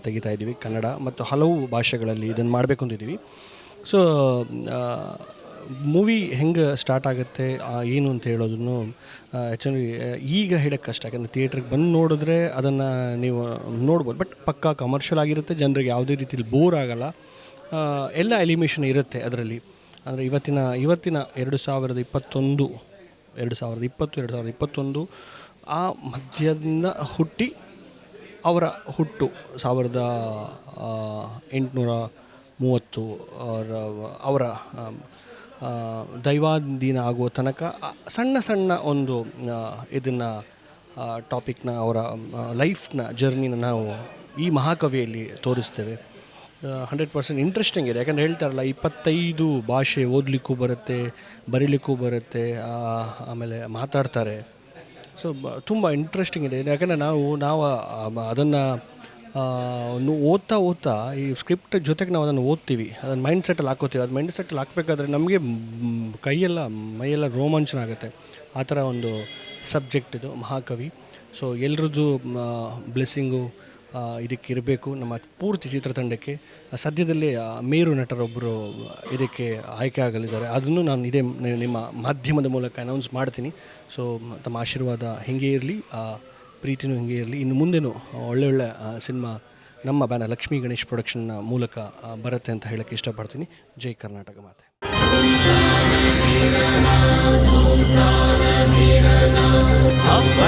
ತೆಗಿತಾ ಇದ್ದೀವಿ. ಕನ್ನಡ ಮತ್ತು ಹಲವು ಭಾಷೆಗಳಲ್ಲಿ ಇದನ್ನು ಮಾಡಬೇಕು ಅಂತಿದ್ದೀವಿ. ಸೊ ಮೂವಿ ಹೆಂಗೆ ಸ್ಟಾರ್ಟ್ ಆಗುತ್ತೆ ಏನು ಅಂತ ಹೇಳೋದನ್ನು ಆ್ಯಕ್ಚುಲಿ ಈಗ ಹೇಳೋಕ್ಕೆ ಕಷ್ಟ. ಯಾಕಂದರೆ ಥಿಯೇಟ್ರಿಗೆ ಬಂದು ನೋಡಿದ್ರೆ ಅದನ್ನು ನೀವು ನೋಡ್ಬೋದು. ಬಟ್ ಪಕ್ಕಾ ಕಮರ್ಷಿಯಲ್ ಆಗಿರುತ್ತೆ, ಜನರಿಗೆ ಯಾವುದೇ ರೀತಿಯಲ್ಲಿ ಬೋರ್ ಆಗೋಲ್ಲ. ಎಲ್ಲ ಎಲಿಮೇಷನ್ ಇರುತ್ತೆ ಅದರಲ್ಲಿ. ಅಂದರೆ ಇವತ್ತಿನ 2020-2021 ಆ ಮಧ್ಯದಿಂದ ಹುಟ್ಟಿ ಅವರ ಹುಟ್ಟು 1830 ಅವರ ದೈವಾಧೀನ ಆಗುವ ತನಕ ಸಣ್ಣ ಸಣ್ಣ ಒಂದು ಇದನ್ನು ಟಾಪಿಕ್ನ, ಅವರ ಲೈಫ್ನ ಜರ್ನಿನ ನಾವು ಈ ಮಹಾಕವಿಯಲ್ಲಿ ತೋರಿಸ್ತೇವೆ. 100% ಇಂಟ್ರೆಸ್ಟಿಂಗ್ ಇದೆ. ಯಾಕಂದರೆ ಹೇಳ್ತಾರಲ್ಲ, 25 ಭಾಷೆ ಓದಲಿಕ್ಕೂ ಬರುತ್ತೆ, ಬರೀಲಿಕ್ಕೂ ಬರುತ್ತೆ, ಆಮೇಲೆ ಮಾತಾಡ್ತಾರೆ. ಸೊ ತುಂಬ ಇಂಟ್ರೆಸ್ಟಿಂಗ್ ಇದೆ. ಯಾಕಂದರೆ ನಾವು ಅದನ್ನು ಓದ್ತಾ ಈ ಸ್ಕ್ರಿಪ್ಟ್ ಜೊತೆಗೆ ನಾವು ಅದನ್ನು ಓದ್ತೀವಿ, ಅದನ್ನು ಮೈಂಡ್ ಸೆಟ್ಟಲ್ಲಿ ಹಾಕೋತೀವಿ. ಅದು ಮೈಂಡ್ ಸೆಟ್ಟಲ್ಲಿ ಹಾಕಬೇಕಾದ್ರೆ ನಮಗೆ ಮೈಯೆಲ್ಲ ರೋಮಾಂಚನ ಆಗುತ್ತೆ. ಆ ಥರ ಒಂದು ಸಬ್ಜೆಕ್ಟ್ ಇದು ಮಹಾಕವಿ. ಸೊ ಎಲ್ಲರದ್ದು ಬ್ಲೆಸ್ಸಿಂಗು ಇದಕ್ಕಿರಬೇಕು ನಮ್ಮ ಪೂರ್ತಿ ಚಿತ್ರತಂಡಕ್ಕೆ. ಸದ್ಯದಲ್ಲೇ ಮೇರು ನಟರೊಬ್ಬರು ಇದಕ್ಕೆ ಆಯ್ಕೆ ಆಗಲಿದ್ದಾರೆ. ಅದನ್ನು ನಾನು ನಿಮ್ಮ ಮಾಧ್ಯಮದ ಮೂಲಕ ಅನೌನ್ಸ್ ಮಾಡ್ತೀನಿ. ಸೊ ತಮ್ಮ ಆಶೀರ್ವಾದ ಹಿಂಗೆ ಇರಲಿ, ಪ್ರೀತಿನೂ ಹಿಂಗೆ ಇರಲಿ. ಇನ್ನು ಮುಂದೆನೂ ಒಳ್ಳೊಳ್ಳೆ ಸಿನಿಮಾ ನಮ್ಮ ಬ್ಯಾನರ್ ಲಕ್ಷ್ಮೀ ಗಣೇಶ್ ಪ್ರೊಡಕ್ಷನ್ನ ಮೂಲಕ ಬರುತ್ತೆ ಅಂತ ಹೇಳೋಕ್ಕೆ ಇಷ್ಟಪಡ್ತೀನಿ. ಜೈ ಕರ್ನಾಟಕ ಮಾತೆ. ಹಬ್ಬ